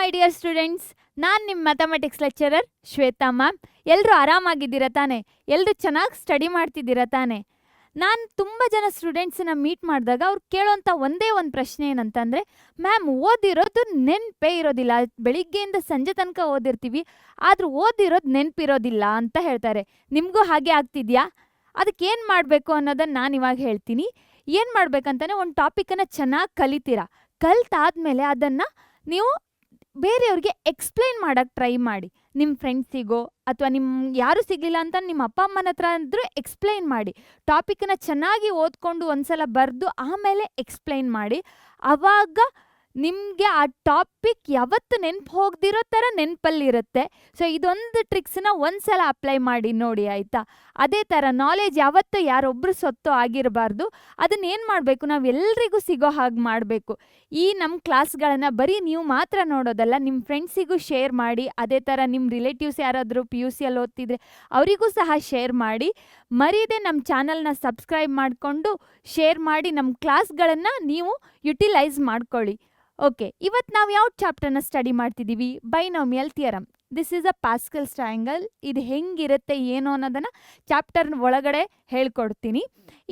My dear students, ನಾನು ನಿಮ್ಮ mathematics lecturer Shweta ma'am. ಎಲ್ಲರೂ ಆರಾಮಾಗಿದ್ದೀರಾ ತಾನೆ? ಎಲ್ಲರೂ ಚೆನ್ನಾಗಿ ಸ್ಟಡಿ ಮಾಡ್ತಿದ್ದೀರಾ ತಾನೆ? ನಾನು ತುಂಬ ಜನ ಸ್ಟೂಡೆಂಟ್ಸನ್ನ ಮೀಟ್ ಮಾಡಿದಾಗ ಅವ್ರು ಕೇಳೋಂಥ ಒಂದೇ ಒಂದು ಪ್ರಶ್ನೆ ಏನಂತಂದರೆ, ಮ್ಯಾಮ್ ಓದಿರೋದು ನೆನಪೇ ಇರೋದಿಲ್ಲ, ಬೆಳಿಗ್ಗೆಯಿಂದ ಸಂಜೆ ತನಕ ಓದಿರ್ತೀವಿ, ಆದರೂ ಓದಿರೋದು ನೆನಪಿರೋದಿಲ್ಲ ಅಂತ ಹೇಳ್ತಾರೆ. ನಿಮಗೂ ಹಾಗೆ ಆಗ್ತಿದೆಯಾ? ಅದಕ್ಕೇನು ಮಾಡಬೇಕು ಅನ್ನೋದನ್ನು ನಾನು ಇವಾಗ ಹೇಳ್ತೀನಿ. ಏನು ಮಾಡಬೇಕಂತಾನೆ, ಒಂದು ಟಾಪಿಕನ್ನು ಚೆನ್ನಾಗಿ ಕಲಿತೀರಾ. ಕಲ್ತಾದ್ಮೇಲೆ ಅದನ್ನು ನೀವು ಬೇರೆಯವ್ರಿಗೆ ಎಕ್ಸ್ಪ್ಲೈನ್ ಮಾಡೋಕ್ಕೆ ಟ್ರೈ ಮಾಡಿ. ನಿಮ್ಮ ಫ್ರೆಂಡ್ಸಿಗೋ ಅಥವಾ ಯಾರೂ ಸಿಗಲಿಲ್ಲ ಅಂತ ನಿಮ್ಮ ಅಪ್ಪ ಅಮ್ಮನ ಹತ್ರ ಅಂದರೂ ಎಕ್ಸ್ಪ್ಲೈನ್ ಮಾಡಿ. ಟಾಪಿಕನ್ನ ಚೆನ್ನಾಗಿ ಓದ್ಕೊಂಡು ಒಂದ್ಸಲ ಬರೆದು ಆಮೇಲೆ ಎಕ್ಸ್ಪ್ಲೈನ್ ಮಾಡಿ. ಆವಾಗ ನಿಮಗೆ ಆ ಟಾಪಿಕ್ ಯಾವತ್ತು ನೆನಪು ಹೋಗದಿರೋ ಥರ ನೆನಪಲ್ಲಿರುತ್ತೆ. ಸೊ ಇದೊಂದು ಟ್ರಿಕ್ಸನ್ನ ಒಂದ್ಸಲ ಅಪ್ಲೈ ಮಾಡಿ ನೋಡಿ, ಆಯಿತಾ? ಅದೇ ಥರ ನಾಲೆಜ್ ಯಾವತ್ತೂ ಯಾರೊಬ್ಬರು ಸೊತ್ತು ಆಗಿರಬಾರ್ದು. ಅದನ್ನ ಏನು ಮಾಡಬೇಕು, ನಾವು ಎಲ್ರಿಗೂ ಸಿಗೋ ಹಾಗೆ ಮಾಡಬೇಕು. ಈ ನಮ್ಮ ಕ್ಲಾಸ್ಗಳನ್ನು ಬರೀ ನೀವು ಮಾತ್ರ ನೋಡೋದಲ್ಲ, ನಿಮ್ಮ ಫ್ರೆಂಡ್ಸಿಗೂ ಶೇರ್ ಮಾಡಿ. ಅದೇ ಥರ ನಿಮ್ಮ ರಿಲೇಟಿವ್ಸ್ ಯಾರಾದರೂ PUCಯಲ್ಲಿ ಓದ್ತಿದ್ರೆ ಅವರಿಗೂ ಸಹ ಶೇರ್ ಮಾಡಿ. ಮರೀದೆ ನಮ್ಮ ಚಾನಲ್ನ ಸಬ್ಸ್ಕ್ರೈಬ್ ಮಾಡಿಕೊಂಡು ಶೇರ್ ಮಾಡಿ. ನಮ್ಮ ಕ್ಲಾಸ್ಗಳನ್ನು ನೀವು ಯುಟಿಲೈಸ್ ಮಾಡ್ಕೊಳ್ಳಿ. ಓಕೆ, ಇವತ್ತು ನಾವು ಯಾವ ಚಾಪ್ಟರ್ನ ಸ್ಟಡಿ ಮಾಡ್ತಿದ್ದೀವಿ? Binomial theorem. This is a pascals triangle. ಇದು ಹೆಂಗಿರುತ್ತೆ ಏನು ಅನ್ನೋದನ್ನು ಚಾಪ್ಟರ್ ಒಳಗಡೆ ಹೇಳ್ಕೊಡ್ತೀನಿ.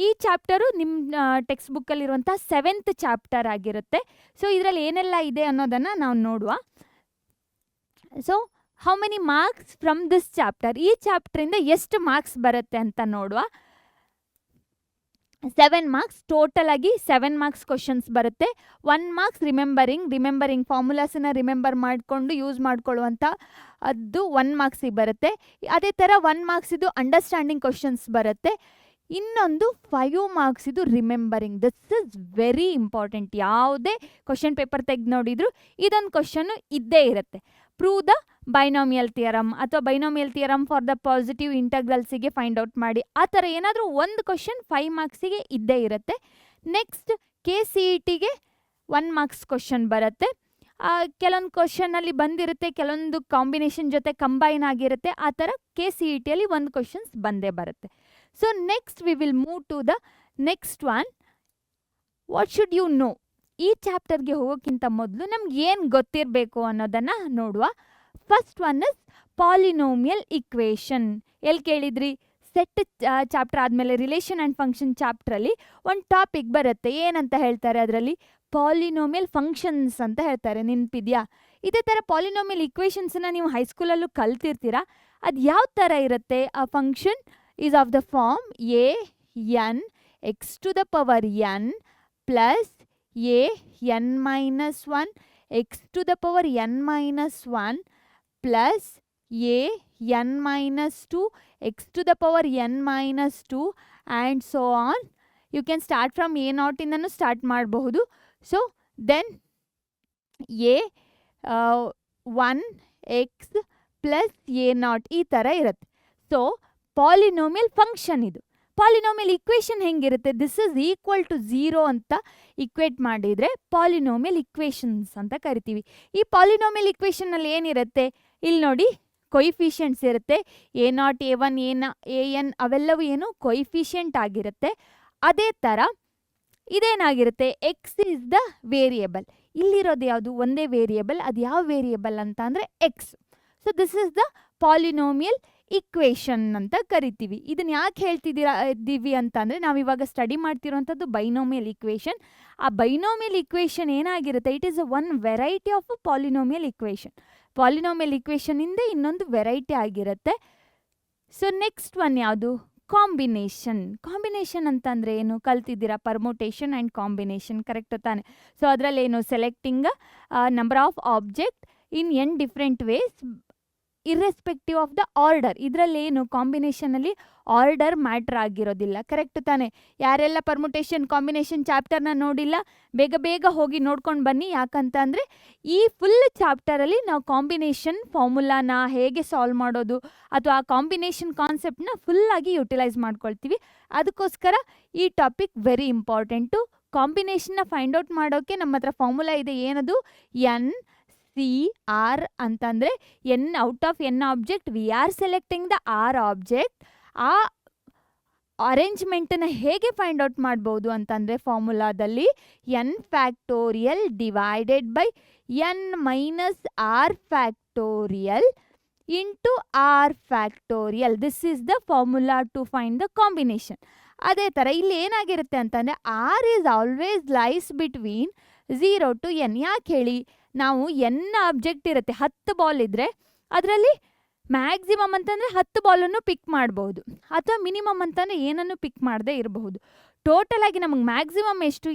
ಈ ಚಾಪ್ಟರು ನಿಮ್ಮ ಟೆಕ್ಸ್ಟ್ ಬುಕ್ಕಲ್ಲಿರುವಂಥ 7th ಚಾಪ್ಟರ್ ಆಗಿರುತ್ತೆ. ಸೊ ಇದರಲ್ಲಿ ಏನೆಲ್ಲ ಇದೆ ಅನ್ನೋದನ್ನು ನಾವು ನೋಡುವ. So how many marks from this chapter? ಈ ಚಾಪ್ಟ್ರಿಂದ ಎಷ್ಟು ಮಾರ್ಕ್ಸ್ ಬರುತ್ತೆ ಅಂತ ನೋಡುವ. 7 ಮಾರ್ಕ್ಸ್, ಟೋಟಲ್ ಆಗಿ 7 ಮಾರ್ಕ್ಸ್ ಕ್ವಶನ್ಸ್ ಬರುತ್ತೆ. 1 ಮಾರ್ಕ್ಸ್ ರಿಮೆಂಬರಿಂಗ್ ಫಾರ್ಮುಲಾಸನ್ನ ರಿಮೆಂಬರ್ ಮಾಡಿಕೊಂಡು ಯೂಸ್ ಮಾಡ್ಕೊಳ್ಳುವಂಥ ಅದು 1 ಮಾರ್ಕ್ಸಿಗೆ ಬರುತ್ತೆ. ಅದೇ ಥರ 1 ಮಾರ್ಕ್ಸ್ ಇದು ಅಂಡರ್ಸ್ಟ್ಯಾಂಡಿಂಗ್ ಕ್ವಶನ್ಸ್ ಬರುತ್ತೆ. ಇನ್ನೊಂದು 5 ಮಾರ್ಕ್ಸ್ ಇದು remembering. This is very important. ಯಾವುದೇ ಕ್ವಶನ್ ಪೇಪರ್ ತೆಗೆದು ನೋಡಿದ್ರು ಇದೊಂದು ಕ್ವಶನ್ನು ಇದ್ದೇ ಇರುತ್ತೆ. ಪ್ರೂವ್ ದ ಬೈನೋಮಿಯಲ್ ಥಿಯರಮ್ ಅಥವಾ binomial theorem for the positive ಇಂಟಗ್ರಲ್ಸಿಗೆ ಫೈಂಡ್ ಔಟ್ ಮಾಡಿ. ಆ ಥರ ಏನಾದರೂ ಒಂದು ಕ್ವಶನ್ 5 ಮಾರ್ಕ್ಸಿಗೆ ಇದ್ದೇ ಇರುತ್ತೆ. ನೆಕ್ಸ್ಟ್ KCETಗೆ 1 ಮಾರ್ಕ್ಸ್ ಕ್ವಶನ್ ಬರುತ್ತೆ. ಕೆಲವೊಂದು ಕ್ವಶನಲ್ಲಿ ಬಂದಿರುತ್ತೆ, ಕೆಲವೊಂದು ಕಾಂಬಿನೇಷನ್ ಜೊತೆ ಕಂಬೈನ್ ಆಗಿರುತ್ತೆ. ಆ ಥರ KCETಯಲ್ಲಿ 1 ಕ್ವಶನ್ಸ್ ಬಂದೇ ಬರುತ್ತೆ. So next we will move to the next one. What should you know? ಈ ಚಾಪ್ಟರ್ಗೆ ಹೋಗೋಕ್ಕಿಂತ ಮೊದಲು ನಮ್ಗೆ ಏನು ಗೊತ್ತಿರಬೇಕು ಅನ್ನೋದನ್ನು ನೋಡುವ. First one is polynomial equation. ಎಲ್ಲಿ ಕೇಳಿದ್ರಿ? ಸೆಟ್ ಚಾಪ್ಟರ್ ಆದಮೇಲೆ ರಿಲೇಷನ್ ಆ್ಯಂಡ್ ಫಂಕ್ಷನ್ ಚಾಪ್ಟ್ರಲ್ಲಿ ಒಂದು ಟಾಪಿಕ್ ಬರುತ್ತೆ. ಏನಂತ ಹೇಳ್ತಾರೆ ಅದರಲ್ಲಿ? ಪಾಲಿನೋಮಿಯಲ್ ಫಂಕ್ಷನ್ಸ್ ಅಂತ ಹೇಳ್ತಾರೆ. ನೆನಪಿದೆಯಾ? ಇದೇ ಥರ ಪಾಲಿನೋಮಿಯಲ್ ಇಕ್ವೇಷನ್ಸನ್ನ ನೀವು ಹೈಸ್ಕೂಲಲ್ಲೂ ಕಲ್ತಿರ್ತೀರಾ. ಅದು ಯಾವ ಥರ ಇರುತ್ತೆ? ಆ function is of the form an x to the power n plus an-1 x to the power n-1 plus an-2 x to the power n-2 and so on. You can start from a0 ಇಂದನೂ start ಮಾಡಬಹುದು. So then a1x plus a0 ಈ ಥರ ಇರುತ್ತೆ. So polynomial function ಇದು. Polynomial equation ಹೆಂಗಿರುತ್ತೆ? This is equal to 0 ಅಂತ equate ಮಾಡಿದರೆ polynomial equations ಅಂತ ಕರಿತೀವಿ. ಈ ಪಾಲಿನೋಮಿಯಲ್ ಇಕ್ವೇಷನಲ್ಲಿ ಏನಿರುತ್ತೆ? ಇಲ್ಲಿ ನೋಡಿ, ಕೊಯಿಫಿಷಿಯೆಂಟ್ಸ್ ಇರುತ್ತೆ. a0, a1, an ಅವೆಲ್ಲವೂ ಏನು ಕೊಯಿಫಿಷಿಯೆಂಟ್ ಆಗಿರುತ್ತೆ. ಅದೇ ಥರ ಇದೇನಾಗಿರುತ್ತೆ? X is the variable. ಇಲ್ಲಿರೋದು ಯಾವುದು? ಒಂದೇ ವೇರಿಯೇಬಲ್. ಅದು ಯಾವ ವೇರಿಯೇಬಲ್ ಅಂತ ಅಂದರೆ x. So this is the polynomial equation ಅಂತ ಕರಿತೀವಿ. ಇದನ್ನು ಯಾಕೆ ಹೇಳ್ತಿದ್ದೀವಿ ಅಂತಂದರೆ, ನಾವಿವಾಗ ಸ್ಟಡಿ ಮಾಡ್ತಿರೋಂಥದ್ದು ಬೈನೋಮಿಯಲ್ ಇಕ್ವೇಷನ್. ಆ ಬೈನೋಮಿಯಲ್ ಇಕ್ವೇಷನ್ ಏನಾಗಿರುತ್ತೆ? It is one variety of polynomial equation. Polynomial ಇಕ್ವೇಷನಿಂದ ಇನ್ನೊಂದು ವೆರೈಟಿ ಆಗಿರುತ್ತೆ. ಸೊ ನೆಕ್ಸ್ಟ್ ಒನ್ ಯಾವುದು? ಕಾಂಬಿನೇಷನ್. ಕಾಂಬಿನೇಷನ್ ಅಂತಂದರೆ ಏನು? ಕಲ್ತಿದ್ದೀರಾ? ಪರ್ಮುಟೇಷನ್ ಆ್ಯಂಡ್ ಕಾಂಬಿನೇಷನ್, ಕರೆಕ್ಟ್ ತಾನೆ? ಸೊ ಅದರಲ್ಲೇನು? Selecting number of object in n different ways irrespective of the order. ಇದರಲ್ಲೇನು? ಕಾಂಬಿನೇಷನಲ್ಲಿ ಆರ್ಡರ್ ಮ್ಯಾಟ್ರ್ ಆಗಿರೋದಿಲ್ಲ, ಕರೆಕ್ಟ್ ತಾನೆ? ಯಾರೆಲ್ಲ ಪರ್ಮುಟೇಷನ್ ಕಾಂಬಿನೇಷನ್ ಚಾಪ್ಟರ್ನ ನೋಡಿಲ್ಲ, ಬೇಗ ಹೋಗಿ ನೋಡ್ಕೊಂಡು ಬನ್ನಿ. ಯಾಕಂತಂದರೆ ಈ ಫುಲ್ ಚಾಪ್ಟರಲ್ಲಿ ನಾವು ಕಾಂಬಿನೇಷನ್ ಫಾರ್ಮುಲಾನ ಹೇಗೆ ಸಾಲ್ವ್ ಮಾಡೋದು ಅಥವಾ ಆ ಕಾಂಬಿನೇಷನ್ ಕಾನ್ಸೆಪ್ಟನ್ನ ಫುಲ್ಲಾಗಿ ಯುಟಿಲೈಸ್ ಮಾಡ್ಕೊಳ್ತೀವಿ. ಅದಕ್ಕೋಸ್ಕರ ಈ ಟಾಪಿಕ್ ವೆರಿ ಇಂಪಾರ್ಟೆಂಟು. ಕಾಂಬಿನೇಷನ್ನ ಫೈಂಡ್ ಔಟ್ ಮಾಡೋಕ್ಕೆ ನಮ್ಮ ಹತ್ರ ಫಾರ್ಮುಲಾ ಇದೆ. ಏನದು? NCR ಅಂತಂದರೆ n out of n object we are selecting the R object. ಆ ಅರೇಂಜ್ಮೆಂಟನ್ನು ಹೇಗೆ ಫೈಂಡ್ ಔಟ್ ಮಾಡ್ಬೋದು ಅಂತಂದರೆ ಫಾರ್ಮುಲಾದಲ್ಲಿ n factorial divided by n minus r factorial into r factorial. This is the formula to find the combination. ಅದೇ ಥರ ಇಲ್ಲಿ ಏನಾಗಿರುತ್ತೆ ಅಂತಂದರೆ r is always lies between 0 to n. ಯಾಕೆ ಹೇಳಿ, ನಾವು ಎನ್ ಆಬ್ಜೆಕ್ಟ್ ಇರುತ್ತೆ, 10 ಬಾಲ್ ಇದ್ದರೆ ಅದರಲ್ಲಿ ಮ್ಯಾಕ್ಸಿಮಮ್ ಅಂತಂದರೆ 10 ಬಾಲನ್ನು ಪಿಕ್ ಮಾಡ್ಬೋದು, ಅಥವಾ ಮಿನಿಮಮ್ ಅಂತಂದರೆ ಏನನ್ನು ಪಿಕ್ ಮಾಡದೇ ಇರಬಹುದು. ಟೋಟಲಾಗಿ ನಮಗೆ ಮ್ಯಾಕ್ಸಿಮಮ್ ಎಷ್ಟು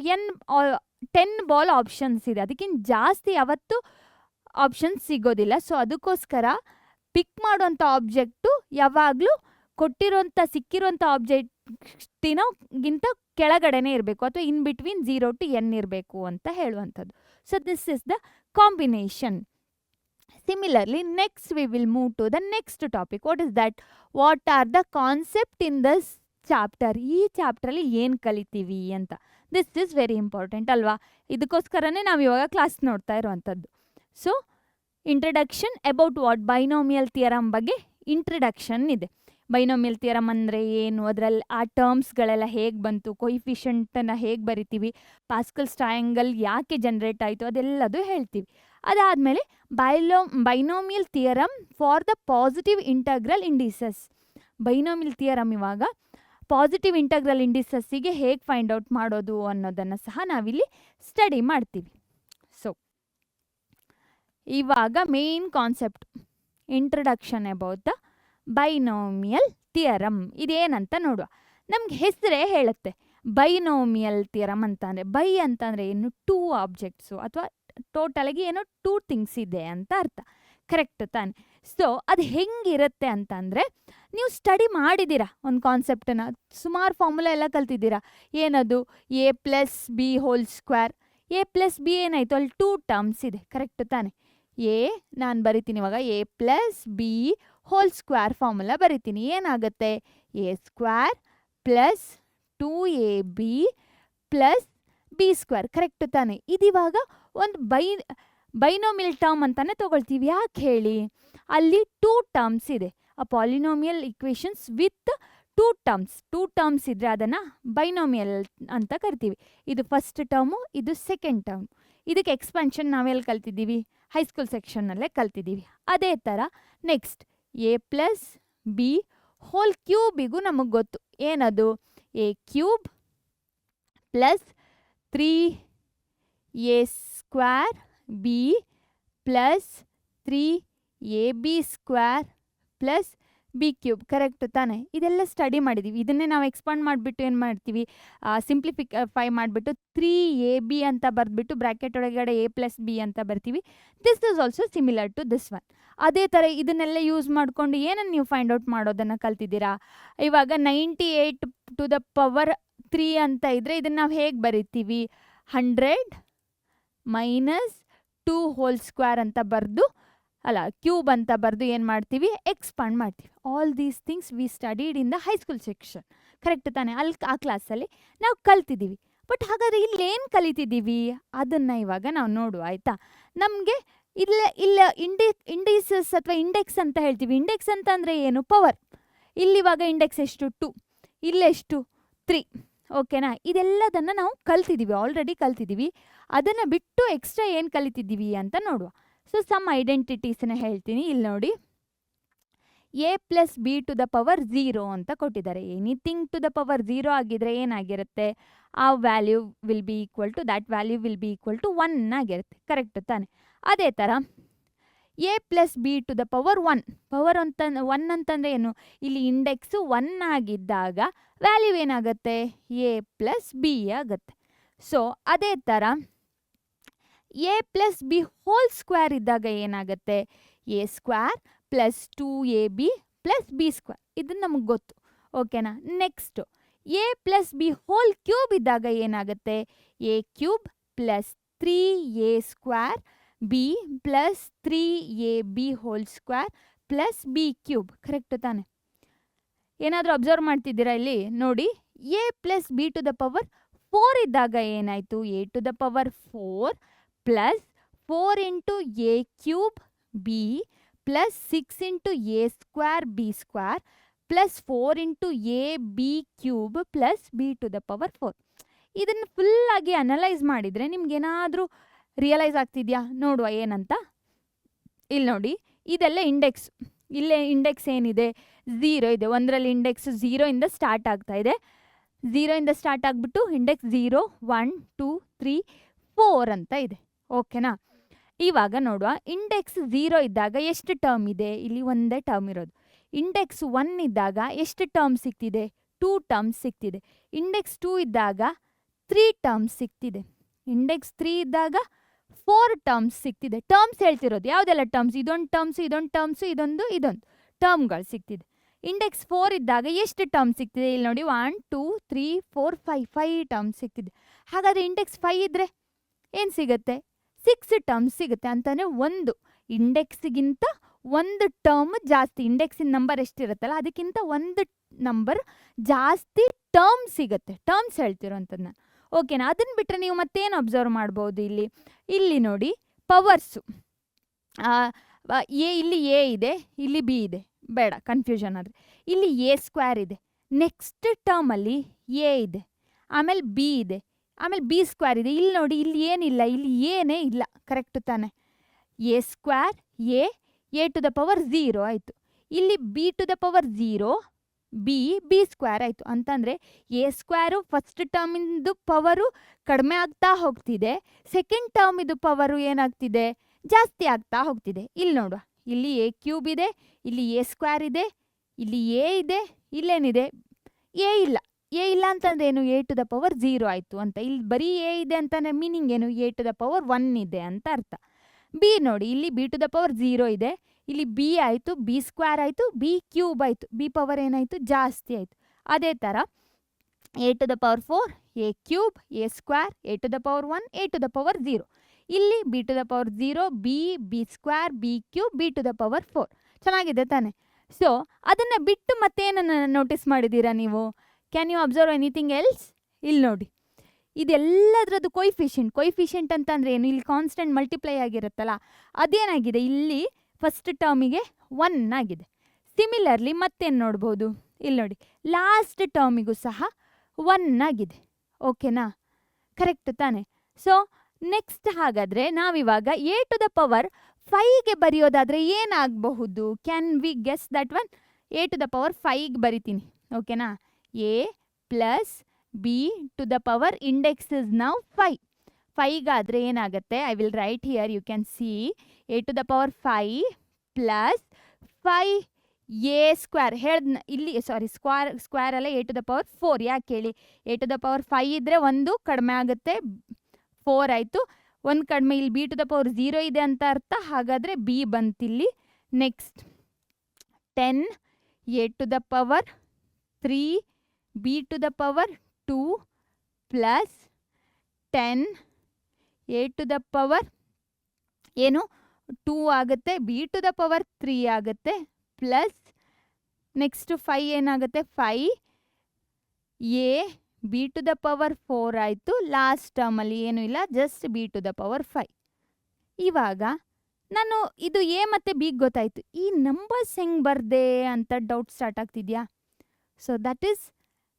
10 ಬಾಲ್ ಆಪ್ಷನ್ಸ್ ಇದೆ, ಅದಕ್ಕಿಂತ ಜಾಸ್ತಿ ಯಾವತ್ತೂ ಆಪ್ಷನ್ಸ್ ಸಿಗೋದಿಲ್ಲ. ಸೊ ಅದಕ್ಕೋಸ್ಕರ ಪಿಕ್ ಮಾಡುವಂಥ ಆಬ್ಜೆಕ್ಟು ಯಾವಾಗಲೂ ಸಿಕ್ಕಿರೋಂಥ ಆಬ್ಜೆಕ್ಟಿನಗಿಂತ ಕೆಳಗಡೆನೇ ಇರಬೇಕು, ಅಥವಾ ಇನ್ ಬಿಟ್ವೀನ್ 0 to n ಇರಬೇಕು ಅಂತ ಹೇಳುವಂಥದ್ದು. So this is the combination. Similarly, next we will move to the next topic. What is that? What are the concept in this chapter? ಈ ಚಾಪ್ಟ್ರಲ್ಲಿ ಏನು ಕಲಿತೀವಿ ಅಂತ. ದಿಸ್ ಇಸ್ ವೆರಿ ಇಂಪಾರ್ಟೆಂಟ್ ಅಲ್ವಾ, ಇದಕ್ಕೋಸ್ಕರನೇ ನಾವು ಇವಾಗ ಕ್ಲಾಸ್ ನೋಡ್ತಾ ಇರುವಂಥದ್ದು. So introduction about what binomial theorem ಬಗ್ಗೆ ಇಂಟ್ರಡಕ್ಷನ್ ಇದೆ. ಬೈನೋಮಿಯಲ್ ಥಿಯರಮ್ ಅಂದರೆ ಏನು, ಅದರಲ್ಲಿ ಆ ಟರ್ಮ್ಸ್ಗಳೆಲ್ಲ ಹೇಗೆ ಬಂತು, ಕೊಯಿಫಿಷಿಯಂಟನ್ನು ಹೇಗೆ ಬರಿತೀವಿ, ಪಾಸ್ಕಲ್ಸ್ ಟ್ರಯಾಂಗಲ್ ಯಾಕೆ ಜನ್ರೇಟ್ ಆಯಿತು, ಅದೆಲ್ಲದು ಹೇಳ್ತೀವಿ. ಅದಾದಮೇಲೆ binomial theorem for the positive integral indices. Binomial theorem ಇವಾಗ ಪಾಸಿಟಿವ್ ಇಂಟಗ್ರಲ್ ಇಂಡಿಸಸ್ಸಿಗೆ ಹೇಗೆ ಫೈಂಡ್ ಔಟ್ ಮಾಡೋದು ಅನ್ನೋದನ್ನು ಸಹ ನಾವಿಲ್ಲಿ ಸ್ಟಡಿ ಮಾಡ್ತೀವಿ. ಸೊ ಇವಾಗ main concept introduction about the binomial theorem ಇದೇನಂತ ನೋಡುವ. ನಮ್ಗೆ ಹೆಸರೇ ಹೇಳುತ್ತೆ ಬೈನೋಮಿಯಲ್ ಥಿಯರಮ್ ಅಂತಂದರೆ. ಬೈ ಅಂತಂದರೆ ಏನು, 2 ಆಬ್ಜೆಕ್ಟ್ಸು ಅಥವಾ ಟೋಟಲಾಗಿ ಏನೋ 2 ಥಿಂಗ್ಸ್ ಇದೆ ಅಂತ ಅರ್ಥ. ಕರೆಕ್ಟ್ ತಾನೆ? ಸೊ ಅದು ಹೆಂಗಿರುತ್ತೆ ಅಂತಂದರೆ, ನೀವು ಸ್ಟಡಿ ಮಾಡಿದ್ದೀರಾ ಒಂದು ಕಾನ್ಸೆಪ್ಟನ್ನು, ಸುಮಾರು ಫಾರ್ಮುಲಾ ಎಲ್ಲ ಕಲ್ತಿದ್ದೀರಾ. ಏನದು a+b². a+b ಏನಾಯಿತು, ಅಲ್ಲಿ 2 ಟರ್ಮ್ಸ್ ಇದೆ. ಕರೆಕ್ಟ್ ತಾನೆ? ನಾನು ಬರಿತೀನಿ ಇವಾಗ a+b² ಫಾರ್ಮುಲಾ ಬರಿತೀನಿ. ಏನಾಗುತ್ತೆ, a² + 2ab + b². ಕರೆಕ್ಟ್ ತಾನೆ? ಇದಿವಾಗ ಒಂದು ಬೈನೋಮಿಯಲ್ ಟರ್ಮ್ ಅಂತಾನೆ ತೊಗೊಳ್ತೀವಿ. ಯಾಕೆ ಹೇಳಿ, ಅಲ್ಲಿ 2 ಟರ್ಮ್ಸ್ ಇದೆ. ಆ ಪಾಲಿನೋಮಿಯಲ್ ಇಕ್ವೇಷನ್ಸ್ ವಿತ್ 2 ಟರ್ಮ್ಸ್ ಇದ್ದರೆ ಅದನ್ನು ಬೈನೋಮಿಯಲ್ ಅಂತ ಕರಿತೀವಿ. ಇದು ಫಸ್ಟ್ ಟರ್ಮು, ಇದು ಸೆಕೆಂಡ್ ಟರ್ಮ್. ಇದಕ್ಕೆ ಎಕ್ಸ್ಪಾನ್ಷನ್ ನಾವೆಲ್ಲಿ ಕಲ್ತಿದ್ದೀವಿ, ಹೈಸ್ಕೂಲ್ ಸೆಕ್ಷನ್ನಲ್ಲೇ ಕಲ್ತಿದ್ದೀವಿ. ಅದೇ ಥರ ನೆಕ್ಸ್ಟ್ a+b² ನಮಗೆ ಗೊತ್ತು. ಏನದು, a³ + 3a² b + 3ab² + b³. Correct ತಾನೆ? ಇದೆಲ್ಲ ಸ್ಟಡಿ ಮಾಡಿದ್ದೀವಿ. ಇದನ್ನೇ ನಾವು ಎಕ್ಸ್ಪಾಂಡ್ ಮಾಡಿಬಿಟ್ಟು ಏನು ಮಾಡ್ತೀವಿ, ಸಿಂಪ್ಲಿಫೈ ಮಾಡಿಬಿಟ್ಟು 3ab ಅಂತ ಬರೆದ್ಬಿಟ್ಟು ಬ್ರ್ಯಾಕೆಟ್ ಒಳಗಡೆ a+b ಅಂತ ಬರ್ತೀವಿ. This is also similar to this one. ಅದೇ ಥರ ಇದನ್ನೆಲ್ಲ ಯೂಸ್ ಮಾಡಿಕೊಂಡು ಏನನ್ನು ನೀವು ಫೈಂಡ್ ಔಟ್ ಮಾಡೋದನ್ನು ಕಲ್ತಿದ್ದೀರಾ. ಇವಾಗ 98⁻³ ಅಂತ ಇದ್ದರೆ ಇದನ್ನು ನಾವು ಹೇಗೆ ಬರಿತೀವಿ, 100 - 2² ಅಂತ ಬರೆದು ಕ್ಯೂಬ್ ಅಂತ ಬರೆದು ಏನು ಮಾಡ್ತೀವಿ, ಎಕ್ಸ್ಪಾಂಡ್ ಮಾಡ್ತೀವಿ. All these things we studied in the high school section. Correct ತಾನೆ? ಆ ಕ್ಲಾಸಲ್ಲಿ ನಾವು ಕಲ್ತಿದ್ದೀವಿ. ಬಟ್ ಹಾಗಾದರೆ ಇಲ್ಲೇನು ಕಲಿತಿದ್ದೀವಿ ಅದನ್ನು ಇವಾಗ ನಾವು ನೋಡುವ, ಆಯಿತಾ? ನಮಗೆ ಇಲ್ಲ ಇಂಡಿಸಸ್ ಅಥವಾ ಇಂಡೆಕ್ಸ್ ಅಂತ ಹೇಳ್ತೀವಿ. ಇಂಡೆಕ್ಸ್ ಅಂತ ಅಂದರೆ ಏನು, ಪವರ್. ಇಲ್ಲಿವಾಗ ಇಂಡೆಕ್ಸ್ ಎಷ್ಟು, 2, ಇಲ್ಲೆಷ್ಟು 3. ಓಕೆನಾ? ಇದೆಲ್ಲದನ್ನು ನಾವು ಆಲ್ರೆಡಿ ಕಲ್ತಿದ್ದೀವಿ. ಅದನ್ನು ಬಿಟ್ಟು ಎಕ್ಸ್ಟ್ರಾ ಏನು ಕಲಿತಿದ್ದೀವಿ ಅಂತ ನೋಡುವ. ಸೊ ಸಮ್ ಐಡೆಂಟಿಟೀಸನ್ನ ಹೇಳ್ತೀನಿ. ಇಲ್ಲಿ ನೋಡಿ, a+b⁻0 ಅಂತ ಕೊಟ್ಟಿದ್ದಾರೆ. ಎನಿಥಿಂಗ್ ಟು ದ ಪವರ್ 0 ಆಗಿದ್ರೆ ಏನಾಗಿರುತ್ತೆ, ಆ value will be equal to 1 ಆಗಿರುತ್ತೆ. ಕರೆಕ್ಟ್ ತಾನೆ? ಅದೇ ಥರ a+b⁻1. ಪವರ್ 1 ಅಂತಂದರೆ ಏನು, ಇಲ್ಲಿ ಇಂಡೆಕ್ಸು 1 ಆಗಿದ್ದಾಗ ವ್ಯಾಲ್ಯೂ ಏನಾಗುತ್ತೆ, a+b ಆಗುತ್ತೆ. ಸೊ ಅದೇ ಥರ a+b² ಇದ್ದಾಗ ಏನಾಗುತ್ತೆ, a² + 2ab + b². ಇದನ್ನು ನಮಗೆ ಗೊತ್ತು. ಓಕೆನಾ? ನೆಕ್ಸ್ಟು a+b³ ಇದ್ದಾಗ ಏನಾಗುತ್ತೆ, a³ + 3a² b + 3ab² + b³. Correct ತಾನೆ? ಏನಾದರೂ ಅಬ್ಸರ್ವ್ ಮಾಡ್ತಿದ್ದೀರಾ ಇಲ್ಲಿ ನೋಡಿ, a+b⁴ ಇದ್ದಾಗ ಏನಾಯಿತು, a⁴ + 4 × a³ b + 6 × a² b² plus 4 into A B cube plus B to the power 4. ಇದನ್ನು ಫುಲ್ಲಾಗಿ ಅನಲೈಸ್ ಮಾಡಿದರೆ ನಿಮ್ಗೇನಾದರೂ ರಿಯಲೈಸ್ ಆಗ್ತಿದೆಯಾ ನೋಡುವ ಏನಂತ. ಇಲ್ಲಿ ನೋಡಿ, ಇದೆಲ್ಲ ಇಂಡೆಕ್ಸ್. ಇಲ್ಲೇ ಇಂಡೆಕ್ಸ್ ಏನಿದೆ 0 ಇದೆ. ಒಂದರಲ್ಲಿ ಇಂಡೆಕ್ಸ್ 0 ಇಂದ ಸ್ಟಾರ್ಟ್ ಆಗ್ತಾ ಇದೆ. 0 ಇಂದ ಸ್ಟಾರ್ಟ್ ಆಗಿಬಿಟ್ಟು ಇಂಡೆಕ್ಸ್ 0 1 2 3 4 ಅಂತ ಇದೆ. ಓಕೆನಾ? ಇವಾಗ ನೋಡುವ, ಇಂಡೆಕ್ಸ್ 0 ಇದ್ದಾಗ ಎಷ್ಟು ಟರ್ಮ್ ಇದೆ? ಇಲ್ಲಿ ಒಂದೇ ಟರ್ಮ್ ಇರೋದು. ಇಂಡೆಕ್ಸ್ 1 ಇದ್ದಾಗ ಎಷ್ಟು ಟರ್ಮ್ ಸಿಗ್ತಿದೆ? 2 ಟರ್ಮ್ಸ್ ಸಿಗ್ತಿದೆ. ಇಂಡೆಕ್ಸ್ 2 ಇದ್ದಾಗ 3 ಟರ್ಮ್ಸ್ ಸಿಗ್ತಿದೆ. ಇಂಡೆಕ್ಸ್ 3 ಇದ್ದಾಗ 4 ಟರ್ಮ್ಸ್ ಸಿಗ್ತಿದೆ. ಟರ್ಮ್ಸ್ ಹೇಳ್ತಿರೋದು ಯಾವುದೆಲ್ಲ ಟರ್ಮ್ಸ್? ಇದೊಂದು ಟರ್ಮ್ಸ್, ಇದೊಂದು ಟರ್ಮ್ಸ್, ಇದೊಂದು ಟರ್ಮ್ಗಳು ಸಿಗ್ತಿದೆ. ಇಂಡೆಕ್ಸ್ 4 ಇದ್ದಾಗ ಎಷ್ಟು ಟರ್ಮ್ ಸಿಗ್ತಿದೆ? ಇಲ್ಲಿ ನೋಡಿ 1 2 3 4 5 ಟರ್ಮ್ಸ್ ಸಿಗ್ತಿದೆ. ಹಾಗಾದರೆ ಇಂಡೆಕ್ಸ್ 5 ಇದ್ದರೆ ಏನು ಸಿಗುತ್ತೆ? 6 ಟರ್ಮ್ಸ್ ಸಿಗುತ್ತೆ. ಅಂತಂದರೆ ಒಂದು ಇಂಡೆಕ್ಸ್ಗಿಂತ ಒಂದು ಟರ್ಮ್ ಜಾಸ್ತಿ. ಇಂಡೆಕ್ಸಿನ ನಂಬರ್ ಎಷ್ಟಿರುತ್ತಲ್ಲ ಅದಕ್ಕಿಂತ ಒಂದು ನಂಬರ್ ಜಾಸ್ತಿ ಟರ್ಮ್ ಸಿಗುತ್ತೆ. ಟರ್ಮ್ಸ್ ಹೇಳ್ತಿರೋಂಥದ್ದು ನಾನು. ಓಕೆನಾ? ಅದನ್ನು ಬಿಟ್ಟರೆ ನೀವು ಮತ್ತೇನು ಅಬ್ಸರ್ವ್ ಮಾಡ್ಬೋದು ಇಲ್ಲಿ ನೋಡಿ, ಪವರ್ಸು. ಇಲ್ಲಿ ಎ ಇದೆ, ಇಲ್ಲಿ ಬಿ ಇದೆ. ಬೇಡ ಕನ್ಫ್ಯೂಷನ್ ಆದರೆ. ಇಲ್ಲಿ A² ಇದೆ. ನೆಕ್ಸ್ಟ್ ಟರ್ಮಲ್ಲಿ ಎ ಇದೆ, ಆಮೇಲೆ ಬಿ ಇದೆ, ಆಮೇಲೆ B² ಇದೆ. ಇಲ್ಲಿ ನೋಡಿ, ಇಲ್ಲಿ ಏನಿಲ್ಲ, ಇಲ್ಲಿ ಏನೇ ಇಲ್ಲ. ಕರೆಕ್ಟ್ ತಾನೆ? A² A to the power 0 ಆಯಿತು. ಇಲ್ಲಿ B to the power 0 B² ಆಯಿತು. ಅಂತಂದರೆ A² ಫಸ್ಟ್ ಟರ್ಮಿಂದು ಪವರು ಕಡಿಮೆ ಆಗ್ತಾ ಹೋಗ್ತಿದೆ, ಸೆಕೆಂಡ್ ಟರ್ಮಿದು ಪವರು ಏನಾಗ್ತಿದೆ? ಜಾಸ್ತಿ ಆಗ್ತಾ ಹೋಗ್ತಿದೆ. ಇಲ್ಲಿ ನೋಡುವ, ಇಲ್ಲಿ A³ ಇದೆ, ಇಲ್ಲಿ A² ಇದೆ, ಇಲ್ಲಿ ಎ ಇದೆ, ಇಲ್ಲೇನಿದೆ? ಎ ಇಲ್ಲ. ಎ ಇಲ್ಲ ಅಂತಂದ್ರೆ ಏನು? ಎ ಟು ದ ಪವರ್ 0 ಆಯಿತು ಅಂತ. ಇಲ್ಲಿ ಬರೀ ಎ ಇದೆ ಅಂತಂದರೆ ಮೀನಿಂಗ್ ಏನು? ಎ ಟು ದ ಪವರ್ 1 ಇದೆ ಅಂತ ಅರ್ಥ. ಬಿ ನೋಡಿ, ಇಲ್ಲಿ ಬಿ ಟು ದ ಪವರ್ 0 ಇದೆ, ಇಲ್ಲಿ ಬಿ ಆಯಿತು, B² ಆಯಿತು, B³ ಆಯಿತು. ಬಿ ಪವರ್ ಏನಾಯಿತು? ಜಾಸ್ತಿ ಆಯಿತು. ಅದೇ ಥರ A to the power 4 A³ A² A to the power 1 A to the power 0. ಇಲ್ಲಿ B to the power 0 B² B³ B to the power 4. ಚೆನ್ನಾಗಿದೆ ತಾನೆ? ಸೊ ಅದನ್ನು ಬಿಟ್ಟು ಮತ್ತೇನನ್ನು ನೋಟಿಸ್ ಮಾಡಿದ್ದೀರಾ ನೀವು? Can you observe anything else? ಇಲ್ಲಿ ನೋಡಿ, ಇದೆಲ್ಲದರದ್ದು coefficient ಅಂತಂದರೆ ಏನು? ಇಲ್ಲಿ ಕಾನ್ಸ್ಟೆಂಟ್ ಮಲ್ಟಿಪ್ಲೈ ಆಗಿರುತ್ತಲ್ಲ, ಅದೇನಾಗಿದೆ? ಇಲ್ಲಿ ಫಸ್ಟ್ ಟರ್ಮಿಗೆ 1 ಆಗಿದೆ. ಸಿಮಿಲರ್ಲಿ ಮತ್ತೇನು ನೋಡ್ಬೋದು? ಇಲ್ಲಿ ನೋಡಿ, ಲಾಸ್ಟ್ ಟರ್ಮಿಗೂ ಸಹ 1 ಆಗಿದೆ. ಓಕೆನಾ? ಕರೆಕ್ಟ್ ತಾನೆ? ಸೊ ನೆಕ್ಸ್ಟ್ ಹಾಗಾದರೆ ನಾವಿವಾಗ ಎ ಟು ದ ಪವರ್ 5ಗೆ ಬರೆಯೋದಾದರೆ ಏನಾಗಬಹುದು? Can we guess that one? A to the power 5ಗೆ ಬರಿತೀನಿ. ಓಕೆನಾ? A plus B to the power index is now 5. 5ಗಾದರೆ ಏನಾಗುತ್ತೆ? I will write here, you can see a to the power 5 plus 5A² ಹೇಳ್ದ ಇಲ್ಲಿ, sorry square ಅಲ್ಲ, a to the power 4. ಯಾಕೆ ಹೇಳಿ? ಎ ಟು ದ ಪವರ್ 5 ಇದ್ದರೆ ಒಂದು ಕಡಿಮೆ ಆಗುತ್ತೆ, 4 ಆಯಿತು. ಒಂದು ಕಡಿಮೆ, ಇಲ್ಲಿ ಬಿ ಟು ದ ಪವರ್ 0 ಇದೆ ಅಂತ ಅರ್ಥ. ಹಾಗಾದರೆ ಬಿ ಬಂತಿಲ್ಲಿ. Next 10 a to the power 3 b to the power 2 plus 10 a to the power ಏನು 2 ಆಗುತ್ತೆ, ಬಿ ಟು ದ ಪವರ್ 3 ಆಗುತ್ತೆ, ಪ್ಲಸ್ ನೆಕ್ಸ್ಟ್ 5 ಏನಾಗುತ್ತೆ? 5 A B to the power 4 ಆಯಿತು. ಲಾಸ್ಟ್ ಟರ್ಮಲ್ಲಿ ಏನೂ ಇಲ್ಲ, just B to the power 5. ಇವಾಗ ನಾನು ಇದು ಎ ಮತ್ತು ಬಿಗೆ ಗೊತ್ತಾಯಿತು. ಈ ನಂಬರ್ಸ್ ಹೆಂಗೆ ಬರ್ದೆ ಅಂತ ಡೌಟ್ ಸ್ಟಾರ್ಟ್ ಆಗ್ತಿದೆಯಾ? So that is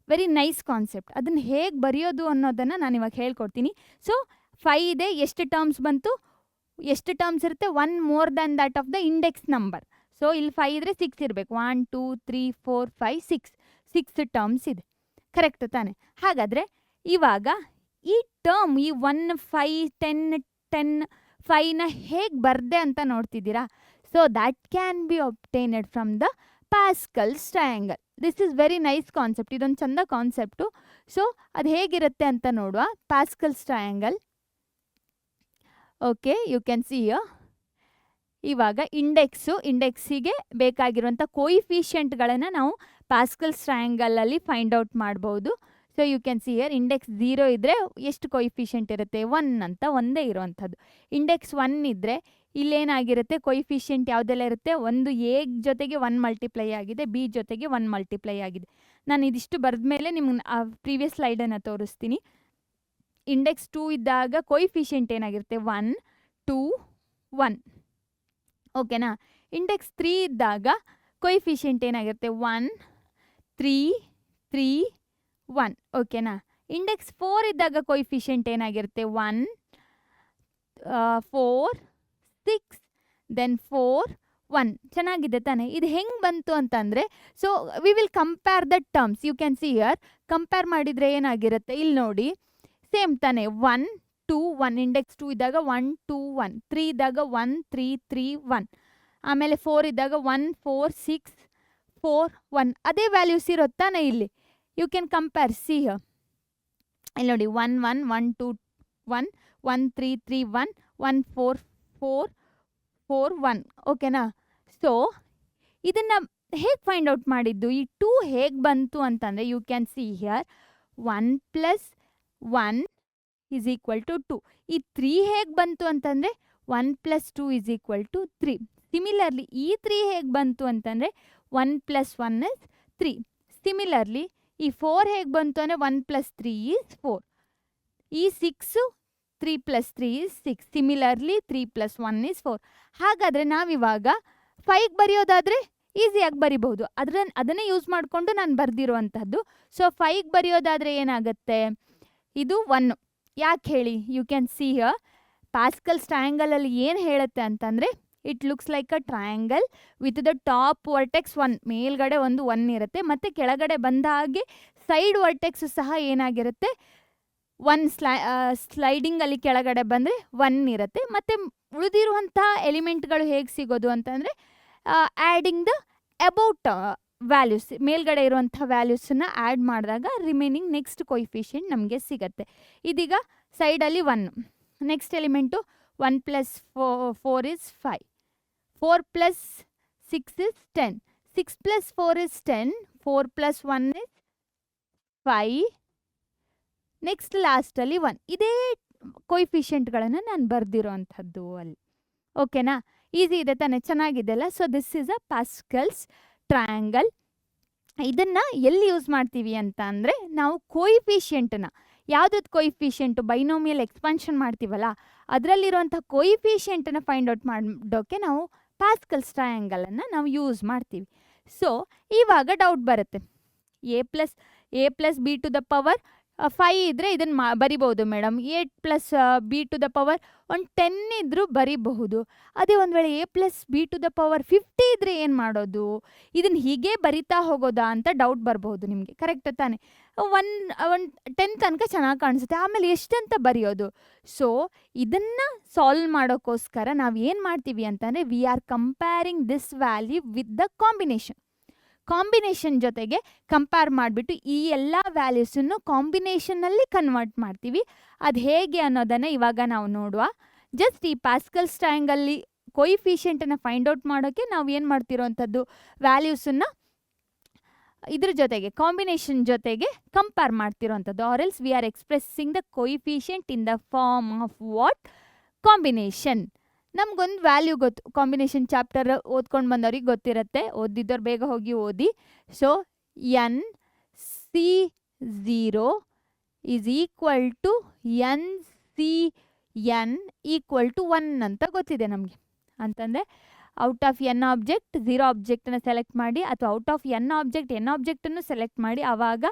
very nice concept. ಅದನ್ನು ಹೇಗೆ ಬರೆಯೋದು ಅನ್ನೋದನ್ನು ನಾನು ಇವಾಗ ಹೇಳ್ಕೊಡ್ತೀನಿ. ಸೊ 5 ಇದೆ, ಎಷ್ಟು ಟರ್ಮ್ಸ್ ಬಂತು? ಎಷ್ಟು ಟರ್ಮ್ಸ್ ಇರುತ್ತೆ? 1 more than that of the index number. So ಇಲ್ಲಿ 5 ಇದ್ದರೆ 6 ಇರಬೇಕು. 1 2 3 4 5 6 ಟರ್ಮ್ಸ್ ಇದೆ. ಕರೆಕ್ಟ್ ತಾನೆ? ಹಾಗಾದರೆ ಇವಾಗ ಈ ಟರ್ಮ್, ಈ 1 5 10 10 5ನ ಹೇಗೆ ಬರ್ದೆ ಅಂತ ನೋಡ್ತಿದ್ದೀರಾ? So that can be obtained from the Pascal's triangle. This is very nice concept. ಇದೊಂದು ಚಂದ ಕಾನ್ಸೆಪ್ಟು. ಸೊ ಅದು ಹೇಗಿರುತ್ತೆ ಅಂತ ನೋಡುವ. Pascal's triangle. Okay, you can see here. ಇವಾಗ ಇಂಡೆಕ್ಸಿಗೆ ಬೇಕಾಗಿರುವಂಥ ಕೋಯಿಫಿಷಿಯಂಟ್ಗಳನ್ನು ನಾವು ಪ್ಯಾಸ್ಕಲ್ಸ್ ಟ್ರಯಾಂಗಲಲ್ಲಿ ಫೈಂಡ್ ಔಟ್ ಮಾಡ್ಬೋದು. So you can see here, index 0 ಇದ್ದರೆ ಎಷ್ಟು ಕೋಯಿಫಿಷಿಯಂಟ್ ಇರುತ್ತೆ? 1 ಅಂತ, ಒಂದೇ ಇರುವಂಥದ್ದು. ಇಂಡೆಕ್ಸ್ 1 ಇದ್ದರೆ ಇಲ್ಲೇನಾಗಿರುತ್ತೆ? ಕೋಯಿಫಿಷಿಯಂಟ್ ಯಾವುದೆಲ್ಲ ಇರುತ್ತೆ? ಒಂದು ಎ ಜೊತೆಗೆ 1 ಮಲ್ಟಿಪ್ಲೈ ಆಗಿದೆ, ಬಿ ಜೊತೆಗೆ 1 ಮಲ್ಟಿಪ್ಲೈ ಆಗಿದೆ. ನಾನು ಇದಿಷ್ಟು ಬರೆದ ಮೇಲೆ ನಿಮ್ಗೆ ಪ್ರೀವಿಯಸ್ ಸ್ಲೈಡನ್ನು ತೋರಿಸ್ತೀನಿ. ಇಂಡೆಕ್ಸ್ 2 ಇದ್ದಾಗ ಕೋಯಿಫಿಷಿಯಂಟ್ ಏನಾಗಿರುತ್ತೆ? 1 2 1. ಓಕೆನಾ? ಇಂಡೆಕ್ಸ್ 3 ಇದ್ದಾಗ ಕೋಯಿಫಿಷಿಯಂಟ್ ಏನಾಗಿರುತ್ತೆ? 1 3 3 1 ಓಕೆನಾ. ಇಂಡೆಕ್ಸ್ 4 ಇದ್ದಾಗ ಕೊಯಿಫಿಷಿಯಂಟ್ ಏನಾಗಿರುತ್ತೆ 1 4 6 ದೆನ್ 4 1. ಚೆನ್ನಾಗಿದೆ ತಾನೆ. ಇದು ಹೆಂಗೆ ಬಂತು ಅಂತಂದರೆ, so we will compare the terms. You can see here, compare ಮಾಡಿದರೆ ಏನಾಗಿರುತ್ತೆ ಇಲ್ಲಿ ನೋಡಿ, ಸೇಮ್ ತಾನೆ. 1 2 1 ಇಂಡೆಕ್ಸ್ 2 ಇದ್ದಾಗ 1 2 1, 3 ಇದ್ದಾಗ 1 3 3 1, ಆಮೇಲೆ 4 ಇದ್ದಾಗ 1 4 6 4 1. ಅದೇ ವ್ಯಾಲ್ಯೂಸ್ ಇರುತ್ತಾನೆ ಇಲ್ಲಿ. You can compare, see here. ಇಲ್ಲಿ ನೋಡಿ 1 1 1 2 1 1 3 3 1 1 4 4 4 1 ಓಕೆನಾ. ಸೊ ಇದನ್ನು ಹೇಗೆ ಫೈಂಡ್ ಔಟ್ ಮಾಡಿದ್ದು, ಈ 2 ಹೇಗೆ ಬಂತು ಅಂತಂದರೆ you can see here 1 + 1 is equal to 2. ಈ 3 ಹೇಗೆ ಬಂತು ಅಂತಂದರೆ 1 + 2 ಈಸ್ ಈಕ್ವಲ್ ಟು 3. ಸಿಮಿಲರ್ಲಿ ಈ 3 ಹೇಗೆ ಬಂತು ಅಂತಂದರೆ 1 + 1 ಇಸ್ 3. ಸಿಮಿಲರ್ಲಿ ಈ 4 ಹೇಗೆ ಬಂತು ಅಂದರೆ 1 + 3 ಈಸ್ 4. ಈ 6 3 + 3 ಈಸ್ 6. Similarly 3 + 1 is 4. ಹಾಗಾದರೆ ನಾವಿವಾಗ 5 ಬರೆಯೋದಾದರೆ ಈಸಿಯಾಗಿ ಬರಿಬಹುದು. ಅದನ್ನೇ ಯೂಸ್ ಮಾಡಿಕೊಂಡು ನಾನು ಬರೆದಿರುವಂಥದ್ದು. ಸೊ 5 ಬರೆಯೋದಾದರೆ ಏನಾಗುತ್ತೆ, ಇದು 1. ಯಾಕೆ ಹೇಳಿ, you can see here Pascal's ಟ್ರಯಾಂಗಲಲ್ಲಿ ಏನು ಹೇಳುತ್ತೆ ಅಂತಂದರೆ, it looks like a triangle with the top vertex 1. ಮೇಲ್ಗಡೆ ಒಂದು 1 ಇರುತ್ತೆ, ಮತ್ತು ಕೆಳಗಡೆ ಬಂದ ಹಾಗೆ ಸೈಡ್ ವರ್ಟೆಕ್ಸ್ ಸಹ ಏನಾಗಿರುತ್ತೆ 1 ಸ್ಲೈಡಿಂಗಲ್ಲಿ ಕೆಳಗಡೆ ಬಂದರೆ 1 ಇರುತ್ತೆ. ಮತ್ತು ಉಳಿದಿರುವಂಥ ಎಲಿಮೆಂಟ್ಗಳು ಹೇಗೆ ಸಿಗೋದು ಅಂತಂದರೆ ಆ್ಯಡಿಂಗ್ ದ ಅಬೌಟ್ ವ್ಯಾಲ್ಯೂಸ್, ಮೇಲ್ಗಡೆ ಇರುವಂಥ ವ್ಯಾಲ್ಯೂಸನ್ನು ಆ್ಯಡ್ ಮಾಡಿದಾಗ ರಿಮೈನಿಂಗ್ ನೆಕ್ಸ್ಟ್ ಕೊಯಿಫಿಷಿಯಂಟ್ ನಮಗೆ ಸಿಗುತ್ತೆ. ಇದೀಗ ಸೈಡಲ್ಲಿ 1. Next element 1 + 4 is 5, 4 + 6 is 10, 6 + 4 is 10, 4 + 1 is 5, next ಲಾಸ್ಟಲ್ಲಿ 1. ಇದೇ ಕೊಯಿಫಿಷಿಯಂಟ್ಗಳನ್ನು ನಾನು ಬರೆದಿರೋ ಅಲ್ಲಿ. ಓಕೆನಾ, ಈಸಿ ಇದೆ ತಾನೆ, ಚೆನ್ನಾಗಿದೆ ಅಲ್ಲ. So this is a pascals triangle. ಇದನ್ನು ಎಲ್ಲಿ ಯೂಸ್ ಮಾಡ್ತೀವಿ ಅಂತ ಅಂದರೆ, ನಾವು ಕೊಯಿಫಿಷಿಯಂಟನ್ನು, ಯಾವುದಕ್ಕೆ ಕೊಯಿಫಿಷಿಯಂಟು ಬೈನೋಮಿಯಲ್ ಎಕ್ಸ್ಪಾನ್ಷನ್ ಮಾಡ್ತೀವಲ್ಲ ಅದರಲ್ಲಿರುವಂಥ ಕೊಯಿಫಿಷಿಯಂಟನ್ನು ಫೈಂಡ್ ಔಟ್ ಮಾಡೋಕ್ಕೆ ನಾವು ಪ್ಯಾಸ್ಕಲ್ಸ್ ಟ್ರಯಾಂಗಲನ್ನು ನಾವು ಯೂಸ್ ಮಾಡ್ತೀವಿ. ಸೊ ಇವಾಗ ಡೌಟ್ ಬರುತ್ತೆ, a + b to the power 5 ಇದ್ದರೆ ಇದನ್ನು ಬರಿಬೋದು madam. a + b to the power 10 ಇದ್ದರೂ ಬರಿಬಹುದು. ಅದೇ ಒಂದು ವೇಳೆ a + b to the power 50 ಇದ್ದರೆ ಏನು ಮಾಡೋದು, ಇದನ್ನು ಹೀಗೆ ಬರಿತಾ ಹೋಗೋದಾ ಅಂತ ಡೌಟ್ ಬರಬಹುದು ನಿಮಗೆ. ಕರೆಕ್ಟ್ ತಾನೆ. 10 ತನಕ ಚೆನ್ನಾಗಿ ಕಾಣಿಸುತ್ತೆ, ಆಮೇಲೆ ಎಷ್ಟಂತ ಬರೆಯೋದು. ಸೊ ಇದನ್ನು ಸಾಲ್ವ್ ಮಾಡೋಕ್ಕೋಸ್ಕರ ನಾವು ಏನು ಮಾಡ್ತೀವಿ ಅಂತಂದರೆ, we R comparing this value with the combination ಜೊತೆಗೆ ಕಂಪೇರ್ ಮಾಡಿಬಿಟ್ಟು ಈ ಎಲ್ಲ ವ್ಯಾಲ್ಯೂಸನ್ನು ಕಾಂಬಿನೇಷನ್ನಲ್ಲಿ ಕನ್ವರ್ಟ್ ಮಾಡ್ತೀವಿ. ಅದು ಹೇಗೆ ಅನ್ನೋದನ್ನು ಇವಾಗ ನಾವು ನೋಡುವ. ಜಸ್ಟ್ ಈ ಪ್ಯಾಸ್ಕಲ್ಸ್ ಟ್ರಯಾಂಗಲ್ಲಿ ಕೊಯಿಫಿಷಿಯಂಟನ್ನು ಫೈಂಡ್ ಔಟ್ ಮಾಡೋಕ್ಕೆ ನಾವು ಏನು ಮಾಡ್ತಿರೋವಂಥದ್ದು, ವ್ಯಾಲ್ಯೂಸನ್ನು ಇದ್ರ ಜೊತೆಗೆ ಕಾಂಬಿನೇಷನ್ ಜೊತೆಗೆ ಕಂಪೇರ್ ಮಾಡ್ತಿರೋವಂಥದ್ದು. Or else we are expressing the coefficient in the form of what, combination. ನಮಗೊಂದು ವ್ಯಾಲ್ಯೂ ಗೊತ್ತು, ಕಾಂಬಿನೇಷನ್ ಚಾಪ್ಟರ್ ಓದ್ಕೊಂಡು ಬಂದವ್ರಿಗೆ ಗೊತ್ತಿರುತ್ತೆ, ಓದಿದ್ದವ್ರು ಬೇಗ ಹೋಗಿ ಓದಿ. So NC0 is equal to NCN equal to 1 ಅಂತ ಗೊತ್ತಿದೆ ನಮಗೆ. ಅಂತಂದರೆ ಔಟ್ ಆಫ್ n ಆಬ್ಜೆಕ್ಟ್ 0 ಆಬ್ಜೆಕ್ಟನ್ನು ಸೆಲೆಕ್ಟ್ ಮಾಡಿ, ಅಥವಾ out of n object n ಆಬ್ಜೆಕ್ಟನ್ನು select ಮಾಡಿ, ಆವಾಗ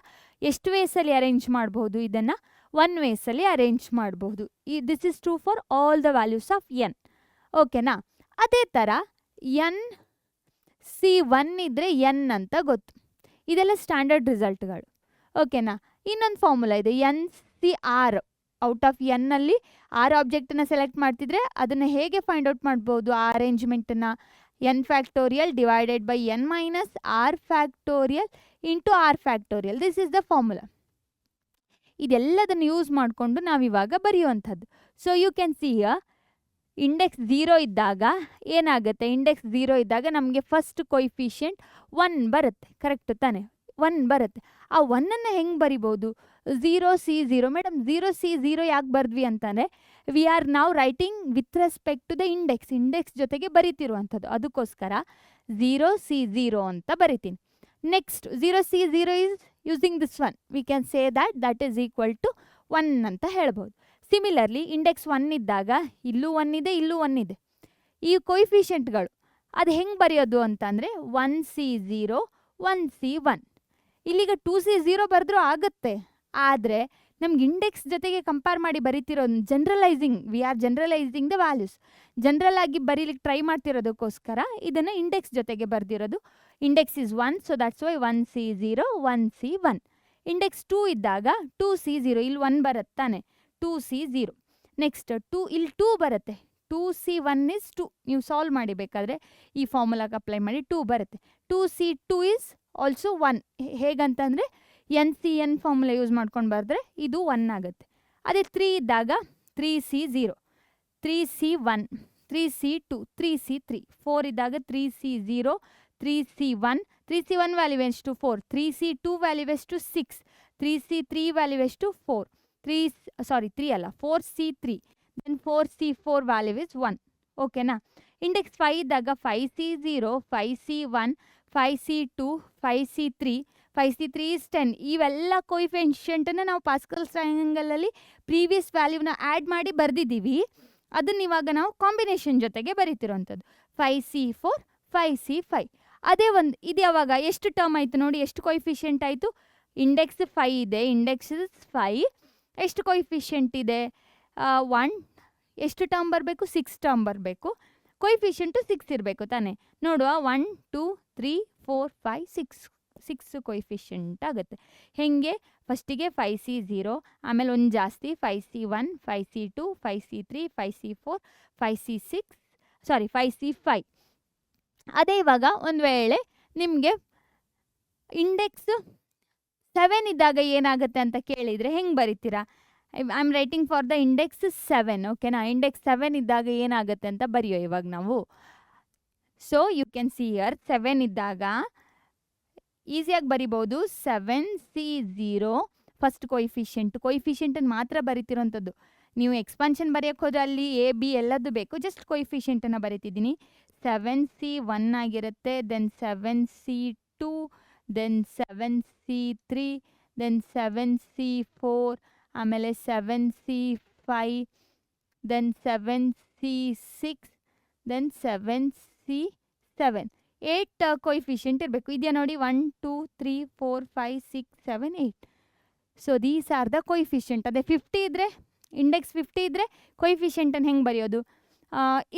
ಎಷ್ಟು ವೇಸಲ್ಲಿ ಅರೇಂಜ್ ಮಾಡ್ಬೋದು, ಇದನ್ನು 1 ವೇಸಲ್ಲಿ ಅರೇಂಜ್ ಮಾಡ್ಬೋದು. This is true for all the values of n. ಓಕೆನಾ. ಅದೇ ಥರ NC1 ಇದ್ದರೆ n ಅಂತ ಗೊತ್ತು. ಇದೆಲ್ಲ ಸ್ಟ್ಯಾಂಡರ್ಡ್ ರಿಸಲ್ಟ್ಗಳು. ಓಕೆನಾ. ಇನ್ನೊಂದು ಫಾರ್ಮುಲಾ ಇದೆ, NCR. Out of n r ಆಬ್ಜೆಕ್ಟನ್ನು ಸೆಲೆಕ್ಟ್ ಮಾಡ್ತಿದ್ರೆ ಅದನ್ನು ಹೇಗೆ ಫೈಂಡ್ ಔಟ್ ಮಾಡ್ಬೋದು, ಆ ಅರೇಂಜ್ಮೆಂಟನ್ನು n factorial divided by n minus r factorial into r factorial. This is the formula. ಇದೆಲ್ಲದನ್ನು ಯೂಸ್ ಮಾಡಿಕೊಂಡು ನಾವಿವಾಗ ಬರೆಯುವಂಥದ್ದು. So you can see index 0 ಇದ್ದಾಗ ಏನಾಗುತ್ತೆ, ಇಂಡೆಕ್ಸ್ 0 ಇದ್ದಾಗ ನಮಗೆ ಫಸ್ಟ್ ಕೊಯಿಫಿಷಿಯಂಟ್ 1 ಬರುತ್ತೆ. ಕರೆಕ್ಟ್ ತಾನೆ, 1 ಬರುತ್ತೆ. ಆ 1ಅನ್ನು ಹೆಂಗೆ ಬರಿಬೋದು, 0C0. ಮೇಡಮ್ 0C0 ಯಾಕೆ ಬರೆದ್ವಿ ಅಂತಂದರೆ, ವಿ ಆರ್ ನಾವು writing with respect to the index ಜೊತೆಗೆ ಬರಿತಿರುವಂಥದ್ದು. ಅದಕ್ಕೋಸ್ಕರ 0C0 ಅಂತ ಬರಿತೀನಿ. Next 0C0 is using this 1. We can say that is equal to 1 ಅಂತ ಹೇಳ್ಬೋದು. ಸಿಮಿಲರ್ಲಿ ಇಂಡೆಕ್ಸ್ 1 ಇದ್ದಾಗ ಇಲ್ಲೂ 1 ಇದೆ, ಇಲ್ಲೂ 1 ಇದೆ. ಈ ಕೊಯಿಫಿಷಿಯಂಟ್ಗಳು ಅದು ಹೆಂಗೆ ಬರೆಯೋದು ಅಂತಂದರೆ 1C0 1C1. ಇಲ್ಲಿಗ 2C0 ಬರೆದ್ರೂ ಆಗುತ್ತೆ. ಆದರೆ ನಮ್ಗೆ ಇಂಡೆಕ್ಸ್ ಜೊತೆಗೆ ಕಂಪೇರ್ ಮಾಡಿ ಬರೀತಿರೋ generalising, we are generalising the values. General ಆಗಿ ಬರೀಲಿಕ್ಕೆ ಟ್ರೈ ಮಾಡ್ತಿರೋದಕ್ಕೋಸ್ಕರ ಇದನ್ನು ಇಂಡೆಕ್ಸ್ ಜೊತೆಗೆ ಬರ್ದಿರೋದು. Index is 1, so that's why 1C0 1C1. Index 2 ಇದ್ದಾಗ 2C0, ಇಲ್ಲಿ 1 ಬರುತ್ತಾನೆ, 2C0. ನೆಕ್ಸ್ಟ್ ಇಲ್ಲಿ 2 ಬರುತ್ತೆ, 2C1 ಇಸ್ 2. ನೀವು ಸಾಲ್ವ್ ಮಾಡಿ ಬೇಕಾದರೆ ಈ ಫಾರ್ಮುಲಾಗೆ ಅಪ್ಲೈ ಮಾಡಿ 2 ಬರುತ್ತೆ. 2C2 is also 1. ಹೇಗಂತಂದರೆ NCN formula use ಮಾಡ್ಕೊಂಡು ಬರೆದ್ರೆ ಇದು 1 ಆಗುತ್ತೆ. ಅದೇ 3 ಇದ್ದಾಗ 3C0, 3C1, 3C2, 3C3. 4 ಇದ್ದಾಗ 3C0, 3C1. 3C1 ವ್ಯಾಲ್ಯೂ ಎಷ್ಟು 4, 3C2 ವ್ಯಾಲ್ಯೂ ಎಷ್ಟು 6, 3C3 ವ್ಯಾಲ್ಯೂ ಎಷ್ಟು 4, 3 ಅಲ್ಲ 4C3, then 4C4 value is 1. ಓಕೆನಾ. ಇಂಡೆಕ್ಸ್ 5 ಇದ್ದಾಗ 5C0, 5C1, 5C2, 5C3, 5C3 is 10. ಇವೆಲ್ಲ ಕೋಯಿಫಿಷಿಯಂಟನ್ನು ನಾವು ಪಾಸ್ಕಲ್ ಟ್ರಯಾಂಗಲಲ್ಲಿ ಪ್ರೀವಿಯಸ್ ವ್ಯಾಲ್ಯೂನ ಆ್ಯಡ್ ಮಾಡಿ ಬರೆದಿದ್ದೀವಿ. ಅದನ್ನ ಇವಾಗ ನಾವು ಕಾಂಬಿನೇಷನ್ ಜೊತೆಗೆ ಬರೀತಿರೋವಂಥದ್ದು. 5C4, 5C5. ಅದೇ ಒಂದು ಇದು ಯಾವಾಗ ಎಷ್ಟು ಟರ್ಮ್ ಆಯಿತು ನೋಡಿ, ಎಷ್ಟು ಕೋಯಿಫಿಷಿಯಂಟ್ ಆಯಿತು. ಇಂಡೆಕ್ಸ್ 5 ಇದೆ, ಇಂಡೆಕ್ಸ್ 5. ಎಷ್ಟು ಕೋಯಿಫಿಷಿಯಂಟ್ ಇದೆ 1. ಎಷ್ಟು ಟರ್ಮ್ ಬರಬೇಕು 6 ಟರ್ಮ್ ಬರಬೇಕು. ಕೋಯಿಫಿಷಿಯಂಟು 6 ಇರಬೇಕು ತಾನೇ. ನೋಡುವ 1 2 3 4 5 6 ಕೋಯಿಫಿಷಿಯಂಟ್ ಆಗುತ್ತೆ. ಹೇಗೆ ಫಸ್ಟಿಗೆ 5C0, ಆಮೇಲೆ ಒಂದು ಜಾಸ್ತಿ 5C1, 5C2, 5C3, 5C4, 5C5. ಅದೇ ಇವಾಗ ಒಂದು ವೇಳೆ ನಿಮಗೆ ಇಂಡೆಕ್ಸ್ 7 ಇದ್ದಾಗ ಏನಾಗುತ್ತೆ ಅಂತ ಕೇಳಿದರೆ ಹೆಂಗೆ ಬರಿತೀರಾ? I am writing for the index 7. ಓಕೆನಾ. ಇಂಡೆಕ್ಸ್ 7 ಇದ್ದಾಗ ಏನಾಗುತ್ತೆ ಅಂತ ಬರೆಯೋ ಇವಾಗ ನಾವು. So you can see here 7 ಇದ್ದಾಗ ಈಸಿಯಾಗಿ ಬರಿಬೋದು. 7C0 ಫಸ್ಟ್ ಕೋಯಿಫಿಷಿಯಂಟನ್ನು ಮಾತ್ರ ಬರಿತಿರೋಂಥದ್ದು. ನೀವು ಎಕ್ಸ್ಪಾನ್ಷನ್ ಬರೆಯೋಕ್ಕೆ ಹೋದ್ರೆ ಅಲ್ಲಿ A B ಎಲ್ಲದು ಬೇಕು, ಜಸ್ಟ್ ಕೋಯಿಫಿಷಿಯಂಟನ್ನು ಬರೀತಿದ್ದೀನಿ. 7C1 ಆಗಿರುತ್ತೆ, then 7C2, then 7C3, then 7C4, ಆಮೇಲೆ 7C5, then 7C6, then 7C7. 8 coefficient ಇರಬೇಕು. ಇದೆಯಾ ನೋಡಿ, 1 2 3 4 5 6 7 8. So these are the coefficient. ಅದೇ 50 ಇದ್ದರೆ, ಇಂಡೆಕ್ಸ್ 50 ಇದ್ದರೆ ಕೋಯಿಫಿಷಿಯಂಟನ್ನು ಹೆಂಗೆ ಬರೆಯೋದು?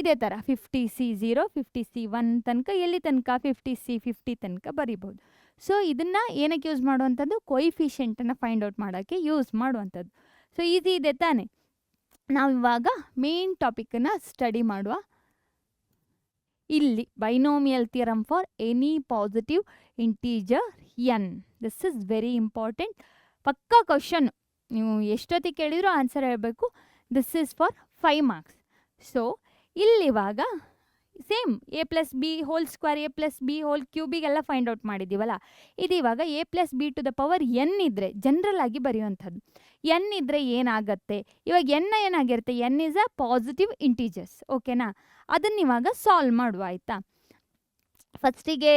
ಇದೇ ಥರ 50C0, 50C1 ತನಕ, ಎಲ್ಲಿ ತನಕ 50C50 ತನಕ ಬರಿಬೋದು. ಸೊ ಇದನ್ನು ಏನಕ್ಕೆ ಯೂಸ್ ಮಾಡುವಂಥದ್ದು? ಕೋಯಿಫಿಷಿಯಂಟನ್ನು ಫೈಂಡ್ ಔಟ್ ಮಾಡೋಕ್ಕೆ ಯೂಸ್ ಮಾಡುವಂಥದ್ದು. ಸೊ ಈಸಿ ಇದೆ ತಾನೆ. ನಾವು ಇವಾಗ ಮೇನ್ ಟಾಪಿಕನ್ನು ಸ್ಟಡಿ ಮಾಡುವ. ಇಲ್ಲಿ binomial theorem for any positive integer n. This is very important. ಪಕ್ಕಾ ಕ್ವಶನ್, ನೀವು ಎಷ್ಟೊತ್ತಿಗೆ ಕೇಳಿದರೂ ಆನ್ಸರ್ ಹೇಳಬೇಕು. This is for 5 marks. So ಇಲ್ಲಿವಾಗ same A+B whole square, A+B whole ಕ್ಯೂಬಿಗೆಲ್ಲ ಫೈಂಡ್ ಔಟ್ ಮಾಡಿದ್ದೀವಲ್ಲ, ಇದು ಇವಾಗ A+B to the power n ಇದ್ದರೆ ಜನರಲ್ ಆಗಿ ಬರೆಯುವಂಥದ್ದು. n ಇದ್ದರೆ ಏನಾಗುತ್ತೆ? ಇವಾಗ n ಏನಾಗಿರುತ್ತೆ? n is a positive integers. ಓಕೆನಾ. ಅದನ್ನ ಇವಾಗ ಸಾಲ್ವ್ ಮಾಡುವ, ಆಯಿತಾ. ಫಸ್ಟಿಗೆ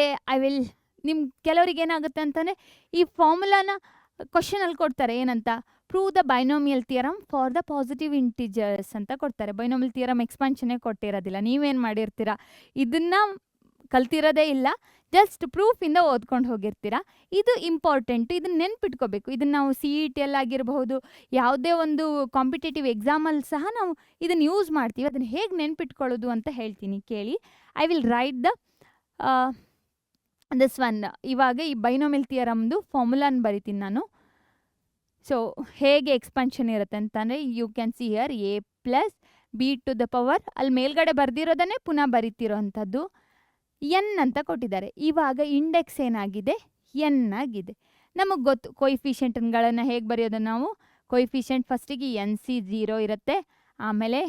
ಕೆಲವರಿಗೆ ಏನಾಗುತ್ತೆ ಅಂತಂದರೆ, ಈ ಫಾರ್ಮುಲಾನ ಕ್ವಶನಲ್ಲಿ ಕೊಡ್ತಾರೆ ಏನಂತ, prove the binomial theorem for the positive integers ಅಂತ ಕೊಡ್ತಾರೆ. ಬೈನೋಮಿಯಲ್ ಥಿಯರಮ್ ಎಕ್ಸ್ಪಾನ್ಷನ್ನೇ ಕೊಟ್ಟಿರೋದಿಲ್ಲ. ನೀವೇನು ಮಾಡಿರ್ತೀರಾ, ಇದನ್ನು ಕಲ್ತಿರೋದೇ ಇಲ್ಲ, ಜಸ್ಟ್ ಪ್ರೂಫಿಂದ ಓದ್ಕೊಂಡು ಹೋಗಿರ್ತೀರಾ. ಇದು ಇಂಪಾರ್ಟೆಂಟು, ಇದನ್ನು ನೆನ್ಪಿಟ್ಕೋಬೇಕು. ಇದನ್ನು ನಾವು CET ಆಗಿರಬಹುದು, ಯಾವುದೇ ಒಂದು ಕಾಂಪಿಟೇಟಿವ್ ಎಕ್ಸಾಮಲ್ಲಿ ಸಹ ನಾವು ಇದನ್ನು ಯೂಸ್ ಮಾಡ್ತೀವಿ. ಅದನ್ನು ಹೇಗೆ ನೆನ್ಪಿಟ್ಕೊಳ್ಳೋದು ಅಂತ ಹೇಳ್ತೀನಿ ಕೇಳಿ. I will right the this one. ಇವಾಗ ಈ ಬೈನೋಮಿಯಲ್ ಥಿಯರಮ್ದು ಫಾರ್ಮುಲಾನ ಬರಿತೀನಿ ನಾನು. ಸೊ ಹೇಗೆ ಎಕ್ಸ್ಪಾನ್ಷನ್ ಇರುತ್ತೆ ಅಂತಂದರೆ, you can see here A+B to the power, ಅಲ್ಲಿ ಮೇಲ್ಗಡೆ ಬರ್ದಿರೋದನ್ನೇ ಪುನಃ ಬರಿತಿರೋವಂಥದ್ದು. n ಅಂತ ಕೊಟ್ಟಿದ್ದಾರೆ. ಇವಾಗ ಇಂಡೆಕ್ಸ್ ಏನಾಗಿದೆ? n ಆಗಿದೆ. ನಮಗೆ ಗೊತ್ತು ಕೋಯಿಫಿಷಿಯಂಟ್ಗಳನ್ನು ಹೇಗೆ ಬರೆಯೋದು ನಾವು. ಕೋಯಿಫಿಷಿಯಂಟ್ ಫಸ್ಟಿಗೆ NC0 ಇರುತ್ತೆ, ಆಮೇಲೆ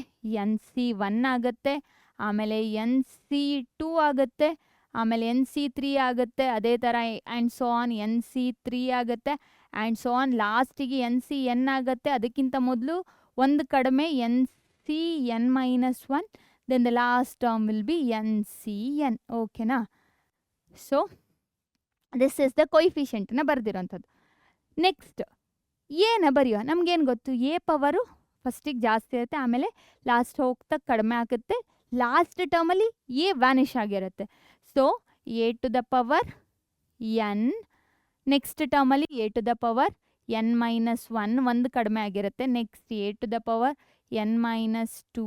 NC1 ಆಗುತ್ತೆ, ಆಮೇಲೆ NC2 ಆಗುತ್ತೆ, ಆಮೇಲೆ NC3 ಆಗುತ್ತೆ. ಅದೇ ಥರ ಆ್ಯಂಡ್ ಸೋ ಆನ್ NC3 ಆಗುತ್ತೆ, ಆ್ಯಂಡ್ ಸೋ ಆನ್ ಲಾಸ್ಟಿಗೆ NCN ಆಗುತ್ತೆ. ಅದಕ್ಕಿಂತ ಮೊದಲು ಒಂದು ಕಡಿಮೆ NCN-1, then the last term will be NCN. ಓಕೆನಾ. ಸೊ ದಿಸ್ ಇಸ್ ದ ಕೋಯಿಫಿಷಿಯಂಟನ್ನ ಬರೆದಿರೋಂಥದ್ದು. ನೆಕ್ಸ್ಟ್ ಏನ ಬರೆಯೋ, ನಮಗೇನು ಗೊತ್ತು? A ಪವರು ಫಸ್ಟಿಗೆ ಜಾಸ್ತಿ ಇರುತ್ತೆ, ಆಮೇಲೆ ಲಾಸ್ಟ್ ಹೋಗ್ತಾ ಕಡಿಮೆ ಆಗುತ್ತೆ. ಲಾಸ್ಟ್ ಟರ್ಮಲ್ಲಿ A ವ್ಯಾನಿಷ್ ಆಗಿರುತ್ತೆ. So A to the power n next ಟರ್ಮಲ್ಲಿ a to the power N minus one ಒಂದು ಕಡಿಮೆ ಆಗಿರುತ್ತೆ. Next a to the power N minus two,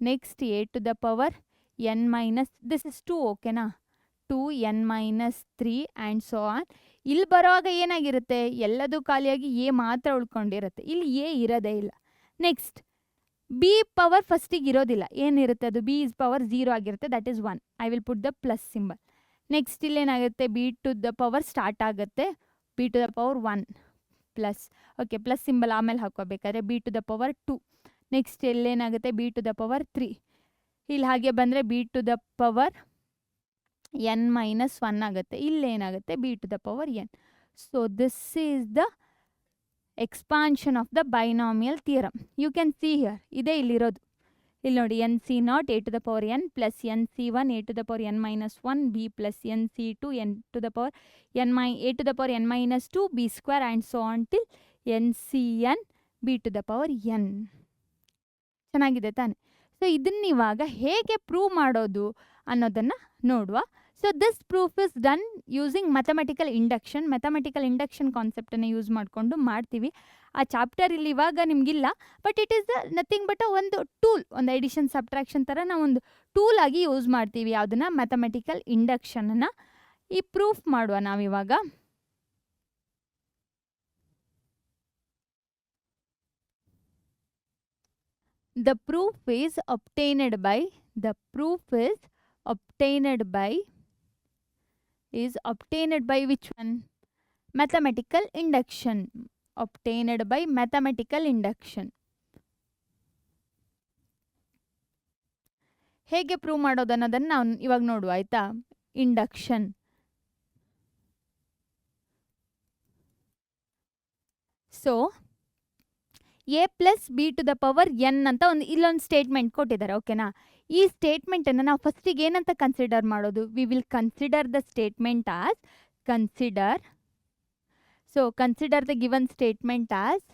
next a to the power N minus this is 2 ಓಕೆನಾ, 2 n minus 3 and so on. ಇಲ್ಲಿ ಬರುವಾಗ ಏನಾಗಿರುತ್ತೆ, ಎಲ್ಲದೂ ಖಾಲಿಯಾಗಿ ಎ ಮಾತ್ರ ಉಳ್ಕೊಂಡಿರುತ್ತೆ, ಇಲ್ಲಿ ಎ ಇರೋದೇ ಇಲ್ಲ. ನೆಕ್ಸ್ಟ್ ಬಿ ಪವರ್ ಫಸ್ಟಿಗೆ ಇರೋದಿಲ್ಲ, ಏನಿರುತ್ತೆ ಅದು ಬಿ ಇಸ್ ಪವರ್ 0 ಆಗಿರುತ್ತೆ, that is 1. I will put the plus symbol. Next ಇಲ್ಲೇನಾಗುತ್ತೆ, b to the power start ಆಗುತ್ತೆ, b to the power 1 plus, okay plus symbol ಆಮೇಲೆ ಹಾಕೋಬೇಕಾದ್ರೆ b to the power 2. Next ಎಲ್ಲೇನಾಗುತ್ತೆ, ಬಿ ಟು ದ ಪವರ್ 3. ಇಲ್ಲಿ ಹಾಗೆ ಬಂದರೆ b to the power N minus 1 ಆಗುತ್ತೆ, ಇಲ್ಲೇನಾಗುತ್ತೆ b to the power n. So this is the expansion of the binomial theorem. You can see here, ಇದೇ ಇಲ್ಲಿರೋದು. ಇಲ್ಲಿ ನೋಡಿ, N C not A to the power N plus N C one A to the power N minus 1 B plus N C two N to the power A to the power N minus 2 B square and so on till N C N B to the power N. ಚೆನ್ನಾಗಿದೆ ತಾನೆ? So ಇದನ್ನ ಇವಾಗ ಹೇಗೆ prove ಮಾಡೋದು ಅನ್ನೋದನ್ನು ನೋಡುವ. So this proof is done using mathematical induction. Mathematical induction ಕಾನ್ಸೆಪ್ಟನ್ನು use ಮಾಡಿಕೊಂಡು ಮಾಡ್ತೀವಿ. ಆ ಚಾಪ್ಟರ್ ಇಲ್ಲಿ ಇವಾಗ ನಿಮಗಿಲ್ಲ, but it is nothing but ಒಂದು ಟೂಲ್, ಒಂದು ಎಡಿಷನ್ ಸಬ್ಟ್ರಾಕ್ಷನ್ ಥರ ನಾವು ಒಂದು ಟೂಲ್ ಆಗಿ ಯೂಸ್ ಮಾಡ್ತೀವಿ ಯಾವುದನ್ನು, ಮ್ಯಾಥಮೆಟಿಕಲ್ ಇಂಡಕ್ಷನನ್ನು. ಈ ಪ್ರೂಫ್ ಮಾಡುವ ನಾವಿವಾಗ. The proof is obtained by which one? Mathematical induction. Obtained by mathematical induction. ಹೇಗೆ ಪ್ರೂವ್ ಮಾಡೋದು ಅನ್ನೋದನ್ನು ನಾವು ಇವಾಗ ನೋಡುವ ಆಯ್ತಾ. Induction. So A plus B to the power N ಅಂತ ಇಲ್ಲೊಂದು ಸ್ಟೇಟ್ಮೆಂಟ್ ಕೊಟ್ಟಿದ್ದಾರೆ, ಓಕೆನಾ. ಈ ಸ್ಟೇಟ್ಮೆಂಟನ್ನು ನಾವು ಫಸ್ಟಿಗೆ ಏನಂತ ಕನ್ಸಿಡರ್ ಮಾಡೋದು, V will consider the statement as consider the given statement as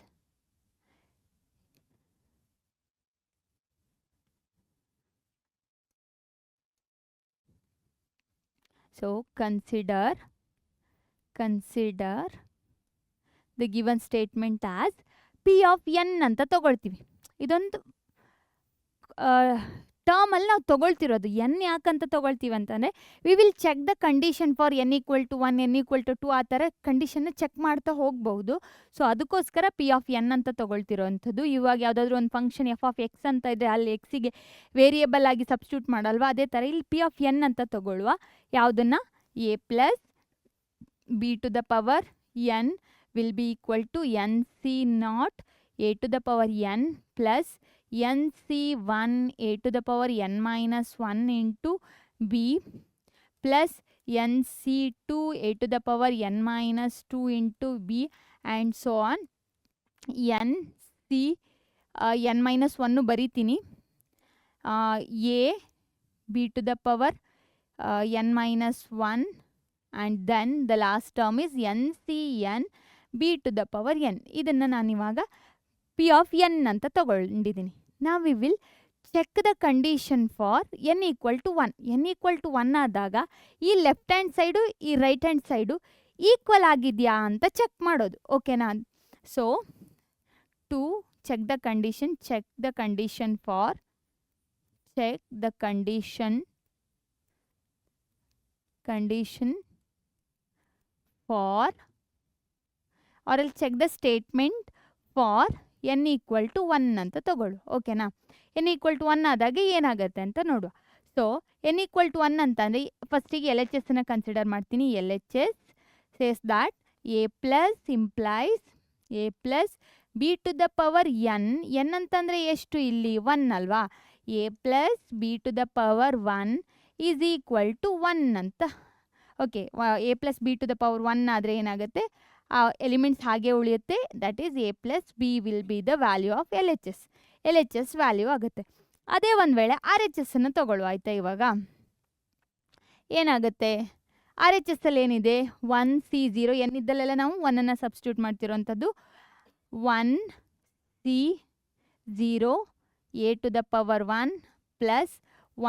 consider the given statement as P of N ಅಂತ ತಗೊಳ್ತೀವಿ. ಇದೊಂದು ಟರ್ಮಲ್ಲಿ ನಾವು ತೊಗೊಳ್ತಿರೋದು. ಎನ್ ಯಾಕಂತ ತೊಗೊಳ್ತೀವಿ ಅಂತಂದರೆ, we will check the condition for N equal to 1 N equal to 2 ಆ ಥರ ಕಂಡೀಷನ್ನ check ಮಾಡ್ತಾ ಹೋಗ್ಬೋದು. ಸೊ ಅದಕ್ಕೋಸ್ಕರ ಪಿ ಆಫ್ ಎನ್ ಅಂತ ತೊಗೊಳ್ತಿರೋವಂಥದ್ದು. ಇವಾಗ ಯಾವುದಾದ್ರೂ ಒಂದು ಫಂಕ್ಷನ್ ಎಫ್ ಆಫ್ ಎಕ್ಸ್ ಅಂತ ಇದ್ದರೆ ಅಲ್ಲಿ ಎಕ್ಸಿಗೆ ವೇರಿಯೇಬಲ್ ಆಗಿ ಸಬ್ಸ್ಟಿಟ್ಯೂಟ್ ಮಾಡಲ್ವಾ, ಅದೇ ಥರ ಇಲ್ಲಿ ಪಿ ಆಫ್ ಎನ್ ಅಂತ ತೊಗೊಳ್ಳುವ. ಯಾವುದನ್ನು, A plus B to the power N will be equal to nc naught a to the power n plus nc1 a to the power n minus 1 into b plus nc2 a to the power n minus 2 into b and so on. nc n minus 1 ಬರೀತೀನಿ, a b to the power n minus 1 and then the last term is ncn B to the power N. ಇದನ್ನು ನಾನಿವಾಗ P of N ಅಂತ ತಗೊಂಡಿದ್ದೀನಿ. ನಾವು we will check the condition for N equal to 1. N equal to 1 ಆದಾಗ ಈ left hand side ಈ right hand side equal ಆಗಿದೆಯಾ ಅಂತ ಚೆಕ್ ಮಾಡೋದು, ಓಕೆನಾ. So to check the condition for or I'll check the statement for n equal to 1 ಅಂತ ತಗೊಳ್ಳು, ಓಕೆನಾ. n equal to 1 ಆದಾಗ ಏನಾಗುತ್ತೆ ಅಂತ ನೋಡುವ. ಸೊ n equal to 1 ಅಂತಂದರೆ ಫಸ್ಟಿಗೆ ಎಲ್ ಎಚ್ ಎಸ್ಸನ್ನು ಕನ್ಸಿಡರ್ ಮಾಡ್ತೀನಿ. L H S says that A plus implies A plus B to the power N. N ಅಂತಂದರೆ ಎಷ್ಟು, ಇಲ್ಲಿ 1 ಅಲ್ವಾ. A plus B to the power 1 is equal to 1 ಅಂತ. Okay, A plus B to the power 1 ಆದರೆ ಏನಾಗುತ್ತೆ, ಆ elements ಹಾಗೆ ಉಳಿಯುತ್ತೆ. That is A plus B will be the value of L H S value ಆಗುತ್ತೆ. ಅದೇ ಒಂದು ವೇಳೆ ಆರ್ ಎಚ್ ಎಸ್ಸನ್ನು ತೊಗೊಳ್ಳುವ ಆಯಿತಾ. ಇವಾಗ ಏನಾಗುತ್ತೆ, ಆರ್ ಎಚ್ ಎಸ್ ಅಲ್ಲಿ ಏನಿದೆ, 1 C0 ಎನ್ ಇದ್ದಲ್ಲೆಲ್ಲ ನಾವು 1 ಸಬ್ಸ್ಟಿಟ್ಯೂಟ್ ಮಾಡ್ತಿರೋವಂಥದ್ದು. 1 C0 a to the power 1 plus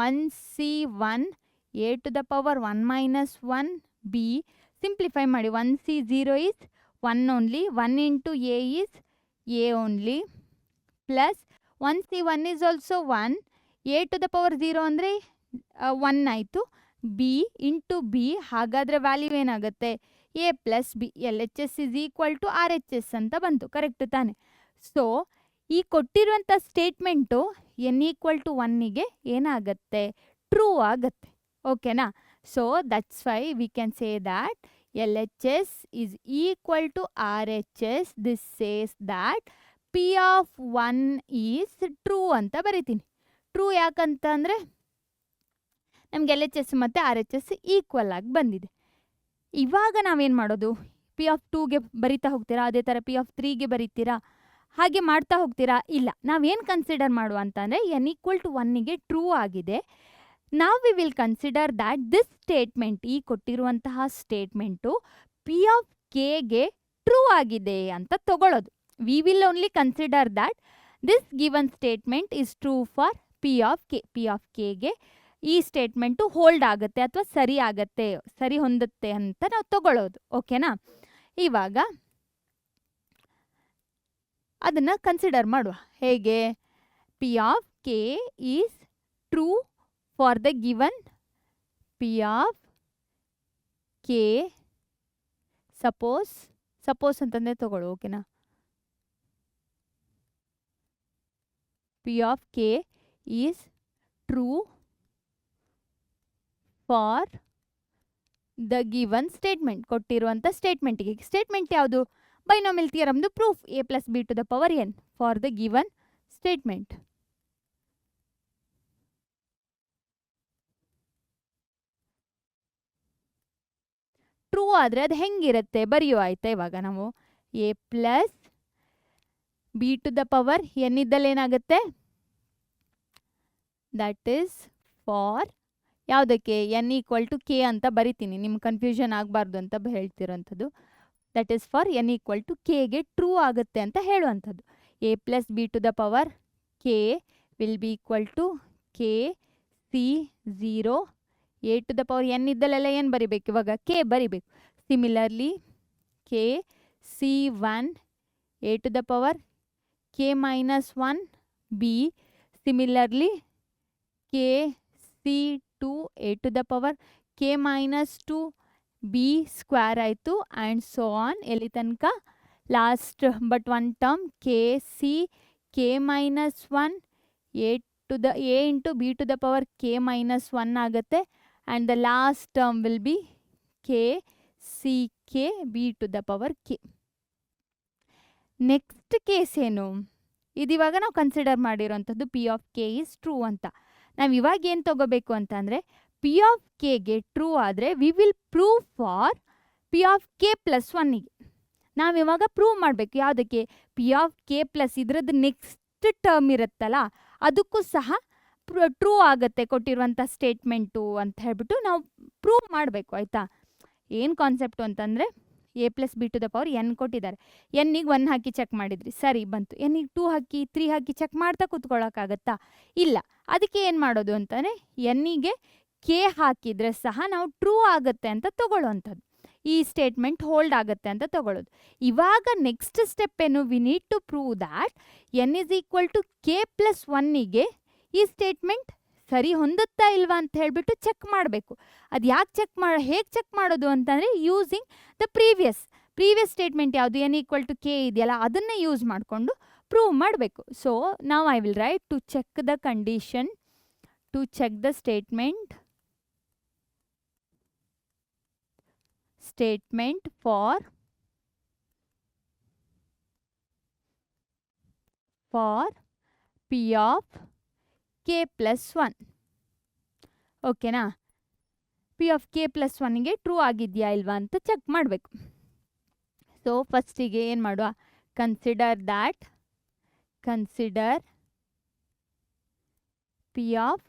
1 C1 a to the power 1 minus 1 b simplify ಮಾಡಿ. 1c 0 is 1 only, 1 into a is a only, plus 1c 1 is also 1, A to the power 0 ಅಂದರೆ 1 ಆಯಿತು, b into b, ಹಾಗಾದರೆ value ಏನಾಗುತ್ತೆ a plus b, L H S is equal to R H S ಅಂತ ಬಂತು, correct ತಾನೆ. So ಈ ಕೊಟ್ಟಿರುವಂಥ statement N equal to 1ಗೆ ಏನಾಗುತ್ತೆ ಟ್ರೂ ಆಗುತ್ತೆ, ಓಕೆನಾ. So that's why we can say that L H S is equal to R H S. This says that P of 1 is true ಅಂತ ಬರಿತೀನಿ. ಟ್ರೂ ಯಾಕಂತ ಅಂದರೆ ನಮ್ಗೆ ಎಲ್ ಎಚ್ ಎಸ್ ಮತ್ತು ಆರ್ ಎಚ್ ಎಸ್ ಈಕ್ವಲ್ ಆಗಿ ಬಂದಿದೆ. ಇವಾಗ ನಾವೇನು ಮಾಡೋದು, ಪಿ ಆಫ್ 2ಗೆ ಬರಿತಾ ಹೋಗ್ತೀರಾ, ಅದೇ ಥರ ಪಿ ಆಫ್ 3ಗೆ ಬರಿತೀರಾ, ಹಾಗೆ ಮಾಡ್ತಾ ಹೋಗ್ತೀರಾ? ಇಲ್ಲ, ನಾವೇನು ಕನ್ಸಿಡರ್ ಮಾಡುವ ಅಂತಂದರೆ ಎನ್ ಈಕ್ವಲ್ ಟು 1ಗೆ ಟ್ರೂ ಆಗಿದೆ. ನಾವು we will consider that this statement, ಈ ಕೊಟ್ಟಿರುವಂತಹ ಸ್ಟೇಟ್ಮೆಂಟು ಪಿ ಆಫ್ ಕೆಗೆ ಟ್ರೂ ಆಗಿದೆ ಅಂತ ತಗೊಳ್ಳೋದು. We will only consider that this given statement is true for p of k. P of ಕೆಗೆ ಈ ಸ್ಟೇಟ್ಮೆಂಟು ಹೋಲ್ಡ್ ಆಗುತ್ತೆ ಅಥವಾ ಸರಿ ಆಗುತ್ತೆ, ಸರಿ ಹೊಂದುತ್ತೆ ಅಂತ ನಾವು ತಗೊಳ್ಳೋದು, ಓಕೆನಾ. ಇವಾಗ ಅದನ್ನು ಕನ್ಸಿಡರ್ ಮಾಡುವ. ಹೇಗೆ? P of k is true for the given p of k, suppose ಅಂತಂದರೆ ತಗೊಳ್ಳು, ಓಕೆನಾ. P of k is true for the given statement, ಕೊಟ್ಟಿರುವಂಥ ಸ್ಟೇಟ್ಮೆಂಟಿಗೆ. ಸ್ಟೇಟ್ಮೆಂಟ್ ಯಾವುದು? ಬೈನೋಮಿಯಲ್ ಥಿಯರಮ್ದು proof, a plus B to the power n for the given statement. True ಆದರೆ ಅದು ಹೆಂಗಿರುತ್ತೆ ಬರೆಯುವ, ಆಯ್ತಾ. ಇವಾಗ ನಾವು a plus B to the power n ಇದ್ದಲ್ಲಿ ಏನಾಗುತ್ತೆ, ದಟ್ ಈಸ್ ಫಾರ್ ಯಾವುದಕ್ಕೆ, ಎನ್ ಈಕ್ವಲ್ ಟು ಕೆ ಅಂತ ಬರಿತೀನಿ, ನಿಮ್ಗೆ ಕನ್ಫ್ಯೂಷನ್ ಆಗಬಾರ್ದು ಅಂತ ಹೇಳ್ತಿರೋಂಥದ್ದು. That is for N equal to ಕೆಗೆ ಟ್ರೂ ಆಗುತ್ತೆ ಅಂತ ಹೇಳುವಂಥದ್ದು. A plus B to the power k will be equal to k C 0, a to the power n ಇದ್ದಲ್ಲೆಲ್ಲ ಏನು ಬರಿಬೇಕು ಇವಾಗ, ಕೆ ಬರಿಬೇಕು. Similarly k C 1 A to the power K minus 1 b, similarly k C 2 a to the power K minus 2 B square ಆಯಿತು, and so on. ಎಲ್ಲಿ ತನಕ last but one term k C k minus 1 a into b to the power K minus 1 ಆಗುತ್ತೆ, and the last term will be k C K B to the power k. Next case ಏನು, ಇದಿವಾಗ ನಾವು consider ಮಾಡಿರೋಂಥದ್ದು p of k is true ಅಂತ. ನಾವು ಇವಾಗ ಏನು ತಗೋಬೇಕು ಅಂತಂದರೆ, ಪಿ ಆಫ್ ಕೆಗೆ ಟ್ರೂ ಆದರೆ we will prove for p of k plus 1ಗೆ. ನಾವಿವಾಗ ಪ್ರೂವ್ ಮಾಡಬೇಕು ಯಾವುದಕ್ಕೆ, ಪಿ ಆಫ್ ಕೆ ಪ್ಲಸ್ ಇದರದ್ದು ನೆಕ್ಸ್ಟ್ ಟರ್ಮ್ ಇರುತ್ತಲ್ಲ ಅದಕ್ಕೂ ಸಹ ಟ್ರೂ ಆಗುತ್ತೆ ಕೊಟ್ಟಿರುವಂಥ ಸ್ಟೇಟ್ಮೆಂಟು ಅಂತ ಹೇಳ್ಬಿಟ್ಟು ನಾವು ಪ್ರೂವ್ ಮಾಡಬೇಕು, ಆಯಿತಾ. ಏನು ಕಾನ್ಸೆಪ್ಟು ಅಂತಂದರೆ, A plus B to the power N ಕೊಟ್ಟಿದ್ದಾರೆ, ಎನ್ನಿಗೆ 1 ಹಾಕಿ ಚೆಕ್ ಮಾಡಿದ್ರಿ, ಸರಿ ಬಂತು. ಎನ್ನಿಗೆ 2 ಹಾಕಿ 3 ಹಾಕಿ ಚೆಕ್ ಮಾಡ್ತಾ ಕೂತ್ಕೊಳ್ಳೋಕ್ಕಾಗತ್ತಾ? ಇಲ್ಲ. ಅದಕ್ಕೆ ಏನು ಮಾಡೋದು ಅಂತಂದರೆ, ಎನ್ನಿಗೆ ಕೆ ಹಾಕಿದರೆ ಸಹ ನಾವು ಟ್ರೂ ಆಗುತ್ತೆ ಅಂತ ತಗೊಳ್ಳೋವಂಥದ್ದು, ಈ ಸ್ಟೇಟ್ಮೆಂಟ್ ಹೋಲ್ಡ್ ಆಗುತ್ತೆ ಅಂತ ತಗೊಳ್ಳೋದು. ಇವಾಗ ನೆಕ್ಸ್ಟ್ ಸ್ಟೆಪ್ ಏನು, we need to prove that n is equal to k plus 1ಗೆ ಈ ಸ್ಟೇಟ್ಮೆಂಟ್ ಸರಿ ಹೊಂದುತ್ತಾ ಇಲ್ವಾ ಅಂತ ಹೇಳಿಬಿಟ್ಟು ಚೆಕ್ ಮಾಡಬೇಕು. ಅದು ಯಾಕೆ ಹೇಗೆ ಚೆಕ್ ಮಾಡೋದು ಅಂತಂದರೆ, ಯೂಸಿಂಗ್ ದ ಪ್ರೀವಿಯಸ್ ಸ್ಟೇಟ್ಮೆಂಟ್ ಯಾವುದು, ಎನ್ ಈಕ್ವಲ್ ಟು ಕೆ ಇದೆಯಲ್ಲ ಅದನ್ನೇ ಯೂಸ್ ಮಾಡಿಕೊಂಡು ಪ್ರೂವ್ ಮಾಡಬೇಕು. ಸೊ ನಾವು I will write to check the condition, to check the statement for p of k plus 1, ಓಕೆನಾ. ಪಿ ಆಫ್ ಕೆ ಪ್ಲಸ್ 1ಗೆ true ಆಗಿದೆಯಾ ಇಲ್ವಾ ಅಂತ ಚೆಕ್ ಮಾಡಬೇಕು. ಸೊ ಫಸ್ಟಿಗೆ ಏನು ಮಾಡುವ, consider p of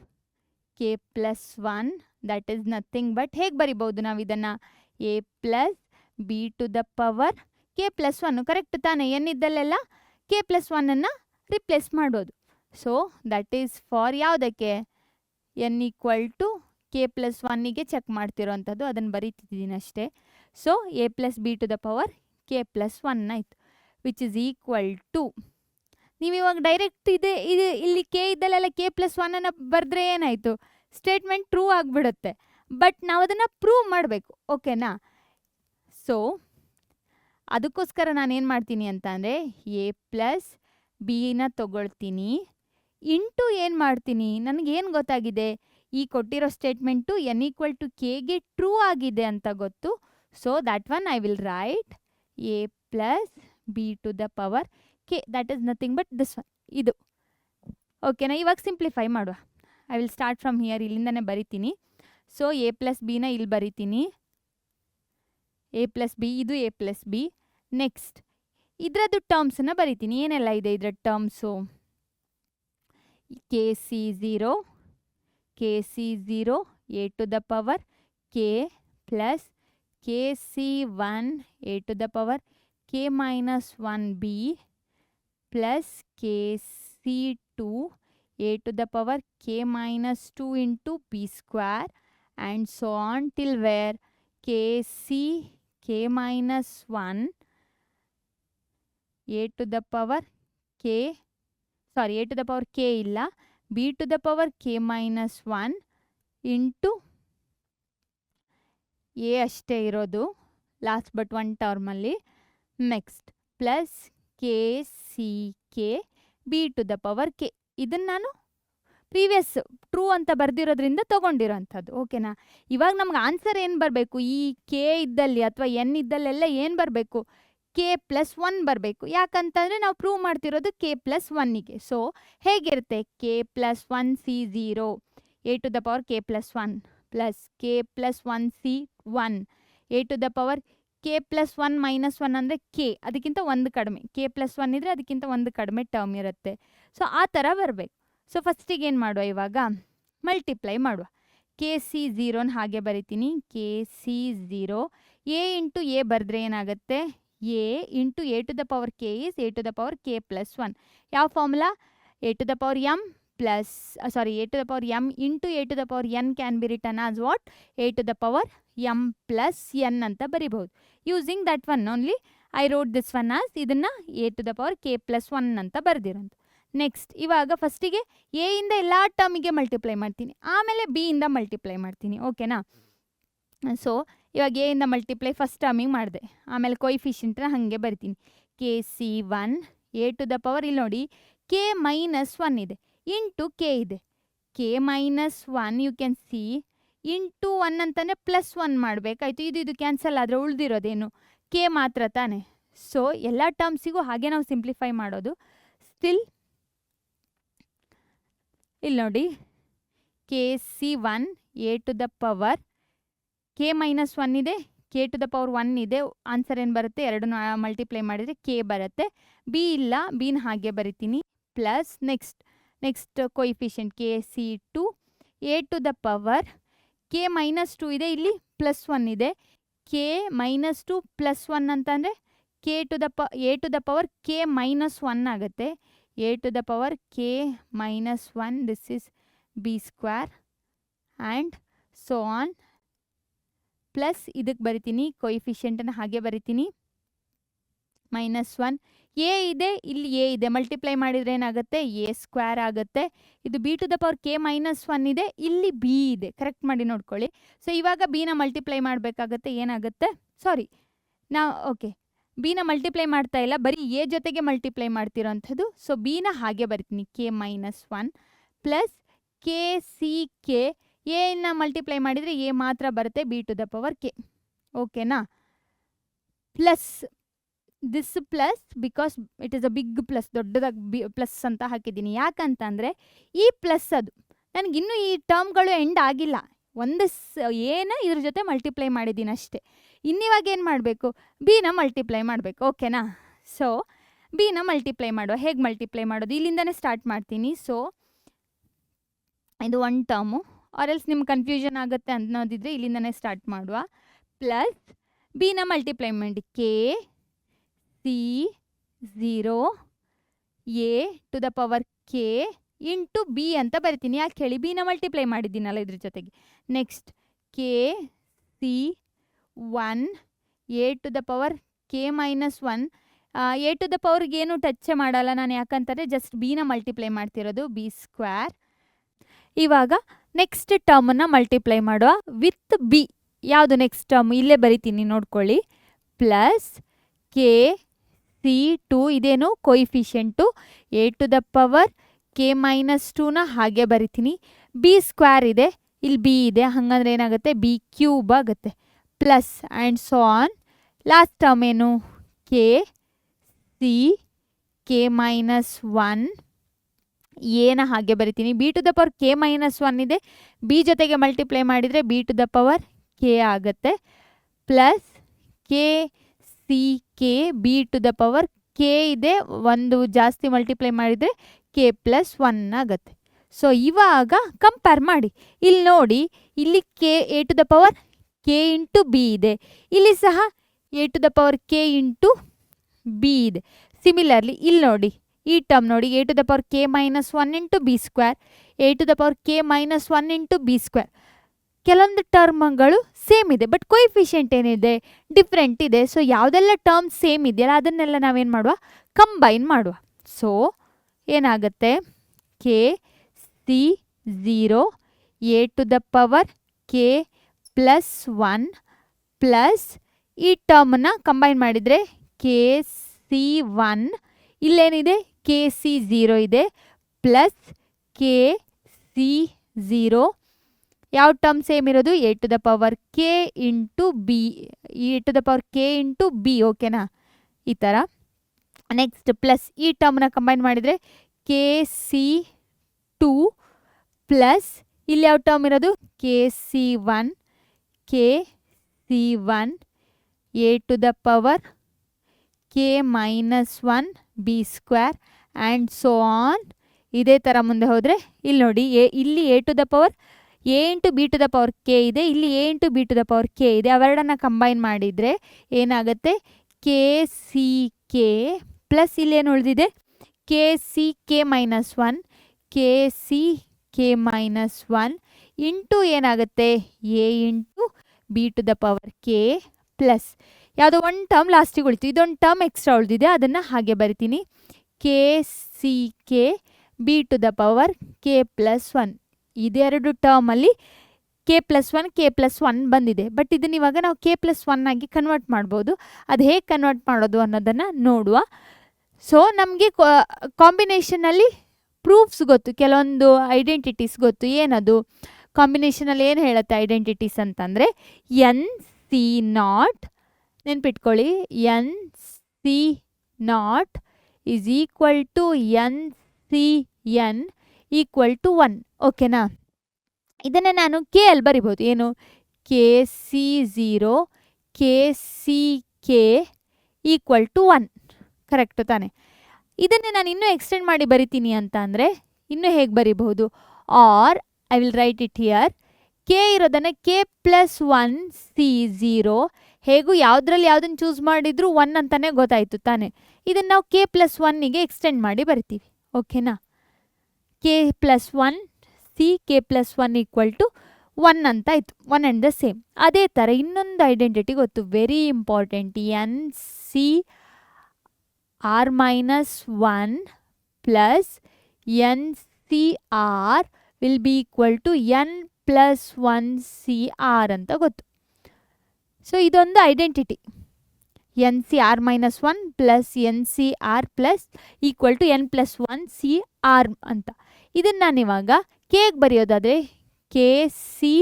k plus 1, that is nothing but, ಹೇಗೆ ಬರಿಬೋದು ನಾವು ಇದನ್ನು, a plus B to the power K plus 1, correct ತಾನೇ. ಏನಿದ್ದಲ್ಲೆಲ್ಲ ಕೆ ಪ್ಲಸ್ 1ಅನ್ನು ರಿಪ್ಲೇಸ್ ಮಾಡೋದು. ಸೊ ದಟ್ ಈಸ್ ಫಾರ್ ಯಾವುದಕ್ಕೆ, n equal to k plus ಒನ್ನಿಗೆ ಚೆಕ್ ಮಾಡ್ತಿರೋವಂಥದ್ದು, ಅದನ್ನು ಬರೀತಿದ್ದೀನಿ ಅಷ್ಟೇ. So A plus B to the power K plus one ಆಯಿತು, ವಿಚ್ ಇಸ್ ಈಕ್ವಲ್ ಟು, ನೀವು ಇವಾಗ ಡೈರೆಕ್ಟ್ ಇದು ಇಲ್ಲಿ ಕೆ ಇದ್ದಲ್ಲೆಲ್ಲ ಕೆ ಪ್ಲಸ್ ಒನ್ನನ್ನು ಬರೆದ್ರೆ ಏನಾಯಿತು, ಸ್ಟೇಟ್ಮೆಂಟ್ ಟ್ರೂ ಆಗಿಬಿಡುತ್ತೆ. ಬಟ್ ನಾವು ಅದನ್ನು ಪ್ರೂವ್ ಮಾಡಬೇಕು, ಓಕೆನಾ. ಸೊ ಅದಕ್ಕೋಸ್ಕರ ನಾನೇನು ಮಾಡ್ತೀನಿ ಅಂತ ಅಂದರೆ ಎ ಪ್ಲಸ್ ಬಿನ ತೊಗೊಳ್ತೀನಿ, ಇಂಟು ಏನು ಮಾಡ್ತೀನಿ, ನನಗೇನು ಗೊತ್ತಾಗಿದೆ, ಈ ಕೊಟ್ಟಿರೋ ಸ್ಟೇಟ್ಮೆಂಟು ಎನ್ ಈಕ್ವಲ್ ಟು ಕೆಗೆ ಟ್ರೂ ಆಗಿದೆ ಅಂತ ಗೊತ್ತು. So that one I will write a plus B to the power k, that is nothing but this one, ಇದು ಓಕೆನಾ. ಇವಾಗ ಸಿಂಪ್ಲಿಫೈ ಮಾಡುವ. I will start from here, ಇಲ್ಲಿಂದನೇ ಬರಿತೀನಿ. ಸೊ ಎ ಪ್ಲಸ್ ಬಿನ ಇಲ್ಲಿ ಬರಿತೀನಿ, ಎ ಪ್ಲಸ್ ಬಿ, ಇದು ಎ ಪ್ಲಸ್ ಬಿ. ನೆಕ್ಸ್ಟ್ ಇದರದ್ದು ಟರ್ಮ್ಸನ್ನು ಬರಿತೀನಿ, ಏನೆಲ್ಲ ಇದೆ ಇದರ terms, k C zero, k C zero A to the power K plus K C one A to the power K minus one b plus K C two a to the power K minus two into b square and so on till where k C k minus one A to the power k, sorry a to the power k ಇಲ್ಲ, b to the power K minus one into a ಅಷ್ಟೇ ಇರೋದು last but one ಟರ್ಮಲ್ಲಿ. Next plus K C K B to the power K, ಇದನ್ನು ನಾನು previous true ಅಂತ ಬರೆದಿರೋದ್ರಿಂದ ತೊಗೊಂಡಿರೋಂಥದ್ದು, ಓಕೆನಾ. ಇವಾಗ ನಮ್ಗೆ ಆನ್ಸರ್ ಏನು ಬರಬೇಕು, ಈ ಕೆ ಇದ್ದಲ್ಲಿ ಅಥವಾ ಎನ್ ಇದ್ದಲ್ಲೆಲ್ಲ ಏನು ಬರಬೇಕು, ಕೆ ಪ್ಲಸ್ ಒನ್ ಬರಬೇಕು. ಯಾಕಂತಂದರೆ ನಾವು ಪ್ರೂವ್ ಮಾಡ್ತಿರೋದು ಕೆ ಪ್ಲಸ್ ಒನ್ನಿಗೆ. ಸೊ ಹೇಗಿರುತ್ತೆ, K plus one C zero A to the power K plus one plus K plus one C one A to the power K plus one minus one ಅಂದರೆ K, ಅದಕ್ಕಿಂತ ಒಂದು ಕಡಿಮೆ, K plus one ಇದ್ದರೆ ಅದಕ್ಕಿಂತ ಒಂದು ಕಡಿಮೆ term ಇರುತ್ತೆ. So ಆ ಥರ ಬರಬೇಕು. ಸೊ ಫಸ್ಟಿಗೆ ಏನು ಮಾಡುವ, ಇವಾಗ ಮಲ್ಟಿಪ್ಲೈ ಮಾಡುವ. ಕೆ ಸಿ ಝೀರೋನ ಹಾಗೆ ಬರಿತೀನಿ, k C zero a into a ಬರೆದ್ರೆ ಏನಾಗುತ್ತೆ, a into a to the power k is a to the power K plus one. ಯಾವ formula, a to the power m plus sorry a to the power m into a to the power n can be written as what, a to the power m plus n ಅಂತ ಬರಿಬಹುದು. Using that one only I wrote this one as ಇದನ್ನು A to the power K plus one ಅಂತ ಬರೆದಿರೋದು. Next ಇವಾಗ ಫಸ್ಟಿಗೆ A ಇಂದ ಎಲ್ಲ ಟರ್ಮಿಗೆ multiply ಮಾಡ್ತೀನಿ, ಆಮೇಲೆ ಬಿ ಇಂದ ಮಲ್ಟಿಪ್ಲೈ ಮಾಡ್ತೀನಿ, ಓಕೆನಾ. ಸೊ ಇವಾಗ ಎ ಇಂದ ಮಲ್ಟಿಪ್ಲೈ ಫಸ್ಟ್ ಟರ್ಮಿಗೆ ಮಾಡಿದೆ, ಆಮೇಲೆ ಕೊಯಿಫಿಷಿಯಂಟ್ನ ಹಾಗೆ ಬರ್ತೀನಿ, K C one A to the power ಇಲ್ಲಿ ನೋಡಿ ಕೆ ಮೈನಸ್ ಒನ್ ಇದೆ ಇಂಟು ಕೆ ಇದೆ, K minus one you can see into one ಅಂತಂದರೆ ಪ್ಲಸ್ ಒನ್ ಮಾಡಬೇಕಾಯ್ತು. ಇದು ಕ್ಯಾನ್ಸಲ್ ಆದರೆ ಉಳಿದಿರೋದೇನು ಕೆ ಮಾತ್ರ ತಾನೆ. ಸೊ ಎಲ್ಲ ಟರ್ಮ್ಸಿಗೂ ಹಾಗೆ ನಾವು ಸಿಂಪ್ಲಿಫೈ ಮಾಡೋದು. ಸ್ಟಿಲ್ ಇಲ್ಲಿ ನೋಡಿ k C one A to the power K minus one ಇದೆ, k to the power one ಇದೆ, ಆನ್ಸರ್ ಏನು ಬರುತ್ತೆ, ಎರಡನ್ನೂ ಮಲ್ಟಿಪ್ಲೈ ಮಾಡಿದರೆ ಕೆ ಬರುತ್ತೆ. ಬಿ ಇಲ್ಲ, ಬಿನ ಹಾಗೆ ಬರಿತೀನಿ plus next coefficient k C two a to the power K minus two ಇದೆ, ಇಲ್ಲಿ ಪ್ಲಸ್ ಒನ್ ಇದೆ, K minus two plus one ಅಂತಂದರೆ k to the a to the power K minus one ಆಗುತ್ತೆ, a to the power K minus one, this is b square and so on plus ಇದಕ್ಕೆ ಬರಿತೀನಿ ಕೊಯಿಫಿಷಿಯಂಟನ್ನು ಹಾಗೆ ಬರಿತೀನಿ minus one, A ಇದೆ ಇಲ್ಲಿ A ಇದೆ, multiply ಮಾಡಿದರೆ ಏನಾಗುತ್ತೆ ಎ ಸ್ಕ್ವೇರ್ ಆಗುತ್ತೆ. ಇದು B to the power K minus one ಇದೆ, ಇಲ್ಲಿ ಬಿ ಇದೆ, ಕರೆಕ್ಟ್ ಮಾಡಿ ನೋಡ್ಕೊಳ್ಳಿ. ಸೊ ಇವಾಗ ಬಿನ ಮಲ್ಟಿಪ್ಲೈ ಮಾಡಬೇಕಾಗತ್ತೆ, ಏನಾಗುತ್ತೆ ಸಾರಿ ಓಕೆ ಬಿನ ಮಲ್ಟಿಪ್ಲೈ ಮಾಡ್ತಾ ಇಲ್ಲ, ಬರೀ ಎ ಜೊತೆಗೆ ಮಲ್ಟಿಪ್ಲೈ ಮಾಡ್ತಿರೋಂಥದ್ದು. ಸೊ ಬಿನ ಹಾಗೆ ಬರಿತೀನಿ k minus one plus K C k, ಎನ್ನ ಮಲ್ಟಿಪ್ಲೈ ಮಾಡಿದರೆ ಎ ಮಾತ್ರ ಬರುತ್ತೆ b to the power k, ಓಕೆನಾ. Plus this plus because it is a big plus, ದೊಡ್ಡದಾಗಿ ಪ್ಲಸ್ ಅಂತ ಹಾಕಿದ್ದೀನಿ. ಯಾಕಂತಂದರೆ ಈ ಪ್ಲಸ್ ಅದು ನನಗಿನ್ನೂ ಈ ಟರ್ಮ್ಗಳು ಎಂಡ್ ಆಗಿಲ್ಲ, ಒಂದು ಏನ ಇದ್ರ ಜೊತೆ ಮಲ್ಟಿಪ್ಲೈ ಮಾಡಿದ್ದೀನಿ ಅಷ್ಟೇ. ಇನ್ನಿವಾಗ ಏನು ಮಾಡಬೇಕು, ಬಿನ ಮಲ್ಟಿಪ್ಲೈ ಮಾಡಬೇಕು, ಓಕೆನಾ. ಸೊ ಬಿನ ಮಲ್ಟಿಪ್ಲೈ ಮಾಡುವ, ಹೇಗೆ ಮಲ್ಟಿಪ್ಲೈ ಮಾಡೋದು, ಇಲ್ಲಿಂದನೇ ಸ್ಟಾರ್ಟ್ ಮಾಡ್ತೀನಿ. ಸೊ ಇದು ಒನ್ ಟರ್ಮು, ಆರ್ ಎಲ್ಸ್ ನಿಮ್ಗೆ ಕನ್ಫ್ಯೂಷನ್ ಆಗುತ್ತೆ ಅನ್ನೋದಿದ್ರೆ ಇಲ್ಲಿಂದನೇ ಸ್ಟಾರ್ಟ್ ಮಾಡುವ. ಪ್ಲಸ್ ಬಿನ ಮಲ್ಟಿಪ್ಲೈ ಮಾಡಿ k C zero A to the power k into b ಅಂತ ಬರಿತೀನಿ. ಯಾಕೆ ಹೇಳಿ, ಬಿನ ಮಲ್ಟಿಪ್ಲೈ ಮಾಡಿದ್ದೀನಲ್ಲ ಇದ್ರ ಜೊತೆಗೆ. Next k C 1 A to the power K minus 1. A to the ಪವರ್ಗೆ ಏನು ಟಚ್ ಮಾಡಲ್ಲ ನಾನು, ಯಾಕಂತಾರೆ ಜಸ್ಟ್ ಬಿನ ಮಲ್ಟಿಪ್ಲೈ ಮಾಡ್ತಿರೋದು, ಬಿ ಸ್ಕ್ವೇರ್. ಇವಾಗ ನೆಕ್ಸ್ಟ್ ಟರ್ಮನ್ನು ಮಲ್ಟಿಪ್ಲೈ ಮಾಡುವ ವಿತ್ ಬಿ. ಯಾವುದು ನೆಕ್ಸ್ಟ್ ಟರ್ಮ್, ಇಲ್ಲೇ ಬರಿತೀನಿ ನೋಡ್ಕೊಳ್ಳಿ. ಪ್ಲಸ್ ಕೆ ಸಿ 2, ಇದೇನು coefficient, a to the power K minus 2ನ ಹಾಗೆ ಬರಿತೀನಿ. ಬಿ ಸ್ಕ್ವೇರ್ ಇದೆ, ಇಲ್ಲಿ ಬಿ ಇದೆ, ಹಾಗಂದ್ರೆ ಏನಾಗುತ್ತೆ, ಬಿ ಕ್ಯೂಬ್ ಆಗುತ್ತೆ. Plus and so on. Last term ಏನು, ಕೆ ಸಿ ಕೆ ಮೈನಸ್ 1 ಏನ ಹಾಗೆ ಬರಿತೀನಿ. B to the power K minus 1 ಇದೆ, ಬಿ ಜೊತೆಗೆ ಮಲ್ಟಿಪ್ಲೈ ಮಾಡಿದರೆ b to the power k ಆಗುತ್ತೆ. Plus K C K B to the power k ಇದೆ, ಒಂದು ಜಾಸ್ತಿ ಮಲ್ಟಿಪ್ಲೈ ಮಾಡಿದರೆ ಕೆ ಪ್ಲಸ್ 1 ಆಗುತ್ತೆ. ಸೊ ಇವಾಗ ಕಂಪೇರ್ ಮಾಡಿ. ಇಲ್ಲಿ ನೋಡಿ, ಇಲ್ಲಿ k a to the power k into b ಇದೆ, ಇಲ್ಲಿ ಸಹ a to the power k into b ಇದೆ. ಸಿಮಿಲರ್ಲಿ ಇಲ್ಲಿ ನೋಡಿ, ಈ ಟರ್ಮ್ ನೋಡಿ, a to the power K minus 1 into b square, a to the power K minus 1 into b square. ಕೆಲವೊಂದು ಟರ್ಮ್ಗಳು ಸೇಮ್ ಇದೆ, ಬಟ್ ಕೊಯಿಫಿಷಿಯೆಂಟ್ ಏನಿದೆ, ಡಿಫ್ರೆಂಟ್ ಇದೆ. ಸೊ ಯಾವುದೆಲ್ಲ ಟರ್ಮ್ ಸೇಮ್ ಇದೆಯಲ್ಲ ಅದನ್ನೆಲ್ಲ ನಾವೇನು ಮಾಡುವ, ಕಂಬೈನ್ ಮಾಡುವ. ಸೊ ಏನಾಗುತ್ತೆ, k C 0 a to the power K plus 1 plus ಈ ಟರ್ಮನ್ನ ಕಂಬೈನ್ ಮಾಡಿದರೆ ಕೆ ಸಿ 1, ಇಲ್ಲೇನಿದೆ ಕೆ ಸಿ 0 ಇದೆ, ಪ್ಲಸ್ ಕೆ ಸಿ 0. ಯಾವ ಟರ್ಮ್ ಸೇಮ್ ಇರೋದು, a to the power k into b, a to the power k into b. ಓಕೆನಾ, ಈ ಥರ. ನೆಕ್ಸ್ಟ್ ಪ್ಲಸ್ ಈ ಟರ್ಮ್ನ ಕಂಬೈನ್ ಮಾಡಿದರೆ ಕೆ ಸಿ 2 ಪ್ಲಸ್ ಇಲ್ಲಿ ಯಾವ ಟರ್ಮ್ ಇರೋದು, k C 1 k C 1 A to the power K minus 1 b square and so on. ಇದೇ ಥರ ಮುಂದೆ ಹೋದರೆ ಇಲ್ಲಿ ನೋಡಿ, ಇಲ್ಲಿ a to the power a into b to the power k ಇದೆ, ಇಲ್ಲಿ a into b to the power k ಇದೆ. ಅವೆರಡನ್ನ ಕಂಬೈನ್ ಮಾಡಿದರೆ ಏನಾಗುತ್ತೆ, ಕೆ ಸಿ ಕೆ ಪ್ಲಸ್ ಇಲ್ಲೇನು ಉಳಿದಿದೆ, k C k minus 1 k C k minus 1 into ಏನಾಗುತ್ತೆ, a into b to the power K plus ಯಾವುದೋ ಒಂದು ಟರ್ಮ್ ಲಾಸ್ಟಿಗೆ ಉಳಿತು, ಇದೊಂದು ಟರ್ಮ್ ಎಕ್ಸ್ಟ್ರಾ ಉಳಿದಿದೆ, ಅದನ್ನು ಹಾಗೆ ಬರಿತೀನಿ. K C K B to the power K plus 1. ಇದೆರಡು ಟರ್ಮಲ್ಲಿ ಕೆ ಪ್ಲಸ್ 1 ಕೆ ಪ್ಲಸ್ 1 ಬಂದಿದೆ, ಬಟ್ ಇದನ್ನ ಇವಾಗ ನಾವು ಕೆ ಪ್ಲಸ್ 1 ಆಗಿ ಕನ್ವರ್ಟ್ ಮಾಡ್ಬೋದು. ಅದು ಹೇಗೆ ಕನ್ವರ್ಟ್ ಮಾಡೋದು ಅನ್ನೋದನ್ನು ನೋಡುವ. ಸೊ ನಮಗೆ ಕಾಂಬಿನೇಷನಲ್ಲಿ ಪ್ರೂಫ್ಸ್ ಗೊತ್ತು, ಕೆಲವೊಂದು ಐಡೆಂಟಿಟೀಸ್ ಗೊತ್ತು. ಏನದು ಕಾಂಬಿನೇಷನಲ್ಲಿ ಏನು ಹೇಳುತ್ತೆ ಐಡೆಂಟಿಟೀಸ್ ಅಂತಂದರೆ, ಎನ್ ಸಿ ನಾಟ್, ನೆನ್ಪಿಟ್ಕೊಳ್ಳಿ, n C naught is equal to n C n equal to 1. ಓಕೆನಾ, ಇದನ್ನೇ ನಾನು ಕೆ ಅಲ್ಲಿ ಬರಿಬೋದು. ಏನು, k C 0 k C k equal to 1. Correct ತಾನೆ. ಇದನ್ನೇ ನಾನು ಇನ್ನೂ ಎಕ್ಸ್ಟೆಂಡ್ ಮಾಡಿ ಬರಿತೀನಿ ಅಂತ ಅಂದರೆ ಇನ್ನೂ ಹೇಗೆ ಬರಿಬಹುದು, or I will write it here, k ಇರೋದನ್ನು ಕೆ ಪ್ಲಸ್ 1 ಸಿ 0. ಹೇಗೂ ಯಾವುದ್ರಲ್ಲಿ ಯಾವುದನ್ನು ಚೂಸ್ ಮಾಡಿದ್ರು 1 ಅಂತಲೇ ಗೊತ್ತಾಯಿತು ತಾನೆ. ಇದನ್ನು ನಾವು ಕೆ ಪ್ಲಸ್ 1ಗೆ ಎಕ್ಸ್ಟೆಂಡ್ ಮಾಡಿ ಬರಿತೀವಿ. ಓಕೆನಾ, k plus 1 C k plus 1 equal to 1 ಅಂತ ಆಯಿತು, 1 ಆ್ಯಂಡ್ ದ ಸೇಮ್. ಅದೇ ಥರ ಇನ್ನೊಂದು ಐಡೆಂಟಿಟಿ ಗೊತ್ತು, very important, n c r minus 1 plus N c r will be equal to n plus 1 c r ಅಂತ ಗೊತ್ತು. ಸೊ ಇದೊಂದು identity, n c r minus 1 plus N c r plus equal to n plus 1 c r ಅಂತ. ಇದನ್ನು ನಾನಿವಾಗ ಕೇಗೆ ಬರೆಯೋದಾದರೆ k C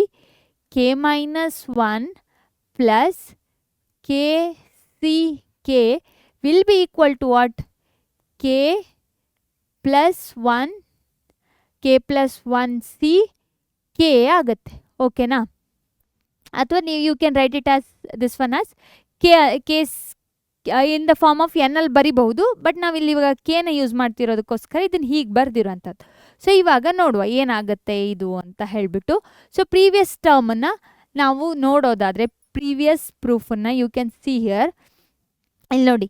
k minus 1 plus K C k will be equal to what, k plus 1 k plus 1 C k ಆಗುತ್ತೆ. ಓಕೆನಾ, ಅಥವಾ ನೀವು you can write it as this one as k in the form of n ಅಲ್ಲಿ ಬರಿಬಹುದು, but ನಾವಿಲ್ಲಿ ಇವಾಗ ಕೆನ use ಮಾಡ್ತಿರೋದಕ್ಕೋಸ್ಕರ ಇದನ್ನು ಹೀಗೆ ಬರೆದಿರೋಂಥದ್ದು. ಸೊ ಇವಾಗ ನೋಡುವ ಏನಾಗುತ್ತೆ ಇದು ಅಂತ ಹೇಳಿಬಿಟ್ಟು. ಸೊ ಪ್ರೀವಿಯಸ್ ಟರ್ಮನ್ನು ನಾವು ನೋಡೋದಾದರೆ, ಪ್ರೀವಿಯಸ್ ಪ್ರೂಫನ್ನು ಯು ಕ್ಯಾನ್ ಸಿ ಹಿಯರ್. ಇಲ್ಲಿ ನೋಡಿ,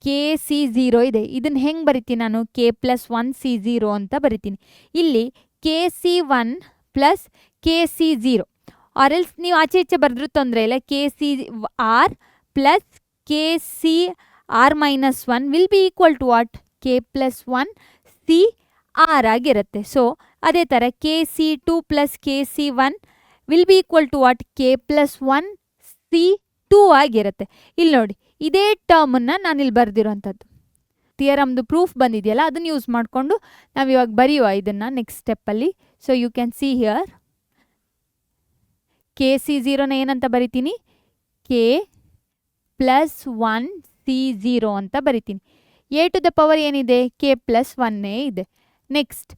ಕೆ ಸಿ ಝೀರೋ ಇದೆ. ಇದನ್ನು ಹೆಂಗೆ ಬರಿತೀನಿ ನಾನು? K plus one C zero ಅಂತ ಬರಿತೀನಿ. ಇಲ್ಲಿ k C one plus K C zero, or else ನೀವು ಆಚೆ ಈಚೆ ಬರೆದ್ರೂ ತೊಂದರೆ ಇಲ್ಲ. K C r plus K C r minus one will be equal to what? K plus one C r ಆಗಿರುತ್ತೆ. ಸೊ ಅದೇ ಥರ k C two plus K C one will be equal to what? K plus one C two ಆಗಿರುತ್ತೆ. ಇಲ್ಲಿ ನೋಡಿ, ಇದೇ ಟರ್ಮನ್ನು ನಾನಿಲ್ಲಿ ಬರೆದಿರೋಂಥದ್ದು. ಥಿಯರಮ್ದು proof ಬಂದಿದೆಯಲ್ಲ, ಅದನ್ನು ಯೂಸ್ ಮಾಡಿಕೊಂಡು ನಾವು ಇವಾಗ ಬರೆಯುವ ಇದನ್ನು ನೆಕ್ಸ್ಟ್ ಸ್ಟೆಪ್ಪಲ್ಲಿ. So you can see here k c ಝೀರೋನ ಏನಂತ ಬರಿತೀನಿ? K plus one C zero ಅಂತ ಬರಿತೀನಿ. ಎ ಟು ದ ಪವರ್ ಏನಿದೆ? ಕೆ ಪ್ಲಸ್ ಒನ್ನೇ ಇದೆ. Next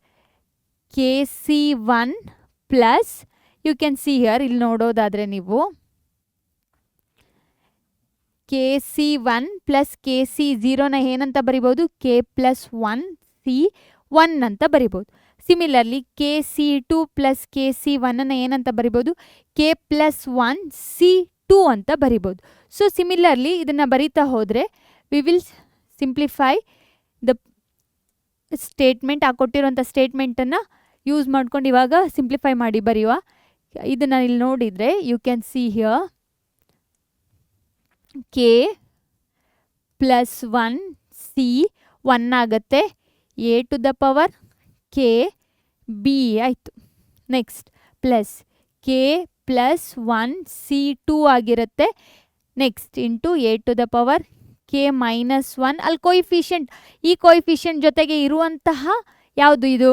k C one plus you can see here, ಇಲ್ಲಿ ನೋಡೋದಾದರೆ ನೀವು k C one plus K c ಝೀರೋನ ಏನಂತ ಬರಿಬೋದು? K plus one C one ಅಂತ ಬರಿಬೋದು. Similarly k C two plus K c ಒನ್ನನ್ನು ಏನಂತ ಬರಿಬೋದು? K plus one C two ಅಂತ ಬರಿಬೋದು. ಸೊ ಸಿಮಿಲರ್ಲಿ ಇದನ್ನು ಬರಿತಾ ಹೋದರೆ we will simplify the statement. ಆ ಕೊಟ್ಟಿರುವಂಥ ಸ್ಟೇಟ್ಮೆಂಟನ್ನು ಯೂಸ್ ಮಾಡ್ಕೊಂಡು ಇವಾಗ ಸಿಂಪ್ಲಿಫೈ ಮಾಡಿ ಬರೆಯುವ. ಇದನ್ನು ಇಲ್ಲಿ ನೋಡಿದರೆ you can see here k plus one C one ಆಗುತ್ತೆ. A to the power k b ಆಯಿತು. Next plus K plus one C two ಆಗಿರುತ್ತೆ. Next into a to the power K minus one. ಅಲ್ಲಿ coefficient, ಈ coefficient ಜೊತೆಗೆ ಇರುವಂತಹ ಯಾವುದು ಇದು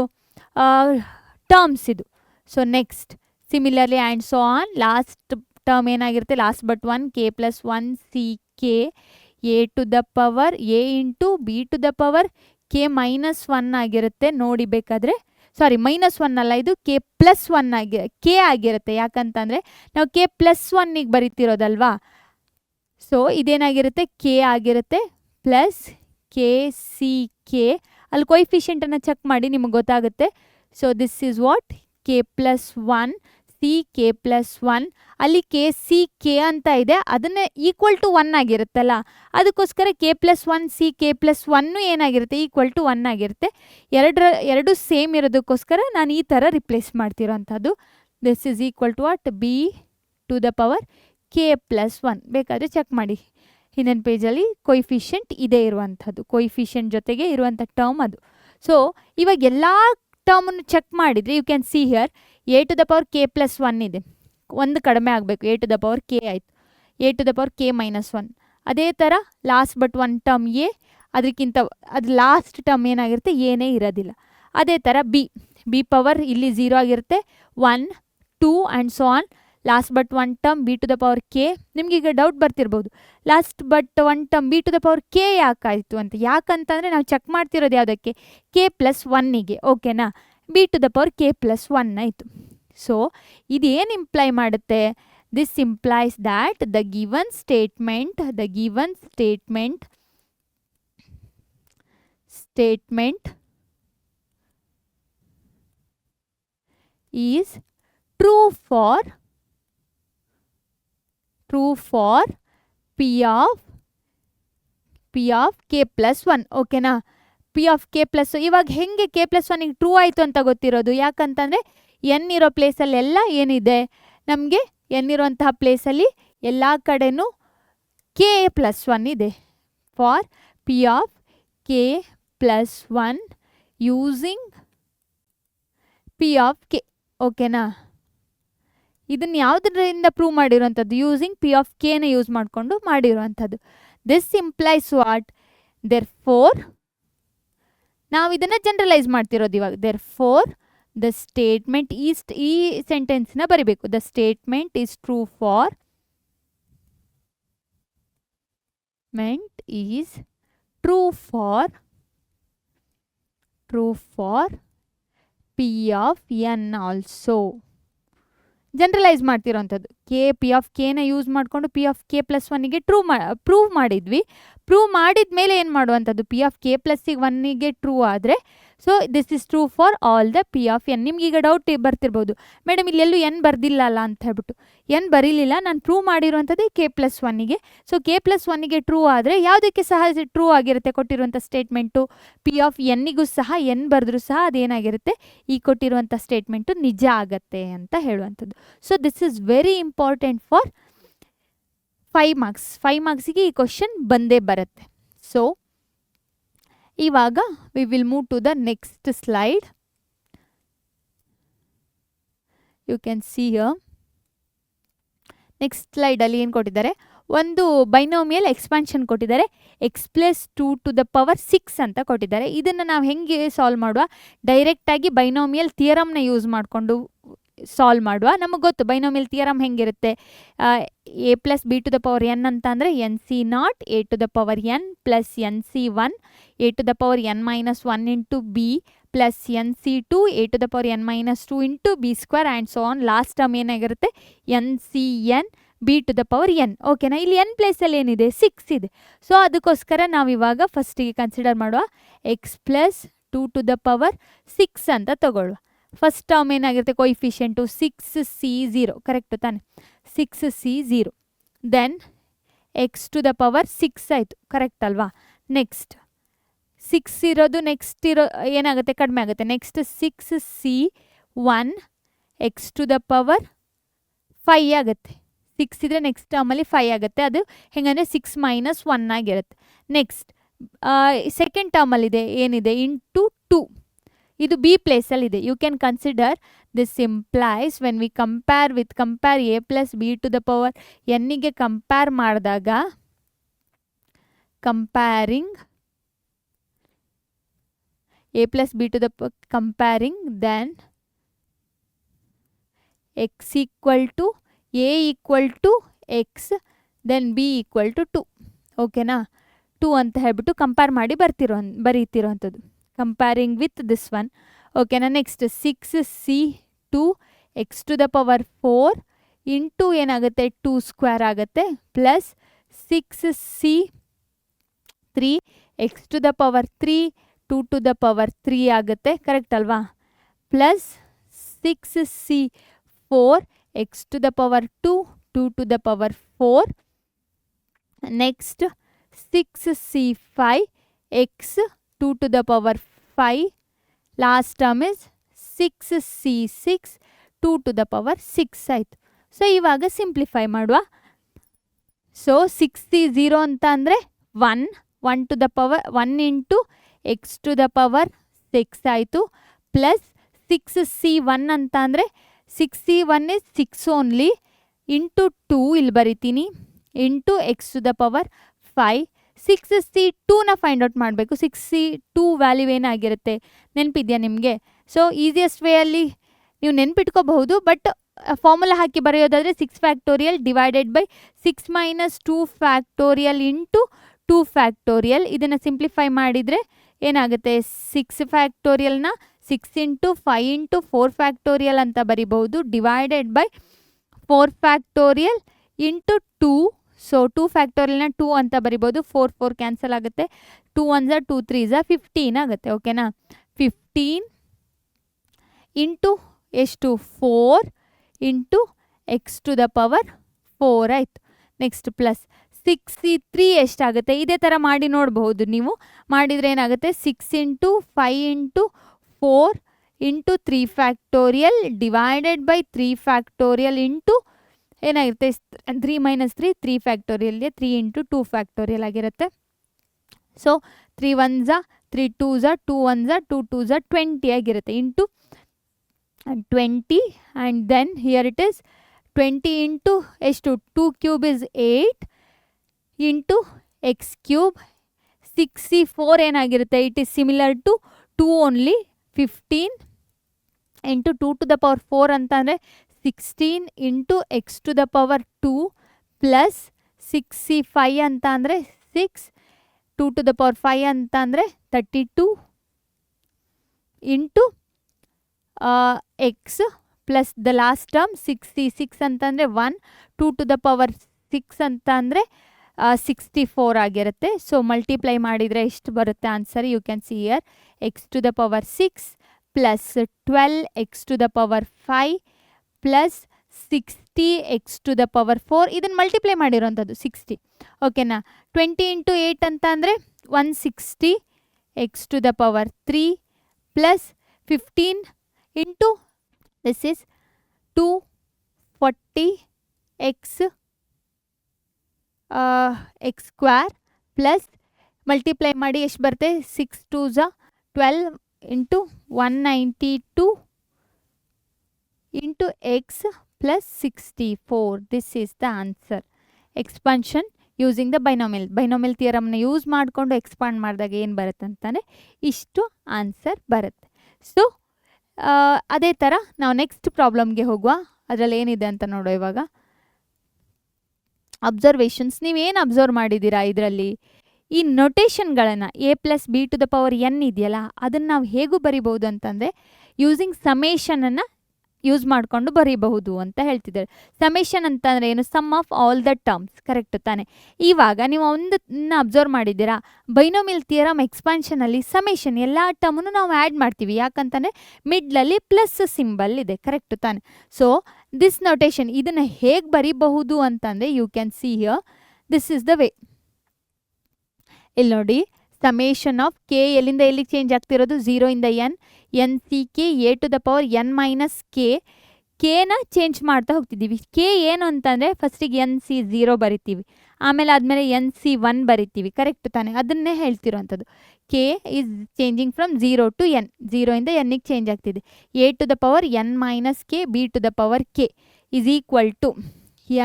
terms ಇದು. So next similarly and so on. Last term ಏನಾಗಿರುತ್ತೆ? Last but one k plus one c k a to the power a into b to the power K minus one ಆಗಿರುತ್ತೆ. ನೋಡಿ ಬೇಕಾದರೆ, sorry minus one ಅಲ್ಲ, ಇದು K plus one K ಆಗಿರುತ್ತೆ. ಯಾಕಂತಂದರೆ ನಾವು k plus ಒನ್ನಿಗೆ ಬರಿತಿರೋದಲ್ವಾ. ಸೊ ಇದೇನಾಗಿರುತ್ತೆ? ಕೆ ಆಗಿರುತ್ತೆ ಪ್ಲಸ್ ಕೆ ಸಿ ಕೆ. ಅಲ್ಲಿ ಕೋಯಿಫಿಷಿಯಂಟನ್ನು ಚೆಕ್ ಮಾಡಿ ನಿಮಗೆ ಗೊತ್ತಾಗುತ್ತೆ. So this is what? K plus one c k plus one. ಅಲ್ಲಿ ಕೆ ಸಿ ಕೆ ಅಂತ ಇದೆ, ಅದನ್ನೇ ಈಕ್ವಲ್ ಟು ಒನ್ ಆಗಿರುತ್ತಲ್ಲ, ಅದಕ್ಕೋಸ್ಕರ k plus one c k plus one ಏನಾಗಿರುತ್ತೆ? ಈಕ್ವಲ್ ಟು ಒನ್ ಆಗಿರುತ್ತೆ. ಎರಡು ಸೇಮ್ ಇರೋದಕ್ಕೋಸ್ಕರ ನಾನು ಈ ಥರ ರಿಪ್ಲೇಸ್ ಮಾಡ್ತಿರೋಂಥದ್ದು. This is equal to what? B to the power K plus one. ಬೇಕಾದರೆ ಚೆಕ್ ಮಾಡಿ, ಹಿಂದಿನ ಪೇಜಲ್ಲಿ ಕೋಯಿಫಿಷಿಯಂಟ್ ಇದೇ ಇರುವಂಥದ್ದು, ಕೋಯಿಫಿಷಿಯಂಟ್ ಜೊತೆಗೆ ಇರುವಂಥ ಟರ್ಮ್ ಅದು. ಸೊ ಇವಾಗ ಎಲ್ಲ ಟರ್ಮನ್ನು ಚೆಕ್ ಮಾಡಿದರೆ you can see here a to the power K plus one ಇದೆ, ಒಂದು ಕಡಿಮೆ ಆಗಬೇಕು, a to the power k ಆಯಿತು. A to the power K minus one. ಅದೇ ಥರ last but one term a, ಅದಕ್ಕಿಂತ ಅದು ಲಾಸ್ಟ್ ಟರ್ಮ್ ಏನಾಗಿರುತ್ತೆ? ಏನೇ ಇರೋದಿಲ್ಲ. ಅದೇ ಥರ ಬಿ ಪವರ್ ಇಲ್ಲಿ ಝೀರೋ ಆಗಿರುತ್ತೆ, 1 2 and so on. Last but one term b to the power k. ನಿಮಗೀಗ ಡೌಟ್ ಬರ್ತಿರ್ಬೋದು, last but one term b to the power k ಯಾಕಾಯಿತು ಅಂತ. ಯಾಕಂತಂದರೆ ನಾವು ಚೆಕ್ ಮಾಡ್ತಿರೋದು ಯಾವುದಕ್ಕೆ? ಕೆ ಪ್ಲಸ್ ಒನ್ನಿಗೆ. ಓಕೆನಾ? B to the power K plus one ಆಯಿತು. ಸೊ ಇದೇನು ಇಂಪ್ಲೈ ಮಾಡುತ್ತೆ? This implies that the given statement is true for p of k plus 1. ಓಕೆನಾ? P of k plus. ಇವಾಗ ಹೆಂಗೆ ಕೆ ಪ್ಲಸ್ ಒನ್ನಿಗೆ ಟ್ರೂ ಆಯಿತು ಅಂತ ಗೊತ್ತಿರೋದು? ಯಾಕಂತಂದರೆ ಎನ್ ಇರೋ ಪ್ಲೇಸಲ್ಲಿ ಎಲ್ಲ ಏನಿದೆ ನಮಗೆ? ಎನ್ ಇರುವಂತಹ ಪ್ಲೇಸಲ್ಲಿ ಎಲ್ಲ ಕಡೆನೂ ಕೆ ಪ್ಲಸ್ ಒನ್ ಇದೆ. For p of k plus one using p of k. ಓಕೆನಾ? ಇದನ್ನು ಯಾವುದರಿಂದ ಪ್ರೂವ್ ಮಾಡಿರೋವಂಥದ್ದು? ಯೂಸಿಂಗ್ ಪಿ ಆಫ್ ಕೆನ ಯೂಸ್ ಮಾಡಿಕೊಂಡು ಮಾಡಿರೋವಂಥದ್ದು. This implies what? Therefore ನಾವು ಇದನ್ನು ಜನರಲೈಸ್ ಮಾಡ್ತಿರೋದು ಇವಾಗ. Therefore the statement is, ಈ ಸೆಂಟೆನ್ಸ್ನ ಬರಿಬೇಕು. The statement is true for p of n also. Generalise ಮಾಡ್ತಿರೋಂಥದ್ದು. ಪಿ ಆಫ್ ಕೆನ ಯೂಸ್ ಮಾಡಿಕೊಂಡು ಪಿ ಆಫ್ ಕೆ ಪ್ಲಸ್ ಒನ್ನಿಗೆ ಪ್ರೂವ್ ಮಾಡಿದ್ವಿ. ಪ್ರೂವ್ ಮಾಡಿದ ಮೇಲೆ ಏನು ಮಾಡುವಂಥದ್ದು? ಪಿ ಆಫ್ ಕೆ ಪ್ಲಸ್ಸಿಗೆ ಒನ್ನಿಗೆ ಟ್ರೂ ಆದರೆ so this is true for all the P of N. ನಿಮ್ಗೆ ಈಗ ಡೌಟ್ ಬರ್ತಿರ್ಬೋದು, ಮೇಡಮ್ ಇಲ್ಲೆಲ್ಲೂ ಎನ್ ಬರ್ದಿಲ್ಲ ಅಲ್ಲ ಅಂತ ಹೇಳ್ಬಿಟ್ಟು. ಎನ್ ಬರೀಲಿಲ್ಲ, ನಾನು ಪ್ರೂವ್ ಮಾಡಿರುವಂಥದ್ದು K+1ಗೆ. ಸೊ K+1ಗೆ ಟ್ರೂ ಆದರೆ ಯಾವುದಕ್ಕೆ ಸಹ ಟ್ರೂ ಆಗಿರುತ್ತೆ ಕೊಟ್ಟಿರುವಂಥ ಸ್ಟೇಟ್ಮೆಂಟು? ಪಿ ಆಫ್ ಎನ್ನಿಗೂ ಸಹ ಎನ್ ಬರೆದ್ರೂ ಸಹ ಅದೇನಾಗಿರುತ್ತೆ, ಈ ಕೊಟ್ಟಿರುವಂಥ ಸ್ಟೇಟ್ಮೆಂಟು ನಿಜ ಆಗತ್ತೆ ಅಂತ ಹೇಳುವಂಥದ್ದು. So this is very important for 5 marks. 5 ಮಾರ್ಕ್ಸಿಗೆ ಈ ಕ್ವಶನ್ ಬಂದೇ ಬರುತ್ತೆ. ಸೊ ಇವಾಗ we will move to the next slide. You can see here. Next ಸ್ಲೈಡಲ್ಲಿ ಏನು ಕೊಟ್ಟಿದ್ದಾರೆ, ಒಂದು ಬೈನೋಮಿಯಲ್ ಎಕ್ಸ್ಪಾನ್ಷನ್ ಕೊಟ್ಟಿದ್ದಾರೆ. x+2⁶ ಅಂತ ಕೊಟ್ಟಿದ್ದಾರೆ. ಇದನ್ನು ನಾವು ಹೆಂಗೆ ಸಾಲ್ವ್ ಮಾಡುವ? ಡೈರೆಕ್ಟಾಗಿ ಬೈನೋಮಿಯಲ್ ಥಿಯರಮ್ನ ಯೂಸ್ ಮಾಡಿಕೊಂಡು ಸಾಲ್ವ್ ಮಾಡುವ. ನಮಗೆ ಗೊತ್ತು ಬೈನೋಮಿಯಲ್ ಥಿಯರಮ್ ಹೆಂಗಿರುತ್ತೆ. a+b⁴n ಅಂತ ಅಂದರೆ NC0 a⁴n plus NC1 a⁴n−1 into b plus NC2 a⁴n−2 into b² and so on. Last term ಏನಾಗಿರುತ್ತೆ NCn b⁴n. ಓಕೆನಾ? ಇಲ್ಲಿ n ಪ್ಲೇಸಲ್ಲಿ ಏನಿದೆ 6 ಇದೆ. ಸೊ ಅದಕ್ಕೋಸ್ಕರ ನಾವಿವಾಗ ಫಸ್ಟಿಗೆ ಕನ್ಸಿಡರ್ ಮಾಡುವ x+2⁶ ಅಂತ ತಗೊಳ್ಳುವ. ಫಸ್ಟ್ ಟರ್ಮ್ ಏನಾಗಿರುತ್ತೆ ಕೊಯಿಫಿಷಿಯೆಂಟು 6c0, ಕರೆಕ್ಟು ತಾನೆ? 6c0 ದೆನ್ x⁶ ಆಯಿತು, ಕರೆಕ್ಟ್ ಅಲ್ವಾ? ನೆಕ್ಸ್ಟ್ 6 ಇರೋದು ನೆಕ್ಸ್ಟ್ ಏನಾಗುತ್ತೆ, ಕಡಿಮೆ ಆಗುತ್ತೆ. ನೆಕ್ಸ್ಟ್ 6c1 x⁵ ಆಗುತ್ತೆ. 6 ಇದ್ರೆ ನೆಕ್ಸ್ಟ್ ಟರ್ಮಲ್ಲಿ 5 ಆಗುತ್ತೆ. ಅದು ಹೆಂಗಂದರೆ 6 - 1 ಆಗಿರುತ್ತೆ. ನೆಕ್ಸ್ಟ್ ಸೆಕೆಂಡ್ ಟರ್ಮಲ್ಲಿದೆ ಏನಿದೆ ಇಂಟು 2, ಇದು ಬಿ ಪ್ಲೇಸಲ್ಲಿದೆ. You can consider this implies when we compare a+b⁴n compare ಮಾಡಿದಾಗ comparing comparing then x a x then b 2. ಓಕೆನಾ? 2 ಅಂತ ಹೇಳ್ಬಿಟ್ಟು ಕಂಪೇರ್ ಮಾಡಿ ಬರೀತಿರೋವಂಥದ್ದು. Comparing with this one. ಓಕೆನಾ? ನೆಕ್ಸ್ಟ್ 6c2 x⁴ ಇಂಟು ಏನಾಗುತ್ತೆ 2² ಆಗುತ್ತೆ ಪ್ಲಸ್ 6c3 x⁴ 2⁴ ಆಗುತ್ತೆ, ಕರೆಕ್ಟ್ ಅಲ್ವಾ? Plus 6c4 x⁴ 2⁴. Next 6c5 x⁵. Last term is 6c6 2⁶ ಆಯಿತು. ಸೊ ಇವಾಗ ಸಿಂಪ್ಲಿಫೈ ಮಾಡುವ. ಸೊ 6c0 ಅಂತ ಅಂದರೆ 1 ಇಂಟು x⁶ ಆಯಿತು ಪ್ಲಸ್ 6c1 ಅಂತ ಅಂದರೆ 6c1 ಇಸ್ 6 ಓನ್ಲಿ ಇಂಟು 2 ಇಲ್ಲಿ ಬರಿತೀನಿ ಇಂಟು x⁵. 6c2ನ ಫೈಂಡ್ ಔಟ್ ಮಾಡಬೇಕು. 6c2 ವ್ಯಾಲ್ಯೂ ಏನಾಗಿರುತ್ತೆ ನೆನಪಿದೆಯಾ ನಿಮಗೆ? ಸೊ ಈಸಿಯೆಸ್ಟ್ ವೇಯಲ್ಲಿ ನೀವು ನೆನ್ಪಿಟ್ಕೋಬಹುದು, ಬಟ್ ಫಾರ್ಮುಲಾ ಹಾಕಿ ಬರೆಯೋದಾದರೆ 6 ಡಿವೈಡೆಡ್ ಬೈ 6 - 2 ಇಂಟು 2 ಇದನ್ನು ಸಿಂಪ್ಲಿಫೈ ಮಾಡಿದರೆ ಏನಾಗುತ್ತೆ 6 6 ಇಂಟು 5 ಇಂಟು 4 ಅಂತ ಬರಿಬಹುದು ಡಿವೈಡೆಡ್ ಬೈ 4 ಇಂಟು 2. ಸೊ 2 2 ಅಂತ ಬರಿಬೋದು. 4 ಕ್ಯಾನ್ಸಲ್ ಆಗುತ್ತೆ. 2 1 2 3 15 ಆಗುತ್ತೆ. ಓಕೆನಾ? 15 ಇಂಟು ಎಷ್ಟು 4 ಇಂಟು x⁴ ಆಯಿತು. ನೆಕ್ಸ್ಟ್ ಪ್ಲಸ್ 6c3 ಎಷ್ಟಾಗುತ್ತೆ ಇದೇ ಥರ ಮಾಡಿ ನೋಡಬಹುದು. ನೀವು ಮಾಡಿದರೆ ಏನಾಗುತ್ತೆ 6 into 5 into 4 into 3 divided by 3 into ಏನಾಗಿರುತ್ತೆ 3 - 3 3 3 ಇಂಟು 2 ಆಗಿರುತ್ತೆ. ಸೊ 3 1 3 2 2 1 2 2 20 ಆಗಿರುತ್ತೆ into 20 and then here it is 20 into ಎಷ್ಟು 2³ ಇಸ್ 8 ಇಂಟು x³ 6c4 ಏನಾಗಿರುತ್ತೆ it is similar to 2 only 15 into 2⁴ ಅಂತ ಅಂದರೆ 16 ಇಂಟು x⁴ ಪ್ಲಸ್ 6c5 ಅಂತ ಅಂದರೆ 6 2⁵ ಅಂತ ಅಂದರೆ 32 into x plus the last term 6c6 ಅಂತಂದರೆ 1 2⁶ ಅಂತ ಅಂದರೆ 64 ಆಗಿರುತ್ತೆ. ಸೊ ಮಲ್ಟಿಪ್ಲೈ ಮಾಡಿದರೆ ಎಷ್ಟು ಬರುತ್ತೆ answer? You can see here x to the power 6 plus 12 x to the power 5 plus 60 x to the power 4. ಇದನ್ನು ಮಲ್ಟಿಪ್ಲೈ ಮಾಡಿರೋಂಥದ್ದು 60. ಓಕೆನಾ? 20 ಇಂಟು 8 ಅಂತ ಅಂದರೆ 160 x to the power 3 plus 15 into this is 240 x square plus multiply ಮಾಡಿ ಎಷ್ಟು ಬರುತ್ತೆ? 6 2 12 into 192 into x plus 64. This is the answer. Expansion using the binomial ಥಿಯರಮ್ನ use ಮಾಡಿಕೊಂಡು expand ಮಾಡಿದಾಗ ಏನು ಬರುತ್ತೆ ಅಂತಂದರೆ ಇಷ್ಟು ಆನ್ಸರ್ ಬರುತ್ತೆ. ಸೊ ಅದೇ ಥರ ನಾವು ನೆಕ್ಸ್ಟ್ ಪ್ರಾಬ್ಲಮ್ಗೆ ಹೋಗುವ. ಅದರಲ್ಲಿ ಏನಿದೆ ಅಂತ ನೋಡೋ ಇವಾಗ. ಅಬ್ಸರ್ವೇಷನ್ಸ್ ನೀವೇನು ಅಬ್ಸರ್ವ್ ಮಾಡಿದ್ದೀರಾ ಇದರಲ್ಲಿ? ಈ ನೊಟೇಷನ್ಗಳನ್ನು a plus B to the power n ಇದೆಯಲ್ಲ, ಅದನ್ನು ನಾವು ಹೇಗೂ ಬರಿಬಹುದು ಅಂತಂದರೆ ಯೂಸಿಂಗ್ ಸಮೇಷನನ್ನು ಯೂಸ್ ಮಾಡಿಕೊಂಡು ಬರೀಬಹುದು ಅಂತ ಹೇಳ್ತಿದ್ದಾರೆ. ಸಮೇಷನ್ ಅಂತಂದರೆ ಏನು? Sum of all the terms. Correct ತಾನೆ? ಇವಾಗ ನೀವು ಒಂದನ್ನು ಅಬ್ಸರ್ವ್ ಮಾಡಿದ್ದೀರಾ, ಬೈನೋಮಿಯಲ್ ಥಿಯರಮ್ ಎಕ್ಸ್ಪಾನ್ಷನಲ್ಲಿ ಸಮೇಷನ್ ಎಲ್ಲ ಟರ್ಮನ್ನು ನಾವು ಆ್ಯಡ್ ಮಾಡ್ತೀವಿ. ಯಾಕಂತಂದರೆ ಮಿಡ್ಲಲ್ಲಿ ಪ್ಲಸ್ ಸಿಂಬಲ್ ಇದೆ. ಕರೆಕ್ಟ್ ತಾನೆ? ಸೊ ದಿಸ್ ನೊಟೇಷನ್ ಇದನ್ನು ಹೇಗೆ ಬರೀಬಹುದು ಅಂತಂದರೆ you can see here this is the way. ಇಲ್ಲಿ ನೋಡಿ, ಸಮೇಷನ್ ಆಫ್ ಕೆ ಎಲ್ಲಿಂದ ಎಲ್ಲಿಗೆ ಚೇಂಜ್ ಆಗ್ತಿರೋದು? 0 ಇಂದ n, n c k a to the power N minus ಕೆನ ಚೇಂಜ್ ಮಾಡ್ತಾ ಹೋಗ್ತಿದ್ದೀವಿ. ಕೆ ಏನು ಅಂತಂದರೆ ಫಸ್ಟಿಗೆ ಎನ್ ಸಿ 0 ಬರಿತೀವಿ, ಆದಮೇಲೆ ಎನ್ ಸಿ 1 ಬರಿತೀವಿ. ಕರೆಕ್ಟ್ ತಾನೆ? ಅದನ್ನೇ ಹೇಳ್ತಿರೋವಂಥದ್ದು. K is changing from 0 to n, 0 ಇಂದ ಎನ್ನಿಗೆ ಚೇಂಜ್ ಆಗ್ತಿದೆ. A to the power N minus k B to the power k is equal to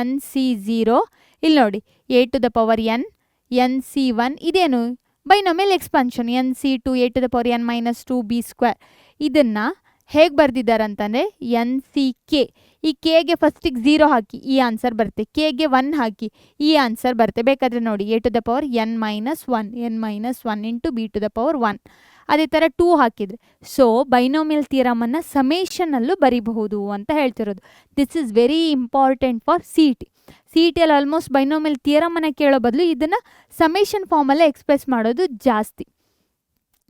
n c 0. ಇಲ್ಲಿ ನೋಡಿ, a to the power N, n c 1 ಇದೇನು? Binomial expansion. N c 2 a to the power N minus 2 B square. ಇದನ್ನು ಹೇಗೆ ಬರ್ದಿದ್ದಾರೆ ಅಂತಂದರೆ n c K. ಈ ಕೆಗೆ ಫಸ್ಟಿಗೆ 0 ಹಾಕಿ ಈ ಆನ್ಸರ್ ಬರುತ್ತೆ, ಕೆಗೆ 1 ಹಾಕಿ ಈ ಆನ್ಸರ್ ಬರುತ್ತೆ. ಬೇಕಾದರೆ ನೋಡಿ, a to the power N minus 1 into b to the power 1. ಅದೇ ಥರ 2 ಹಾಕಿದರೆ. ಸೊ ಬೈನೋಮಿಯಲ್ ಥಿಯರಮನ್ನು ಸಮೇಷನಲ್ಲೂ ಬರಿಬಹುದು ಅಂತ ಹೇಳ್ತಿರೋದು. This is very important for C E ಟಿಯಲ್ಲಿ ಆಲ್ಮೋಸ್ಟ್ ಬೈನೋಮಿಯಲ್ ಥಿಯರಮನ್ನು ಕೇಳೋ ಬದಲು ಇದನ್ನು ಸಮೇಷನ್ ಫಾರ್ಮಲ್ಲೇ ಎಕ್ಸ್ಪ್ರೆಸ್ ಮಾಡೋದು ಜಾಸ್ತಿ.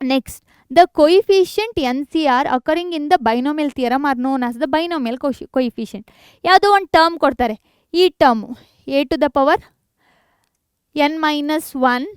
Next, the coefficient n c r occurring in the binomial theorem are known as the binomial coefficient. ಯಾವುದೋ ಒಂದು ಟರ್ಮ್ ಕೊಡ್ತಾರೆ, ಈ term a to the power N minus 1,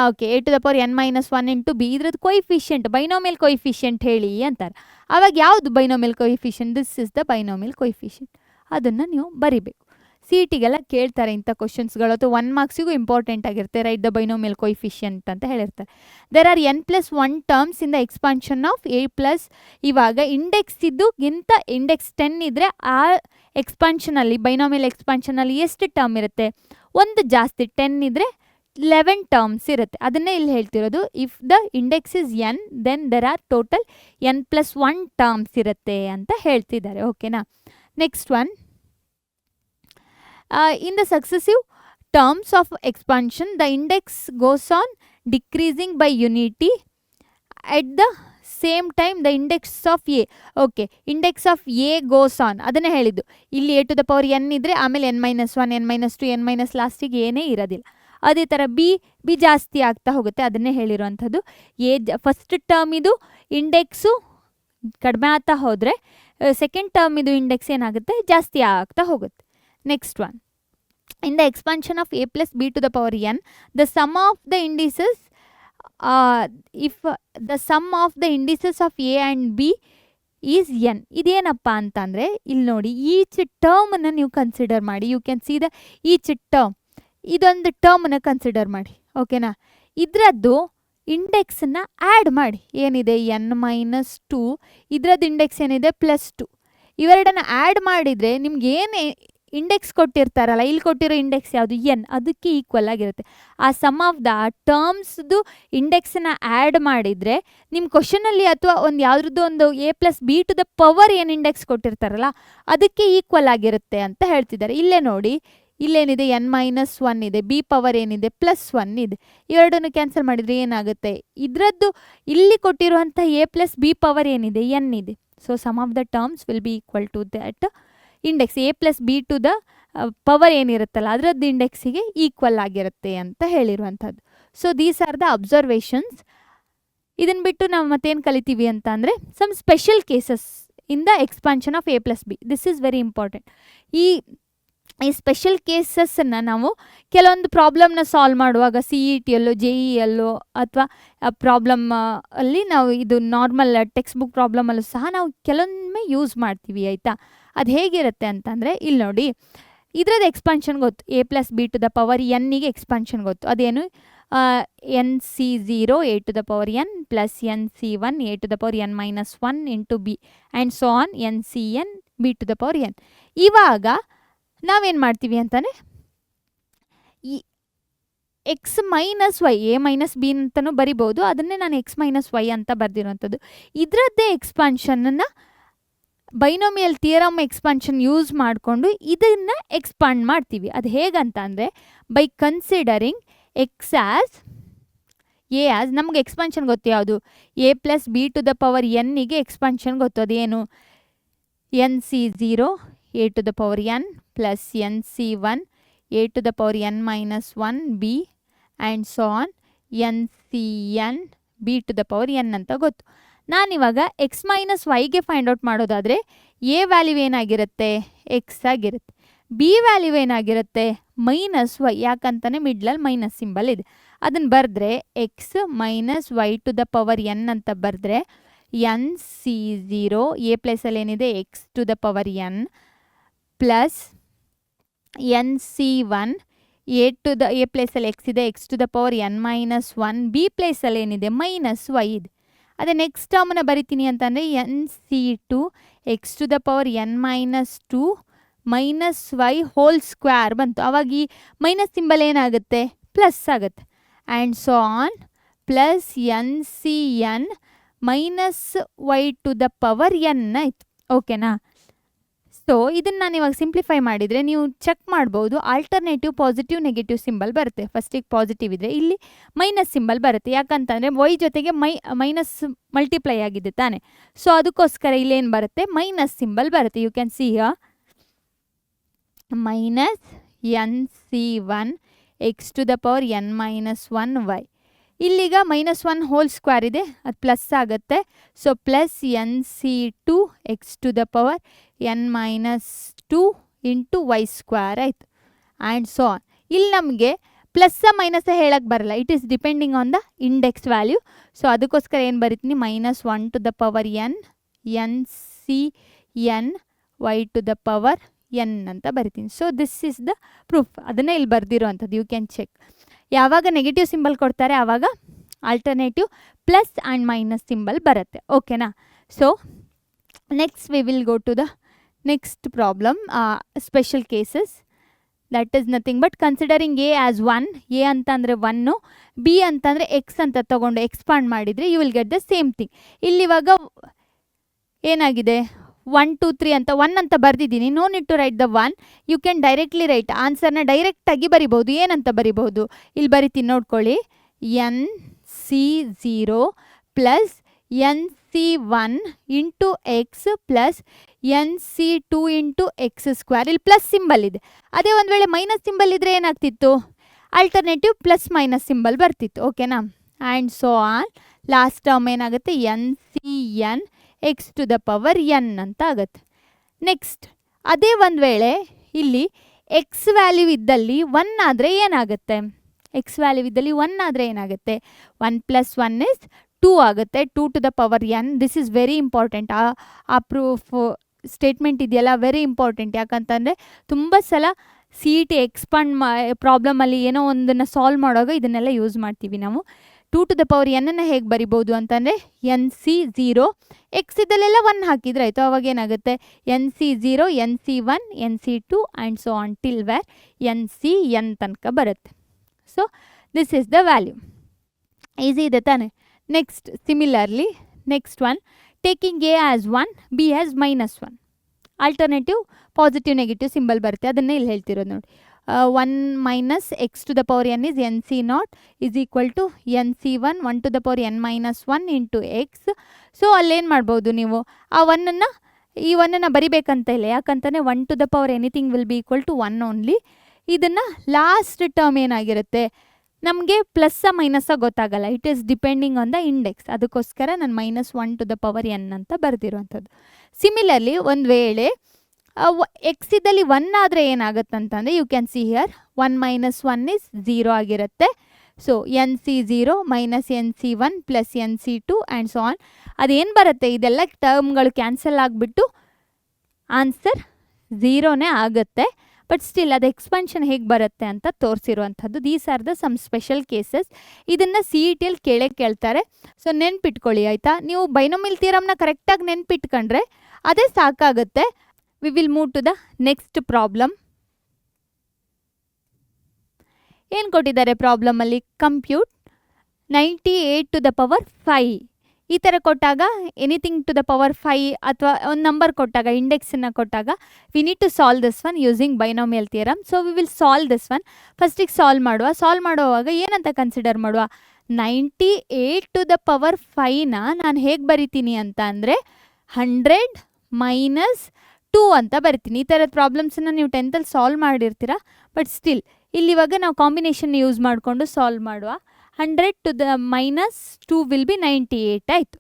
okay, a to the power N minus 1 into b. ಇದ್ರದ್ದು coefficient, binomial coefficient ಹೇಳಿ ಅಂತಾರೆ. ಆವಾಗ ಯಾವುದು binomial coefficient? This is the binomial coefficient. ಅದನ್ನು ನೀವು ಬರಿಬೇಕು. ಸಿ ಇ ಟಿಗೆಲ್ಲ ಕೇಳ್ತಾರೆ ಇಂಥ ಕ್ವಶನ್ಸ್ಗಳು, ಅಥವಾ 1 ಮಾರ್ಕ್ಸಿಗೂ ಇಂಪಾರ್ಟೆಂಟ್ ಆಗಿರುತ್ತೆ. ರೈಟ್ ದ ಬೈನೋಮಿಯಲ್ ಕೊಯಿಫಿಷಿಯಂಟ್ ಅಂತ ಹೇಳಿರ್ತಾರೆ. There are n plus 1 terms in the expansion of a plus. ಇವಾಗ ಇಂಡೆಕ್ಸ್ ಇದ್ದುಗಿಂತ ಇಂಡೆಕ್ಸ್ 10 ಇದ್ದರೆ ಆ ಎಕ್ಸ್ಪಾನ್ಷನಲ್ಲಿ, ಬೈನೋಮಿಯಲ್ ಎಕ್ಸ್ಪಾನ್ಷನಲ್ಲಿ ಎಷ್ಟು ಟರ್ಮ್ ಇರುತ್ತೆ? ಒಂದು ಜಾಸ್ತಿ. 10 ಇದ್ದರೆ 11 ಟರ್ಮ್ಸ್ ಇರುತ್ತೆ. ಅದನ್ನೇ ಇಲ್ಲಿ ಹೇಳ್ತಿರೋದು. If the index is n then there are total n plus 1 terms ಇರುತ್ತೆ ಅಂತ ಹೇಳ್ತಿದ್ದಾರೆ. ಓಕೆನಾ? Next one, in the successive terms of expansion the index goes on decreasing by unity at the same time the index of a. okay, index of a goes on ಅದನ್ನೇ ಹೇಳಿದ್ದು. ಇಲ್ಲಿ a to the power n ಇದ್ದರೆ ಆಮೇಲೆ n minus 1 n minus 2 n minus ಲಾಸ್ಟಿಗೆ ಏನೇ ಇರೋದಿಲ್ಲ. ಅದೇ ಥರ ಬಿ ಜಾಸ್ತಿ ಆಗ್ತಾ ಹೋಗುತ್ತೆ. ಅದನ್ನೇ ಹೇಳಿರುವಂಥದ್ದು. ಫಸ್ಟ್ ಟರ್ಮ್ ಇದು ಇಂಡೆಕ್ಸು ಕಡಿಮೆ ಆಗ್ತಾ ಹೋದರೆ ಸೆಕೆಂಡ್ ಟರ್ಮ್ ಇದು ಇಂಡೆಕ್ಸ್ ಏನಾಗುತ್ತೆ? ಜಾಸ್ತಿ ಆಗ್ತಾ ಹೋಗುತ್ತೆ. Next one, in the expansion of a plus b to the power n the sum of the indices if the sum of the indices of a and b is n. ಇದೇನಪ್ಪ ಅಂತಂದರೆ ಇಲ್ಲಿ ನೋಡಿ, each ಟರ್ಮನ್ನು ನೀವು consider ಮಾಡಿ. You can see the each term. ಇದೊಂದು ಟರ್ಮನ್ನು consider ಮಾಡಿ. ಓಕೆನಾ? ಇದರದ್ದು ಇಂಡೆಕ್ಸನ್ನು ಆ್ಯಡ್ ಮಾಡಿ. ಏನಿದೆ? N minus 2. ಇದರದ್ದು ಇಂಡೆಕ್ಸ್ ಏನಿದೆ? +2. ಇವೆರಡನ್ನು ಆ್ಯಡ್ ಮಾಡಿದರೆ ನಿಮ್ಗೆ ಏನು ಇಂಡೆಕ್ಸ್ ಕೊಟ್ಟಿರ್ತಾರಲ್ಲ, ಇಲ್ಲಿ ಕೊಟ್ಟಿರೋ ಇಂಡೆಕ್ಸ್ ಯಾವುದು? ಎನ್. ಅದಕ್ಕೆ ಈಕ್ವಲ್ ಆಗಿರುತ್ತೆ. ಆ ಸಮ್ ಆಫ್ ದ ಟರ್ಮ್ಸ್ದು ಇಂಡೆಕ್ಸನ್ನ ಆ್ಯಡ್ ಮಾಡಿದರೆ ನಿಮ್ಮ ಕ್ವಶನಲ್ಲಿ ಅಥವಾ ಒಂದು ಯಾವುದ್ರದ್ದು ಒಂದು a plus B to the power ಏನು ಇಂಡೆಕ್ಸ್ ಕೊಟ್ಟಿರ್ತಾರಲ್ಲ ಅದಕ್ಕೆ ಈಕ್ವಲ್ ಆಗಿರುತ್ತೆ ಅಂತ ಹೇಳ್ತಿದ್ದಾರೆ. ಇಲ್ಲೇ ನೋಡಿ, ಇಲ್ಲೇನಿದೆ? ಎನ್ ಮೈನಸ್ 1 ಇದೆ, ಬಿ ಪವರ್ ಏನಿದೆ? +1 ಇದೆ. ಇವೆರಡನ್ನು ಕ್ಯಾನ್ಸಲ್ ಮಾಡಿದರೆ ಏನಾಗುತ್ತೆ? ಇದರದ್ದು ಇಲ್ಲಿ ಕೊಟ್ಟಿರುವಂಥ ಎ ಪ್ಲಸ್ ಬಿ ಪವರ್ ಏನಿದೆ? ಎನ್ ಇದೆ. So sum of the terms will be equal to that index. A plus B to the power ಏನಿರುತ್ತಲ್ಲ ಅದರದ್ದು ಇಂಡೆಕ್ಸಿಗೆ ಈಕ್ವಲ್ ಆಗಿರುತ್ತೆ ಅಂತ ಹೇಳಿರುವಂಥದ್ದು. So these are the observations. ಇದನ್ನು ಬಿಟ್ಟು ನಾವು ಮತ್ತೇನು ಕಲಿತೀವಿ ಅಂತ ಅಂದರೆ some special cases in the expansion of A+B. This is very important. ಈ ಸ್ಪೆಷಲ್ ಕೇಸಸ್ಸನ್ನು ನಾವು ಕೆಲವೊಂದು ಪ್ರಾಬ್ಲಮ್ನ ಸಾಲ್ವ್ ಮಾಡುವಾಗ CETಯಲ್ಲೋ JEಯಲ್ಲೋ ಅಥವಾ ಪ್ರಾಬ್ಲಮ್ ಅಲ್ಲಿ ನಾವು ಇದು ನಾರ್ಮಲ್ ಟೆಕ್ಸ್ಟ್ ಬುಕ್ ಪ್ರಾಬ್ಲಮಲ್ಲೂ ಸಹ ನಾವು ಕೆಲವೊಮ್ಮೆ ಯೂಸ್ ಮಾಡ್ತೀವಿ ಆಯಿತಾ. ಅದು ಹೇಗಿರುತ್ತೆ ಅಂತಂದರೆ ಇಲ್ಲಿ ನೋಡಿ, ಇದರದ್ದು ಎಕ್ಸ್ಪಾನ್ಷನ್ ಗೊತ್ತು, A+B⁴ ಎಕ್ಸ್ಪಾನ್ಷನ್ ಗೊತ್ತು. ಅದೇನು NC0 A⁴n plus NC1 A⁴n-1 into B and so on NCn B⁴n. ಇವಾಗ ನಾವೇನು ಮಾಡ್ತೀವಿ ಅಂತಲೇ ಈ x ಮೈನಸ್ ವೈ A-B ಅಂತಲೂ ಬರಿಬೋದು, ಅದನ್ನೇ ನಾನು x ಮೈನಸ್ ವೈ ಅಂತ ಬರೆದಿರೋವಂಥದ್ದು. ಇದರದ್ದೇ ಎಕ್ಸ್ಪಾನ್ಷನನ್ನು ಬೈನೋಮಿಯಲ್ ಥಿಯರಮ್ ಎಕ್ಸ್ಪಾನ್ಷನ್ ಯೂಸ್ ಮಾಡಿಕೊಂಡು ಇದನ್ನು ಎಕ್ಸ್ಪಾಂಡ್ ಮಾಡ್ತೀವಿ. ಅದು ಹೇಗಂತ ಅಂದರೆ by considering X as A as, ನಮಗೆ ಎಕ್ಸ್ಪಾನ್ಷನ್ ಗೊತ್ತು ಯಾವುದು, A+B⁴n ಎಕ್ಸ್ಪಾನ್ಷನ್ ಗೊತ್ತು. ಅದೇನು NC0 A⁴n plus NC1 A⁴n-1 B and so on NCn B⁴n ಅಂತ ಗೊತ್ತು. ನಾನಿವಾಗ x ಮೈನಸ್ ವೈಗೆ ಫೈಂಡ್ ಔಟ್ ಮಾಡೋದಾದರೆ A ವ್ಯಾಲ್ಯೂ ಏನಾಗಿರುತ್ತೆ, ಎಕ್ಸ್ ಆಗಿರುತ್ತೆ. B ವ್ಯಾಲ್ಯೂ ಏನಾಗಿರುತ್ತೆ, -y, ಯಾಕಂತಾನೆ ಮಿಡ್ಲಲ್ಲಿ ಮೈನಸ್ ಸಿಂಬಲ್ ಇದೆ. ಅದನ್ನು ಬರೆದ್ರೆ x ಮೈನಸ್ y⁴n ಅಂತ ಬರೆದ್ರೆ NC0 A ಪ್ಲೇಸಲ್ಲಿ ಏನಿದೆ x⁴n ಪ್ಲಸ್ NC1 A ಪ್ಲೇಸಲ್ಲಿ x ಇದೆ x⁴n-1 B ಪ್ಲೇಸಲ್ಲಿ ಏನಿದೆ -y ಇದೆ. ಅದೇ ನೆಕ್ಸ್ಟ್ ಟರ್ಮನ್ನ ಬರಿತೀನಿ ಅಂತಂದರೆ NC2 x⁴n-2 -y² ಬಂತು. ಅವಾಗ ಈ ಮೈನಸ್ ಸಿಂಬಲ್ ಏನಾಗುತ್ತೆ, ಪ್ಲಸ್ ಆಗುತ್ತೆ. And so on plus NCn -y⁴n ಆಯಿತು. ಓಕೆನಾ. ಸೊ ಇದನ್ನು ನಾನು ಇವಾಗ ಸಿಂಪ್ಲಿಫೈ ಮಾಡಿದರೆ ನೀವು ಚೆಕ್ ಮಾಡ್ಬೋದು, ಆಲ್ಟರ್ನೇಟಿವ್ ಪಾಸಿಟಿವ್ ನೆಗೆಟಿವ್ ಸಿಂಬಲ್ ಬರುತ್ತೆ. ಫಸ್ಟಿಗೆ ಪಾಸಿಟಿವ್ ಇದ್ದರೆ ಇಲ್ಲಿ ಮೈನಸ್ ಸಿಂಬಲ್ ಬರುತ್ತೆ, ಯಾಕಂತಂದರೆ ವೈ ಜೊತೆಗೆ ಮೈನಸ್ ಮಲ್ಟಿಪ್ಲೈ ಆಗಿದೆ ತಾನೆ. ಸೊ ಅದಕ್ಕೋಸ್ಕರ ಇಲ್ಲೇನು ಬರುತ್ತೆ, ಮೈನಸ್ ಸಿಂಬಲ್ ಬರುತ್ತೆ. You can see here minus NC1 x⁴n-1y. ಇಲ್ಲಿಗ -1² ಇದೆ, ಅದು ಪ್ಲಸ್ ಆಗುತ್ತೆ. So plus NC2 x⁴n-2 into y² ಆಯಿತು. And so on. ಇಲ್ಲಿ ನಮಗೆ ಪ್ಲಸ್ ಮೈನಸ್ ಹೇಳಕ್ಕೆ ಬರಲ್ಲ, it is depending on the index value. So ಅದಕ್ಕೋಸ್ಕರ ಏನು ಬರೀತೀನಿ, -1⁴n NCn y⁴n ಅಂತ ಬರಿತೀನಿ. So this is the proof. ಅದನ್ನೇ ಇಲ್ಲಿ ಬರ್ದಿರೋ ಅಂಥದ್ದು. You can check. ಯಾವಾಗ ನೆಗೆಟಿವ್ ಸಿಂಬಲ್ ಕೊಡ್ತಾರೆ ಆವಾಗ alternative plus and minus symbol ಬರುತ್ತೆ. ಓಕೆನಾ. So next we will go to the next problem, special cases. That is nothing but considering A as 1, A ಅಂತಂದರೆ 1, B ಅಂತಂದರೆ x ಅಂತ ತೊಗೊಂಡು expand ಮಾಡಿದರೆ you will get the same thing. ಇಲ್ಲಿವಾಗ ಏನಾಗಿದೆ, 1 2 3 ಅಂತ 1 ಅಂತ ಬರೆದಿದ್ದೀನಿ. No need to write the 1, you can directly write ಆನ್ಸರ್ನ ಡೈರೆಕ್ಟಾಗಿ ಬರಿಬೋದು. ಏನಂತ ಬರಿಬೋದು, ಇಲ್ಲಿ ಬರಿತೀನಿ ನೋಡ್ಕೊಳ್ಳಿ, NC0 plus NC1 into x plus NC2 into x². ಇಲ್ಲಿ ಪ್ಲಸ್ ಸಿಂಬಲ್ ಇದೆ. ಅದೇ ಒಂದು ವೇಳೆ ಮೈನಸ್ ಸಿಂಬಲ್ ಇದ್ದರೆ ಏನಾಗ್ತಿತ್ತು, ಆಲ್ಟರ್ನೇಟಿವ್ ಪ್ಲಸ್ ಮೈನಸ್ ಸಿಂಬಲ್ ಬರ್ತಿತ್ತು. ಓಕೆನಾ. And so on. Last term ಏನಾಗುತ್ತೆ, NCn x⁴n ಅಂತ ಆಗುತ್ತೆ. ನೆಕ್ಸ್ಟ್ ಅದೇ ಒಂದು ವೇಳೆ ಇಲ್ಲಿ ಎಕ್ಸ್ ವ್ಯಾಲ್ಯೂ ಇದ್ದಲ್ಲಿ 1 ಆದರೆ ಏನಾಗುತ್ತೆ, ಎಕ್ಸ್ ವ್ಯಾಲ್ಯೂ ಇದ್ದಲ್ಲಿ 1 ಆದರೆ ಏನಾಗುತ್ತೆ, 1 + 1 = 2 ಆಗುತ್ತೆ. 2⁴n. This is very important. ಆ ಪ್ರೂಫ್ ಸ್ಟೇಟ್ಮೆಂಟ್ ಇದೆಯಲ್ಲ ವೆರಿ ಇಂಪಾರ್ಟೆಂಟ್. ಯಾಕಂತಂದರೆ ತುಂಬ ಸಲ CET ಎಕ್ಸ್ಪಾಂಡ್ ಪ್ರಾಬ್ಲಮಲ್ಲಿ ಏನೋ ಒಂದನ್ನು ಸಾಲ್ವ್ ಮಾಡುವಾಗ ಇದನ್ನೆಲ್ಲ ಯೂಸ್ ಮಾಡ್ತೀವಿ ನಾವು. 2⁴n ಹೇಗೆ ಬರಿಬೋದು ಅಂತಂದರೆ NC0 ಎಕ್ಸ್ ಇದಲ್ಲೆಲ್ಲ 1 ಹಾಕಿದರೆ ಆಯಿತು. ಅವಾಗ ಏನಾಗುತ್ತೆ, NC0 NC1 NC2 and so on till where NCn ತನಕ ಬರುತ್ತೆ. So this is the value. Easy ಇದೆ ತಾನೆ. Next similarly next one, taking A as 1 B as -1. Alternative positive negative symbol ಬರುತ್ತೆ. ಅದನ್ನೇ ಇಲ್ಲಿ ಹೇಳ್ತಿರೋದು ನೋಡಿ. 1 - x⁴n is NC0 is equal to NC1 1⁴n-1 into x. So ಅಲ್ಲೇನು ಮಾಡ್ಬೋದು ನೀವು, ಆ 1ಅನ್ನು ಈ ಒನ್ನನ್ನು ಬರಿಬೇಕಂತ ಇಲ್ಲ, ಯಾಕಂತಾನೆ 1 to the power anything will be equal to 1 only. ಇದನ್ನು ಲಾಸ್ಟ್ ಟರ್ಮ್ ಏನಾಗಿರುತ್ತೆ ನಮಗೆ ಪ್ಲಸ್ಸ ಮೈನಸ್ಸ ಗೊತ್ತಾಗಲ್ಲ, it is depending on the index. ಅದಕ್ಕೋಸ್ಕರ ನಾನು -1 ಟು ದ ಪವರ್ n ಅಂತ ಬರೆದಿರುವಂಥದ್ದು. ಸಿಮಿಲರ್ಲಿ ಒಂದು ವೇಳೆ ಎಕ್ಸ್ ಇದ್ದಲ್ಲಿ 1 ಆದರೆ ಏನಾಗುತ್ತಂತಂದರೆ you can see here 1 - 1 is 0 ಆಗಿರುತ್ತೆ. So NC0 - NC1 plus NC2 and so on. ಅದೇನು ಬರುತ್ತೆ, ಇದೆಲ್ಲ ಟರ್ಮ್ಗಳು ಕ್ಯಾನ್ಸಲ್ ಆಗಿಬಿಟ್ಟು ಆನ್ಸರ್ 0ನೇ ಆಗುತ್ತೆ. ಬಟ್ ಸ್ಟಿಲ್ ಅದು ಎಕ್ಸ್ಪಾನ್ಷನ್ ಹೇಗೆ ಬರುತ್ತೆ ಅಂತ ತೋರಿಸಿರುವಂಥದ್ದು. These are the some special cases. ಇದನ್ನು CET ಕೇಳ್ತಾರೆ. ಸೊ ನೆನ್ಪಿಟ್ಕೊಳ್ಳಿ ಆಯಿತಾ. ನೀವು ಬೈನೋಮಿಯಲ್ ಥಿಯರಮ್ನ ಕರೆಕ್ಟಾಗಿ ನೆನ್ಪಿಟ್ಕೊಂಡ್ರೆ ಅದೇ ಸಾಕಾಗುತ್ತೆ. We will move to the next problem. ಏನು ಕೊಟ್ಟಿದ್ದಾರೆ ಪ್ರಾಬ್ಲಮಲ್ಲಿ? ಕಂಪ್ಯೂಟ್ 98 ಟು ದ ಪವರ್ 5 ಈ ಥರ ಕೊಟ್ಟಾಗ ಎನಿಥಿಂಗ್ ಟು ದ ಪವರ್ 5 ಅಥವಾ ಒಂದು ನಂಬರ್ ಕೊಟ್ಟಾಗ ಇಂಡೆಕ್ಸನ್ನು ಕೊಟ್ಟಾಗ we need to solve this one using binomial theorem. So we will solve this one. ಫಸ್ಟಿಗೆ ಸಾಲ್ವ್ ಮಾಡುವಾಗ ಏನಂತ ಕನ್ಸಿಡರ್ ಮಾಡುವ, 98 ಟು ದ ಪವರ್ 5ನ ನಾನು ಹೇಗೆ ಬರಿತೀನಿ ಅಂತ ಅಂದರೆ 100 - 2 ಅಂತ ಬರಿತೀನಿ. ಈ ಥರದ ಪ್ರಾಬ್ಲಮ್ಸನ್ನು ನೀವು 10th ಸಾಲ್ವ್ ಮಾಡಿರ್ತೀರ. ಬಟ್ ಸ್ಟಿಲ್ ಇಲ್ಲಿವಾಗ ನಾವು ಕಾಂಬಿನೇಷನ್ ಯೂಸ್ ಮಾಡಿಕೊಂಡು ಸಾಲ್ವ್ ಮಾಡುವ. 100 ಟು ದ -2 ವಿಲ್ ಬಿ 98 ಆಯಿತು.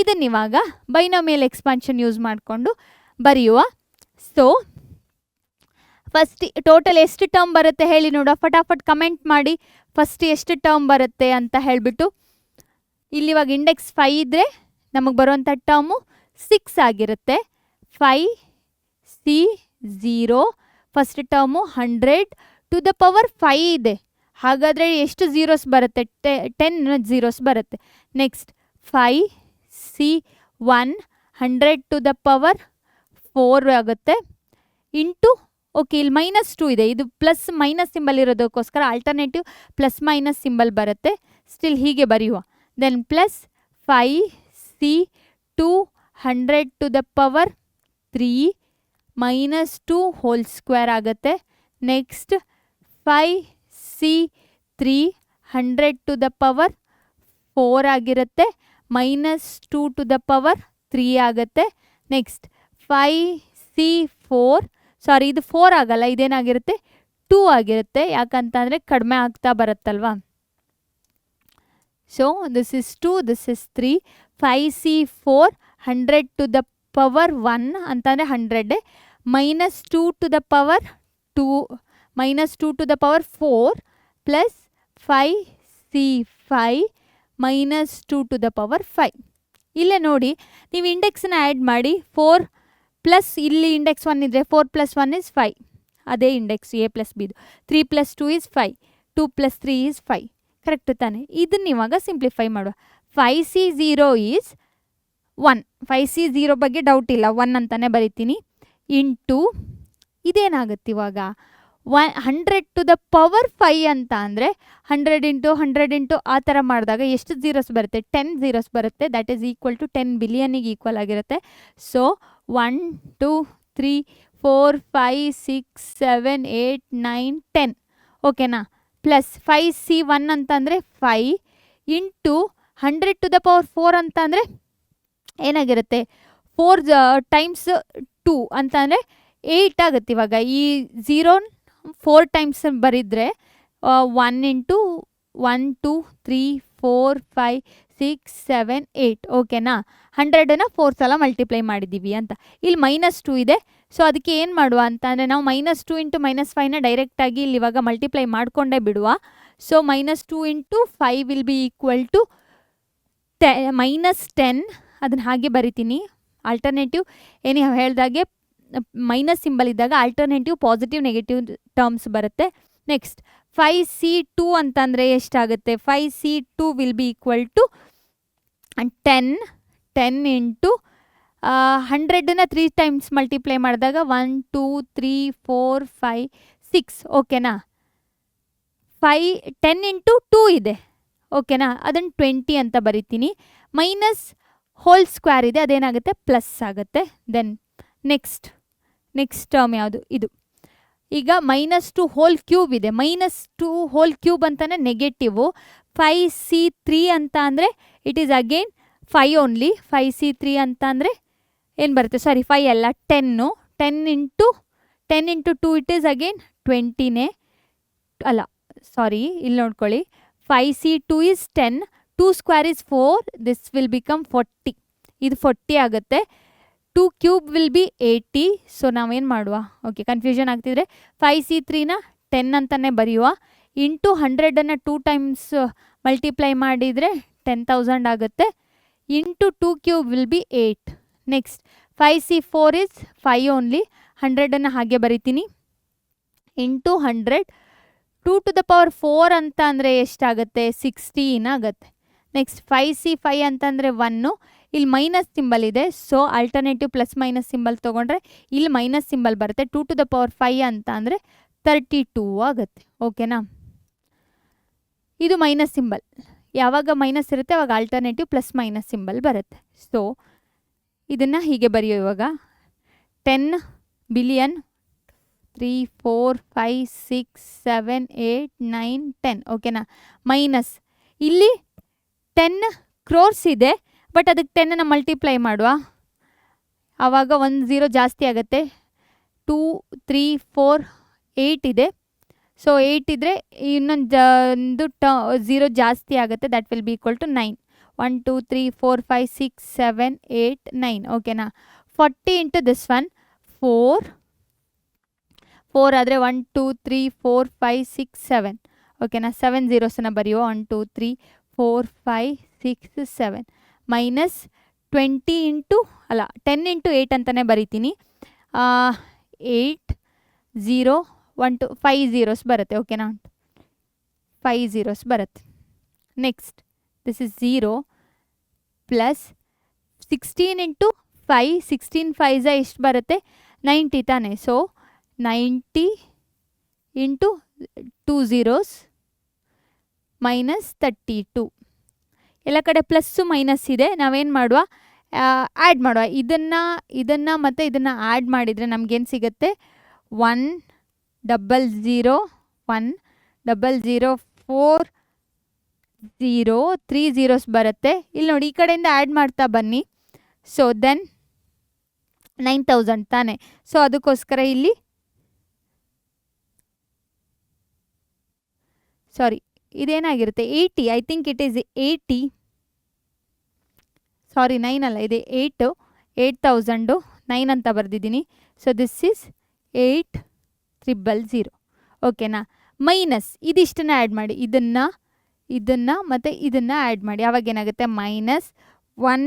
ಇದನ್ನಿವಾಗ ಬೈನೋಮಿಯಲ್ ಎಕ್ಸ್ಪಾನ್ಷನ್ ಯೂಸ್ ಮಾಡಿಕೊಂಡು ಬರೆಯುವ. ಸೊ ಫಸ್ಟ್ ಟೋಟಲ್ ಎಷ್ಟು ಟರ್ಮ್ ಬರುತ್ತೆ ಹೇಳಿ ನೋಡುವ, ಫಟಾಫಟ್ ಕಮೆಂಟ್ ಮಾಡಿ. ಫಸ್ಟ್ ಎಷ್ಟು ಟರ್ಮ್ ಬರುತ್ತೆ ಅಂತ ಹೇಳಿಬಿಟ್ಟು. ಇಲ್ಲಿವಾಗ ಇಂಡೆಕ್ಸ್ 5 ಇದ್ದರೆ ನಮಗೆ ಬರುವಂಥ ಟರ್ಮು 6 ಆಗಿರುತ್ತೆ. 5C0 first term 100 to the power 5 ಇದೆ. ಹಾಗಾದರೆ ಎಷ್ಟು ಝೀರೋಸ್ ಬರುತ್ತೆ? 10 ಝೀರೋಸ್ ಬರುತ್ತೆ. Next 5C1 100 to the power 4 ಆಗುತ್ತೆ. ಇಂಟು ಓಕೆ ಇಲ್ಲಿ -2 ಇದೆ, ಇದು ಪ್ಲಸ್ ಮೈನಸ್ ಸಿಂಬಲ್ ಇರೋದಕ್ಕೋಸ್ಕರ ಆಲ್ಟರ್ನೇಟಿವ್ ಪ್ಲಸ್ ಮೈನಸ್ ಸಿಂಬಲ್ ಬರುತ್ತೆ. ಸ್ಟಿಲ್ ಹೀಗೆ ಬರೆಯುವ. Then plus 5C2 100 to the power 3 -2 whole square ಆಗುತ್ತೆ. Next 5C3 100 to the power 4 ಆಗಿರುತ್ತೆ. -2 ಟು ದ ಪವರ್ 3 ಆಗುತ್ತೆ. ನೆಕ್ಸ್ಟ್ 5C4 ಸಾರಿ ಇದು 4 ಆಗಲ್ಲ, ಇದೇನಾಗಿರುತ್ತೆ 2 ಆಗಿರುತ್ತೆ. ಯಾಕಂತಂದರೆ ಕಡಿಮೆ ಆಗ್ತಾ ಬರುತ್ತಲ್ವಾ. So this is 2, this is 3. 5C4 100 to the power 1 ಅಂತಂದರೆ 100, -2 to the power 2 -2 to the power 4 plus 5C5 -2 to the power 5. ಇಲ್ಲೇ ನೋಡಿ ನೀವು ಇಂಡೆಕ್ಸನ್ನ ಆ್ಯಡ್ ಮಾಡಿ. 4 ಪ್ಲಸ್ ಇಲ್ಲಿ ಇಂಡೆಕ್ಸ್ 1 ಇದ್ದರೆ 4 + 1 ಇಸ್ 5, ಅದೇ index A + Bದು. 3 + 2 is 5, 2 + 3 is 5. Correct ತಾನೆ? ಇದನ್ನ ಇವಾಗ ಸಿಂಪ್ಲಿಫೈ ಮಾಡುವ. 5C0 is 1. 5C0 ಬಗ್ಗೆ ಡೌಟ್ ಇಲ್ಲ, 1 ಅಂತಲೇ ಬರಿತೀನಿ. ಇಂಟು ಇದೇನಾಗುತ್ತೆ ಇವಾಗ 100 ಟು ದ ಪವರ್ 5 ಅಂತ ಅಂದರೆ 100 ಇಂಟು 100 ಇಂಟು ಆ ಥರ ಮಾಡಿದಾಗ ಎಷ್ಟು ಝೀರೋಸ್ ಬರುತ್ತೆ? 10 ಝೀರೋಸ್ ಬರುತ್ತೆ. ದ್ಯಾಟ್ ಈಸ್ ಈಕ್ವಲ್ ಟು 10 ಬಿಲಿಯನ್ನಿಗೆ ಈಕ್ವಲ್ ಆಗಿರುತ್ತೆ. ಸೊ 1 2 3 4 5 6 7 8 9 10 ಓಕೆನಾ. ಪ್ಲಸ್ 5C1 ಅಂತಂದರೆ 5 ಇಂಟು 100 ಟು ದ ಪವರ್ 4 ಅಂತ ಅಂದರೆ ಏನಾಗಿರುತ್ತೆ? 4 ಟೈಮ್ಸ್ 2 ಅಂತ ಅಂದರೆ 8 ಆಗುತ್ತೆ. ಇವಾಗ ಈ 0 4 ಟೈಮ್ಸ್ ಬರಿದರೆ 1 ಇಂಟು 1 2 3 4 5 6 7 8 ಓಕೆನಾ. 100ನ 4 ಸಲ ಮಲ್ಟಿಪ್ಲೈ ಮಾಡಿದ್ದೀವಿ ಅಂತ. ಇಲ್ಲಿ -2 ಇದೆ. ಸೊ ಅದಕ್ಕೆ ಏನು ಮಾಡುವ ಅಂತ ಅಂದರೆ ನಾವು -2 ಇಂಟು -5ನ ಡೈರೆಕ್ಟಾಗಿ ಇಲ್ಲಿ ಇವಾಗ ಮಲ್ಟಿಪ್ಲೈ ಮಾಡಿಕೊಂಡೇ ಬಿಡುವ. So -2 into 5 will be equal to -10. ಅದನ್ನು ಹಾಗೆ ಬರಿತೀನಿ. ಆಲ್ಟರ್ನೇಟಿವ್ ಏನು ಹೇಳ್ದಾಗೆ ಮೈನಸ್ ಸಿಂಬಲ್ ಇದ್ದಾಗ ಆಲ್ಟರ್ನೇಟಿವ್ ಪಾಸಿಟಿವ್ ನೆಗೆಟಿವ್ ಟರ್ಮ್ಸ್ ಬರುತ್ತೆ. ನೆಕ್ಸ್ಟ್ 5C2 ಅಂತಂದರೆ ಎಷ್ಟಾಗುತ್ತೆ? 5C2 will be equal to 10 into 100ನ 3 ಟೈಮ್ಸ್ ಮಲ್ಟಿಪ್ಲೈ ಮಾಡಿದಾಗ 1 2 3 4 5 6 ಓಕೆನಾ. 10 ಇಂಟು 2 ಇದೆ ಓಕೆನಾ, ಅದನ್ನು 20 ಅಂತ ಬರಿತೀನಿ. ಮೈನಸ್ ಹೋಲ್ ಸ್ಕ್ವೇರ್ ಇದೆ, ಅದೇನಾಗುತ್ತೆ ಪ್ಲಸ್ ಆಗುತ್ತೆ. ದೆನ್ ನೆಕ್ಸ್ಟ್ ಟರ್ಮ್ ಯಾವುದು? ಇದು. ಈಗ -2 ಹೋಲ್ ಕ್ಯೂಬ್ ಇದೆ. -2 ಹೋಲ್ ಕ್ಯೂಬ್ ಅಂತಲೇ ನೆಗೆಟಿವು. 5C3 ಅಂತ ಅಂದರೆ it is again 5 only. 5C3 ಅಂತ ಅಂದರೆ ಏನು ಬರುತ್ತೆ, ಸಾರಿ 5 ಅಲ್ಲ 10, 10 ಇಂಟು 2 ಇಟ್ ಈಸ್ ಅಗೇನ್ 20ನೇ ಅಲ್ಲ ಸಾರಿ ಇಲ್ಲಿ ನೋಡ್ಕೊಳ್ಳಿ 5c2 is 10, 2 square is 4, this will become 40, ಇದು 40 ಆಗುತ್ತೆ. 2 cube will be 80, ಸೊ ನಾವೇನು ಮಾಡುವ, ಓಕೆ ಕನ್ಫ್ಯೂಷನ್ ಆಗ್ತಿದ್ರೆ 5c3ನ 10 ಅಂತಲೇ ಬರೆಯುವ, ಇಂಟು 100ಅನ್ನು 2 ಟೈಮ್ಸ್ ಮಲ್ಟಿಪ್ಲೈ ಮಾಡಿದರೆ 10,000 ಆಗುತ್ತೆ, into 2 cube will be 8. Next 5c4 is 5 only, 100ಅನ್ನು ಹಾಗೆ ಬರಿತೀನಿ, ಇಂಟು 100, 2 to the power 4 ಅಂತ ಅಂದರೆ ಎಷ್ಟಾಗುತ್ತೆ, 16 ಆಗುತ್ತೆ. ನೆಕ್ಸ್ಟ್ 5c5 ಅಂತಂದರೆ 1, ಇಲ್ಲಿ ಮೈನಸ್ ಸಿಂಬಲ್ ಇದೆ, so alternative plus minus symbol ತೊಗೊಂಡ್ರೆ ಇಲ್ಲಿ ಮೈನಸ್ ಸಿಂಬಲ್ ಬರುತ್ತೆ. 2 to the power 5 ಅಂತ ಅಂದರೆ 32 ಆಗುತ್ತೆ. ಓಕೆನಾ, ಇದು ಮೈನಸ್ ಸಿಂಬಲ್, ಯಾವಾಗ ಮೈನಸ್ ಇರುತ್ತೆ ಅವಾಗ ಆಲ್ಟರ್ನೇಟಿವ್ ಪ್ಲಸ್ ಮೈನಸ್ ಸಿಂಬಲ್ ಬರುತ್ತೆ. ಸೊ ಇದನ್ನು ಹೀಗೆ ಬರೆಯೋ ಇವಾಗ 10 ಬಿಲಿಯನ್ 3 4 5 6 7 8 9 10 ಓಕೆನಾ. ಮೈನಸ್ ಇಲ್ಲಿ 10 ಕ್ರೋರ್ಸ್ ಇದೆ, ಬಟ್ ಅದಕ್ಕೆ 10ಅನ್ನು ಮಲ್ಟಿಪ್ಲೈ ಮಾಡುವ, ಆವಾಗ 1 0 ಜಾಸ್ತಿ ಆಗುತ್ತೆ. 2 3 4 8 ಇದೆ, ಸೊ 8 ಇದ್ದರೆ ಇನ್ನೊಂದು 0 ಜಾಸ್ತಿ ಆಗುತ್ತೆ, that will be equal to 9. 1 2 3 4 5 6 7 8 9 ಓಕೆನಾ. 40 ಇಂಟು ದಿಸ್ ಒನ್ 4 ಆದರೆ 1 2 3 4 5 6 7 ಓಕೆನಾ. 7 zeros ಬರೆಯುವ, 1 2 3 4 5 6 7 ಮೈನಸ್ 20 ಇಂಟು ಅಲ್ಲ 10 ಇಂಟು 8 ಅಂತಲೇ ಬರಿತೀನಿ, 8 0 1 2 5 zeros ಬರುತ್ತೆ ಓಕೆನಾ, 5 zeros ಬರುತ್ತೆ. Next this is 0 plus 16 into 5, 16 5 ಎಷ್ಟು ಬರುತ್ತೆ 90 ತಾನೆ, ಸೊ 90 ಇಂಟು 2 zeros ಮೈನಸ್ 32. ಎಲ್ಲ ಕಡೆ ಪ್ಲಸ್ಸು ಮೈನಸ್ ಇದೆ, ನಾವೇನು ಮಾಡುವ ಆ್ಯಡ್ ಮಾಡುವ, ಇದನ್ನು ಮತ್ತು ಇದನ್ನು ಆ್ಯಡ್ ಮಾಡಿದರೆ ನಮಗೇನು ಸಿಗುತ್ತೆ 1 0 0 1 0 0 4 0 3 zeros ಬರುತ್ತೆ. ಇಲ್ಲಿ ನೋಡಿ ಈ ಕಡೆಯಿಂದ ಆ್ಯಡ್ ಮಾಡ್ತಾ ಬನ್ನಿ, ಸೊ ದೆನ್ 9000 ತಾನೆ, ಸೊ ಅದಕ್ಕೋಸ್ಕರ ಇಲ್ಲಿ ಸಾರಿ ಇದೇನಾಗಿರುತ್ತೆ 80, ಐ ಥಿಂಕ್ ಇಟ್ ಈಸ್ 80, ಸಾರಿ 9 ಅಲ್ಲ ಇದೆ 8000 9 ಅಂತ ಬರೆದಿದ್ದೀನಿ. ಸೊ ದಿಸ್ ಈಸ್ 8000 ಓಕೆನಾ. ಮೈನಸ್ ಇದಿಷ್ಟನ್ನು ಆ್ಯಡ್ ಮಾಡಿ, ಇದನ್ನು ಮತ್ತು ಇದನ್ನು ಆ್ಯಡ್ ಮಾಡಿ, ಆವಾಗ ಏನಾಗುತ್ತೆ ಮೈನಸ್ 1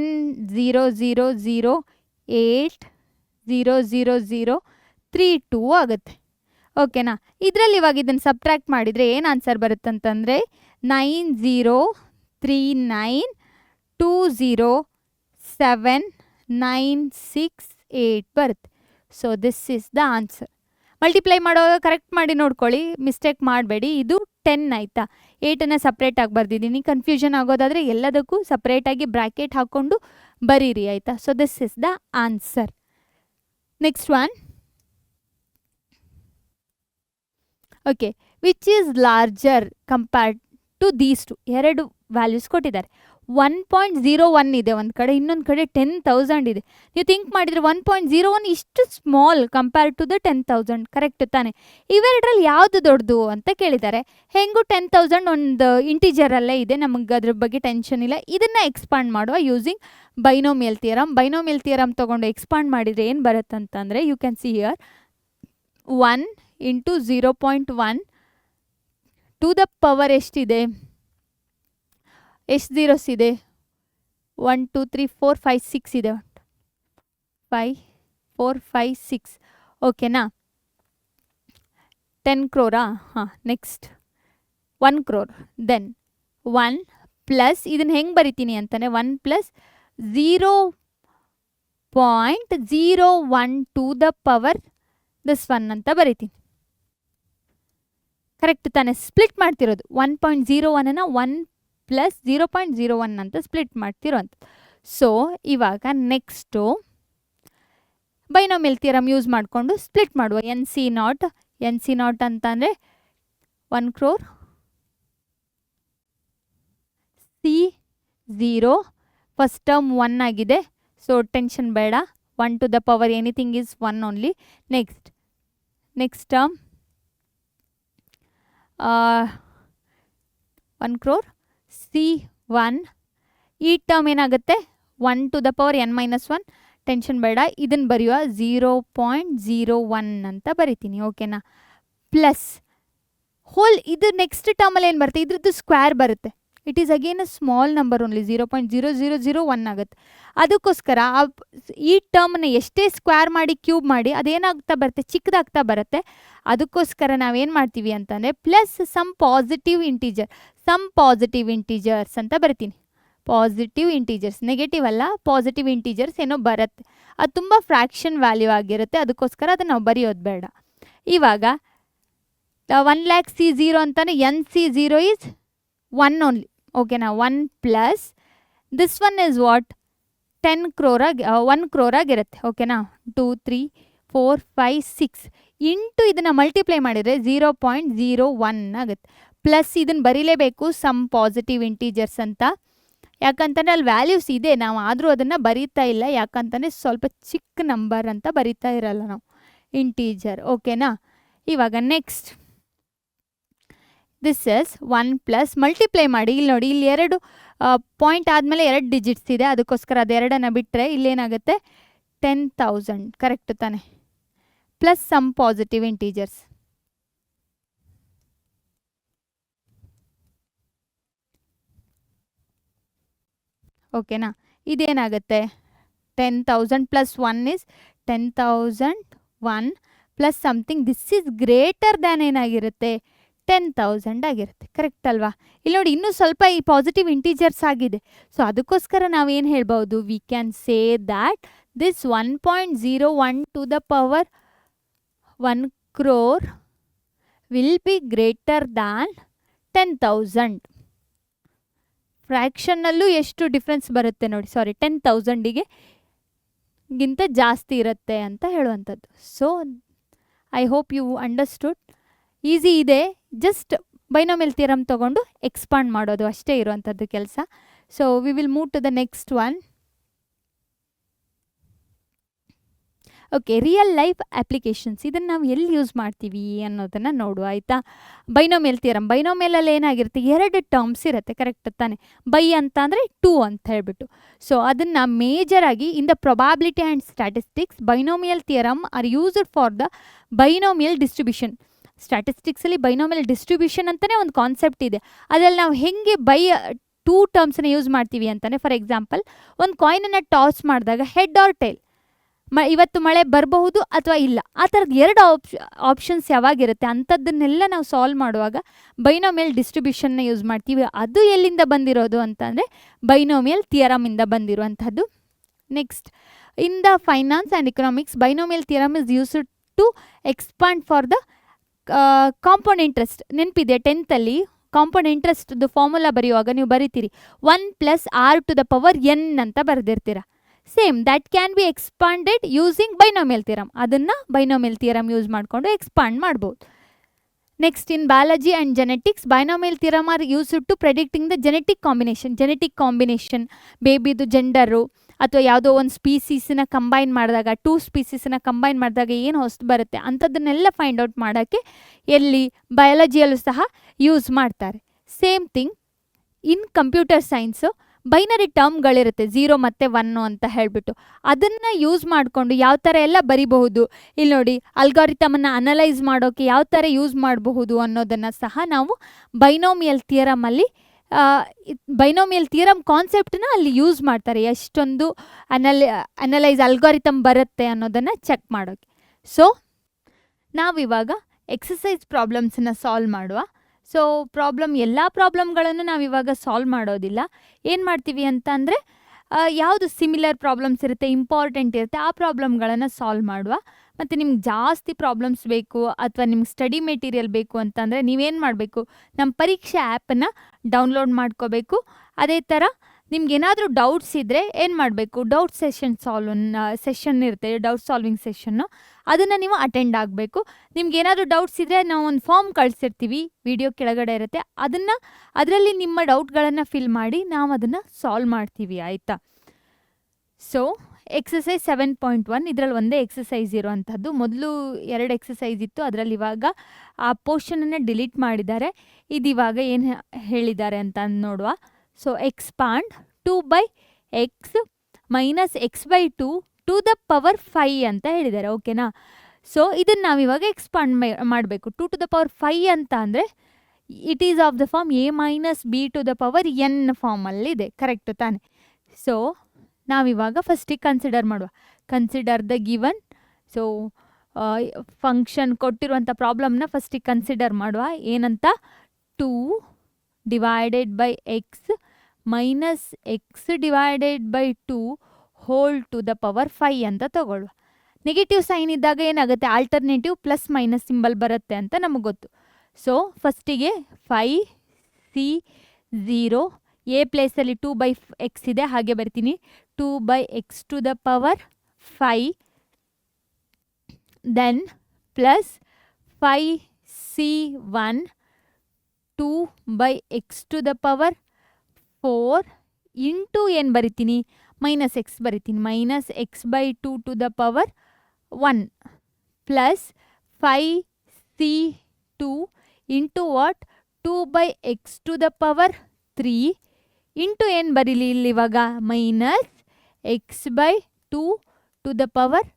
0 0 0 8 0 0 0 3 2 ಆಗುತ್ತೆ ಓಕೆನಾ. ಇದರಲ್ಲಿ ಇವಾಗ ಇದನ್ನು ಸಬ್ಟ್ರ್ಯಾಕ್ಟ್ ಮಾಡಿದರೆ ಏನು ಆನ್ಸರ್ ಬರುತ್ತಂತಂದರೆ 9 0 3 9 2 0 7 9 6 8 ಬರುತ್ತೆ. So this is the answer. Multiply ಮಾಡುವಾಗ ಕರೆಕ್ಟ್ ಮಾಡಿ ನೋಡ್ಕೊಳ್ಳಿ, ಮಿಸ್ಟೇಕ್ ಮಾಡಬೇಡಿ. ಇದು 10 ಆಯಿತಾ, 8ಅನ್ನು ಸಪ್ರೇಟಾಗಿ ಬರೆದಿದ್ದೀನಿ. ಕನ್ಫ್ಯೂಷನ್ ಆಗೋದಾದರೆ ಎಲ್ಲದಕ್ಕೂ ಸಪ್ರೇಟಾಗಿ ಬ್ರ್ಯಾಕೆಟ್ ಹಾಕ್ಕೊಂಡು ಬರೀರಿ ಆಯಿತಾ. So this is the answer. Next one, okay, which is larger compared to these two. ಎರಡು ವ್ಯಾಲ್ಯೂಸ್ ಕೊಟ್ಟಿದ್ದಾರೆ. 1.01 ಇದೆ ಒಂದು ಕಡೆ, ಇನ್ನೊಂದು ಕಡೆ 10,000 ಇದೆ. ನೀವು ಥಿಂಕ್ ಮಾಡಿದರೆ 1.01 ಇಷ್ಟು small compare to the 10,000, correct ತಾನೆ. ಇವೆರಡರಲ್ಲಿ ಯಾವುದು ದೊಡ್ಡದು ಅಂತ ಕೇಳಿದ್ದಾರೆ. ಹೆಂಗೂ 10,000 ಒಂದು ಇಂಟಿಜರಲ್ಲೇ ಇದೆ, ನಮಗೆ ಅದ್ರ ಬಗ್ಗೆ ಟೆನ್ಷನ್ ಇಲ್ಲ. ಇದನ್ನು ಎಕ್ಸ್ಪಾಂಡ್ ಮಾಡುವ using binomial theorem. Binomial theorem ತೊಗೊಂಡು ಎಕ್ಸ್ಪಾಂಡ್ ಮಾಡಿದರೆ ಏನು ಬರುತ್ತಂತಂದರೆ, you can see here 1 into 0.1 to the power ಎಷ್ಟಿದೆ, ಎಷ್ಟು ಝೀರೋಸ್ ಇದೆ, 1 2 3 4 5 6 ಇದೆ, 5 4 5 6 ಓಕೆನಾ. 10 crore ಹಾಂ. ನೆಕ್ಸ್ಟ್ 1 crore, ದೆನ್ 1 ಪ್ಲಸ್ ಇದನ್ನು ಹೆಂಗೆ ಬರಿತೀನಿ ಅಂತಾನೆ 1 plus 0.01 to the power this 1 ಅಂತ ಬರಿತೀನಿ. ಕರೆಕ್ಟ್ ತಾನೆ, ಸ್ಪ್ಲಿಟ್ ಮಾಡ್ತಿರೋದು 1.01 1 ಪ್ಲಸ್ 0.01 ಅಂತ ಸ್ಪ್ಲಿಟ್ ಮಾಡ್ತಿರೋ ಅಂತ. ಸೊ ಇವಾಗ ನೆಕ್ಸ್ಟು ಬೈನೋಮಿಯಲ್ ಥಿಯರಮ್ ಯೂಸ್ ಮಾಡಿಕೊಂಡು ಸ್ಪ್ಲಿಟ್ ಮಾಡುವ. ಎನ್ ಸಿ ನಾಟ್ ಅಂತಂದರೆ 1 crore, ಸಿ 0, ಫಸ್ಟ್ ಟರ್ಮ್ 1 ಆಗಿದೆ, ಸೊ ಟೆನ್ಷನ್ ಬೇಡ, 1 to the power anything is 1 only. Next term 1 crore C1. ಈ ಟರ್ಮ್ ಏನಾಗುತ್ತೆ 1 to the power n minus 1. Tension ಬೇಡ, ಇದನ್ನು ಬರೆಯುವ 0.01 ಅಂತ ಬರಿತೀನಿ. ಓಕೆನಾ? ಪ್ಲಸ್ ಹೋಲ್ ಇದು ನೆಕ್ಸ್ಟ್ ಟರ್ಮಲ್ಲಿ ಏನು ಬರುತ್ತೆ, ಇದ್ರದ್ದು ಸ್ಕ್ವೇರ್ ಬರುತ್ತೆ. It is again a small number only, 0.0001 ಆಗುತ್ತೆ. ಅದಕ್ಕೋಸ್ಕರ ಈ ಟರ್ಮ್ನ ಎಷ್ಟೇ ಸ್ಕ್ವೇರ್ ಮಾಡಿ ಕ್ಯೂಬ್ ಮಾಡಿ ಅದೇನಾಗ್ತಾ ಬರುತ್ತೆ, ಚಿಕ್ಕದಾಗ್ತಾ ಬರುತ್ತೆ. ಅದಕ್ಕೋಸ್ಕರ ನಾವೇನು ಮಾಡ್ತೀವಿ ಅಂತಂದರೆ ಪ್ಲಸ್ ಸಮ್ ಪಾಸಿಟಿವ್ ಇಂಟೀಜರ್ಸ್ ಅಂತ ಬರ್ತೀನಿ. ಪಾಸಿಟಿವ್ ಇಂಟೀಜರ್ಸ್, ನೆಗೆಟಿವ್ ಅಲ್ಲ, ಪಾಸಿಟಿವ್ ಇಂಟೀಜರ್ಸ್ ಏನೋ ಬರುತ್ತೆ. ಅದು ತುಂಬ ಫ್ರ್ಯಾಕ್ಷನ್ ವ್ಯಾಲ್ಯೂ ಆಗಿರುತ್ತೆ. ಅದಕ್ಕೋಸ್ಕರ ಅದನ್ನು ನಾವು ಬರೆಯೋದು ಬೇಡ. ಇವಾಗ 1 lakh C0 ಅಂತಾನೆ NC0 ಈಸ್ 1 ಓನ್ಲಿ. ಓಕೆನಾ? 1 plus this one is what 1 crore ಆಗಿರುತ್ತೆ. ಓಕೆನಾ? 2 3 4 5 6 ಇಂಟು ಇದನ್ನು ಮಲ್ಟಿಪ್ಲೈ ಮಾಡಿದರೆ 0.01 ಆಗುತ್ತೆ. ಪ್ಲಸ್ ಇದನ್ನು ಬರೀಲೇಬೇಕು ಸಮ್ ಪಾಸಿಟಿವ್ ಇಂಟೀಜರ್ಸ್ ಅಂತ. ಯಾಕಂತಂದರೆ ಅಲ್ಲಿ ವ್ಯಾಲ್ಯೂಸ್ ಇದೆ, ನಾವು ಆದರೂ ಅದನ್ನು ಬರೀತಾ ಇಲ್ಲ. ಯಾಕಂತಂದರೆ ಸ್ವಲ್ಪ ಚಿಕ್ಕ ನಂಬರ್ ಅಂತ ಬರೀತಾ ಇರಲ್ಲ ನಾವು, ಇಂಟೀಜರ್. ಓಕೆನಾ? ಇವಾಗ next this is 1 plus multiply ಮಾಡಿ. ಇಲ್ಲಿ ನೋಡಿ, ಇಲ್ಲಿ 2 ಪಾಯಿಂಟ್ ಆದಮೇಲೆ 2 ಡಿಜಿಟ್ಸ್ ಇದೆ. ಅದಕ್ಕೋಸ್ಕರ ಅದೆರಡನ್ನು ಬಿಟ್ಟರೆ ಇಲ್ಲೇನಾಗುತ್ತೆ 10,000. ಕರೆಕ್ಟ್ ತಾನೆ? Plus some positive integers. ಓಕೆನಾ? ಇದೇನಾಗುತ್ತೆ 10,000 plus 1 is 10,001 plus something. This is greater than ಏನಾಗಿರುತ್ತೆ 10,000 ಆಗಿರುತ್ತೆ. ಕರೆಕ್ಟ್ ಅಲ್ವಾ? ಇಲ್ಲಿ ನೋಡಿ, ಇನ್ನೂ ಸ್ವಲ್ಪ ಈ ಪಾಸಿಟಿವ್ ಇಂಟೀಜರ್ಸ್ ಆಗಿದೆ. ಸೊ ಅದಕ್ಕೋಸ್ಕರ ನಾವೇನು ಹೇಳ್ಬೋದು, we can say that this 1.01 to the power 1 crore will be greater than 10,000. ಫ್ರ್ಯಾಕ್ಷನ್ನಲ್ಲೂ ಎಷ್ಟು ಡಿಫ್ರೆನ್ಸ್ ಬರುತ್ತೆ ನೋಡಿ, 10,000ಗೆ ಗಿಂತ ಜಾಸ್ತಿ ಇರುತ್ತೆ ಅಂತ ಹೇಳುವಂಥದ್ದು. So I hope you understood. Easy ಇದೆ, ಜಸ್ಟ್ ಬೈನೋಮಿಯಲ್ ಥಿಯರಮ್ ತೊಗೊಂಡು ಎಕ್ಸ್ಪಾಂಡ್ ಮಾಡೋದು ಅಷ್ಟೇ ಇರುವಂಥದ್ದು ಕೆಲಸ. So we will move to the next one. Okay, real life applications. ಇದನ್ನು ನಾವು ಎಲ್ಲಿ ಯೂಸ್ ಮಾಡ್ತೀವಿ ಅನ್ನೋದನ್ನು ನೋಡುವ, ಆಯಿತಾ? Binomial theorem. ಬೈನೋಮಿಯಲಲ್ಲಿ ಏನಾಗಿರುತ್ತೆ, 2 ಟರ್ಮ್ಸ್ ಇರುತ್ತೆ. ಕರೆಕ್ಟ್ ತಾನೆ? ಬೈ ಅಂತ ಅಂದರೆ 2 ಅಂತ ಹೇಳ್ಬಿಟ್ಟು. ಸೊ ಅದನ್ನು ಮೇಜರಾಗಿ in the probability and statistics binomial theorem are used for the binomial distribution. ಸ್ಟ್ಯಾಟಿಸ್ಟಿಕ್ಸಲ್ಲಿ ಬೈನೋಮಿಯಲ್ ಡಿಸ್ಟ್ರಿಬ್ಯೂಷನ್ ಅಂತಲೇ ಒಂದು ಕಾನ್ಸೆಪ್ಟ್ ಇದೆ. ಅದರಲ್ಲಿ ನಾವು ಹೆಂಗೆ 2 ಟರ್ಮ್ಸನ್ನ ಯೂಸ್ ಮಾಡ್ತೀವಿ ಅಂತಲೇ, ಫಾರ್ ಎಕ್ಸಾಂಪಲ್ ಒಂದು ಕಾಯಿನನ್ನು ಟಾಸ್ ಮಾಡಿದಾಗ ಹೆಡ್ ಆರ್ ಟೇಲ್, ಇವತ್ತು ಮಳೆ ಬರಬಹುದು ಅಥವಾ ಇಲ್ಲ, ಆ ಥರದ್ದು 2 ಆಪ್ಷನ್ಸ್ ಯಾವಾಗಿರುತ್ತೆ ಅಂಥದ್ದನ್ನೆಲ್ಲ ನಾವು ಸಾಲ್ವ್ ಮಾಡುವಾಗ ಬೈನೋಮಿಯಲ್ ಡಿಸ್ಟ್ರಿಬ್ಯೂಷನ್ನ ಯೂಸ್ ಮಾಡ್ತೀವಿ. ಅದು ಎಲ್ಲಿಂದ ಬಂದಿರೋದು ಅಂತಂದರೆ ಬೈನೋಮಿಯಲ್ ಥಿಯರಮಿಂದ ಬಂದಿರುವಂಥದ್ದು. Next, in the finance and economics binomial theorem is used to expand for the compound interest. ನೆನಪಿದೆ 10th ಕಾಂಪೌಂಡ್ ಇಂಟ್ರೆಸ್ಟ್ದು ಫಾರ್ಮುಲಾ ಬರೆಯುವಾಗ ನೀವು ಬರಿತೀರಿ 1 plus r to the power n ಅಂತ ಬರೆದಿರ್ತೀರ. Same that can be expanded using binomial theorem. ಅದನ್ನು binomial theorem use ಮಾಡಿಕೊಂಡು expand ಮಾಡ್ಬೋದು. Next, in biology and genetics binomial theorem are used to predicting the genetic combination, ಬೇಬಿದು gender ಅಥವಾ ಯಾವುದೋ ಒಂದು ಸ್ಪೀಸೀಸನ್ನ combine ಮಾಡಿದಾಗ 2 ಸ್ಪೀಸೀಸನ್ನ ಕಂಬೈನ್ ಮಾಡಿದಾಗ ಏನು ಹೊಸ್ತು ಬರುತ್ತೆ ಅಂಥದ್ದನ್ನೆಲ್ಲ ಫೈಂಡ್ ಔಟ್ ಮಾಡೋಕ್ಕೆ ಎಲ್ಲಿ ಬಯಾಲಜಿಯಲ್ಲೂ ಸಹ ಯೂಸ್ ಮಾಡ್ತಾರೆ. Same thing in computer science binary ಟರ್ಮ್ಗಳಿರುತ್ತೆ 0 ಮತ್ತು 1 ಅಂತ ಹೇಳಿಬಿಟ್ಟು, ಅದನ್ನು ಯೂಸ್ ಮಾಡಿಕೊಂಡು ಯಾವ ಥರ ಎಲ್ಲ ಬರಿಬಹುದು. ಇಲ್ಲಿ ನೋಡಿ, ಅಲ್ಗಾರಿಥಮನ್ನು ಅನಲೈಸ್ ಮಾಡೋಕ್ಕೆ ಯಾವ ಥರ ಯೂಸ್ ಮಾಡಬಹುದು ಅನ್ನೋದನ್ನು ಸಹ ನಾವು ಬೈನೋಮಿಯಲ್ ಥಿಯರಮ್ ಕಾನ್ಸೆಪ್ಟನ್ನ ಅಲ್ಲಿ ಯೂಸ್ ಮಾಡ್ತಾರೆ. ಎಷ್ಟೊಂದು ಅನಲೈಸ್ ಅಲ್ಗಾರಿಥಮ್ ಬರುತ್ತೆ ಅನ್ನೋದನ್ನು ಚೆಕ್ ಮಾಡೋಕ್ಕೆ. ಸೊ ನಾವಿವಾಗ ಎಕ್ಸಸೈಸ್ ಪ್ರಾಬ್ಲಮ್ಸನ್ನ ಸಾಲ್ವ್ ಮಾಡುವ. ಸೊ ಎಲ್ಲ ಪ್ರಾಬ್ಲಮ್ಗಳನ್ನು ನಾವಿವಾಗ ಸಾಲ್ವ್ ಮಾಡೋದಿಲ್ಲ. ಏನು ಮಾಡ್ತೀವಿ ಅಂತ ಅಂದರೆ ಯಾವುದು ಸಿಮಿಲರ್ ಪ್ರಾಬ್ಲಮ್ಸ್ ಇರುತ್ತೆ, ಇಂಪಾರ್ಟೆಂಟ್ ಇರುತ್ತೆ, ಆ ಪ್ರಾಬ್ಲಮ್ಗಳನ್ನು ಸಾಲ್ವ್ ಮಾಡುವ. ಮತ್ತು ನಿಮ್ಗೆ ಜಾಸ್ತಿ ಪ್ರಾಬ್ಲಮ್ಸ್ ಬೇಕು ಅಥವಾ ನಿಮ್ಗೆ ಸ್ಟಡಿ ಮೆಟೀರಿಯಲ್ ಬೇಕು ಅಂತಂದರೆ ನೀವೇನು ಮಾಡಬೇಕು, ನಮ್ಮ ಪರೀಕ್ಷೆ ಆ್ಯಪನ್ನು ಡೌನ್ಲೋಡ್ ಮಾಡ್ಕೋಬೇಕು. ಅದೇ ಥರ ನಿಮ್ಗೇನಾದರೂ ಡೌಟ್ಸ್ ಇದ್ದರೆ ಏನು ಮಾಡಬೇಕು, ಡೌಟ್ ಸೆಷನ್ ಇರುತ್ತೆ, ಡೌಟ್ ಸಾಲ್ವಿಂಗ್ ಸೆಷನ್ನು, ಅದನ್ನು ನೀವು ಅಟೆಂಡ್ ಆಗಬೇಕು. ನಿಮ್ಗೇನಾದರೂ ಡೌಟ್ಸ್ ಇದ್ದರೆ ನಾವು ಒಂದು ಫಾರ್ಮ್ ಕಳಿಸಿರ್ತೀವಿ, ವಿಡಿಯೋ ಕೆಳಗಡೆ ಇರುತ್ತೆ, ಅದರಲ್ಲಿ ನಿಮ್ಮ ಡೌಟ್ಗಳನ್ನು ಫಿಲ್ ಮಾಡಿ ನಾವು ಅದನ್ನು ಸಾಲ್ವ್ ಮಾಡ್ತೀವಿ, ಆಯಿತಾ? ಸೊ ಎಕ್ಸಸೈಸ್ 7.1 ಇದರಲ್ಲಿ ಒಂದೇ ಎಕ್ಸಸೈಸ್ ಇರುವಂಥದ್ದು. ಮೊದಲು 2 ಎಕ್ಸಸೈಸ್ ಇತ್ತು, ಅದರಲ್ಲಿ ಇವಾಗ ಆ ಪೋರ್ಷನನ್ನು ಡಿಲೀಟ್ ಮಾಡಿದ್ದಾರೆ. ಇದಿವಾಗ ಏನು ಹೇಳಿದ್ದಾರೆ ಅಂತ ನೋಡುವ. So expand 2/x minus x/2 to the power 5 ಅಂತ ಹೇಳಿದ್ದಾರೆ. ಓಕೆನಾ? ಸೊ ಇದನ್ನು ನಾವಿವಾಗ ಎಕ್ಸ್ಪಾಂಡ್ ಮಾಡಬೇಕು. 2 to the power 5 ಅಂತ ಅಂದರೆ it is of the form a minus b to the power n ಫಾರ್ಮಲ್ಲಿದೆ. ಕರೆಕ್ಟ್ ತಾನೆ? ಸೊ ನಾವಿವಾಗ ಫಸ್ಟಿಗೆ ಕನ್ಸಿಡರ್ ಮಾಡುವ. Consider the given. So function ಕೊಟ್ಟಿರುವಂಥ ಪ್ರಾಬ್ಲಮ್ನ ಫಸ್ಟಿಗೆ ಕನ್ಸಿಡರ್ ಮಾಡುವ. ಏನಂತ? 2 divided by x minus x divided by 2 whole to the power 5 ಅಂತ ತಗೊಳ್ಳುವ. ನೆಗೆಟಿವ್ ಸೈನ್ ಇದ್ದಾಗ ಏನಾಗುತ್ತೆ? ಆಲ್ಟರ್ನೇಟಿವ್ ಪ್ಲಸ್ ಮೈನಸ್ ಸಿಂಬಲ್ ಬರುತ್ತೆ ಅಂತ ನಮಗೆ ಗೊತ್ತು. ಸೊ ಫಸ್ಟಿಗೆ 5c0 ಎ ಪ್ಲೇಸಲ್ಲಿ 2/x ಇದೆ, ಹಾಗೆ ಬರ್ತೀನಿ. 2/x to the power 5 then plus 5c1 2/x to the power 4 into ಏನು ಬರಿತೀನಿ? ಮೈನಸ್ ಎಕ್ಸ್ ಬರಿತೀನಿ. Minus x/2 to the power 1 plus 5c2 into what? 2/x to the power 3 into ಏನು ಬರೀಲಿ ಇಲ್ಲಿ ಇವಾಗ? Minus x/2 to the power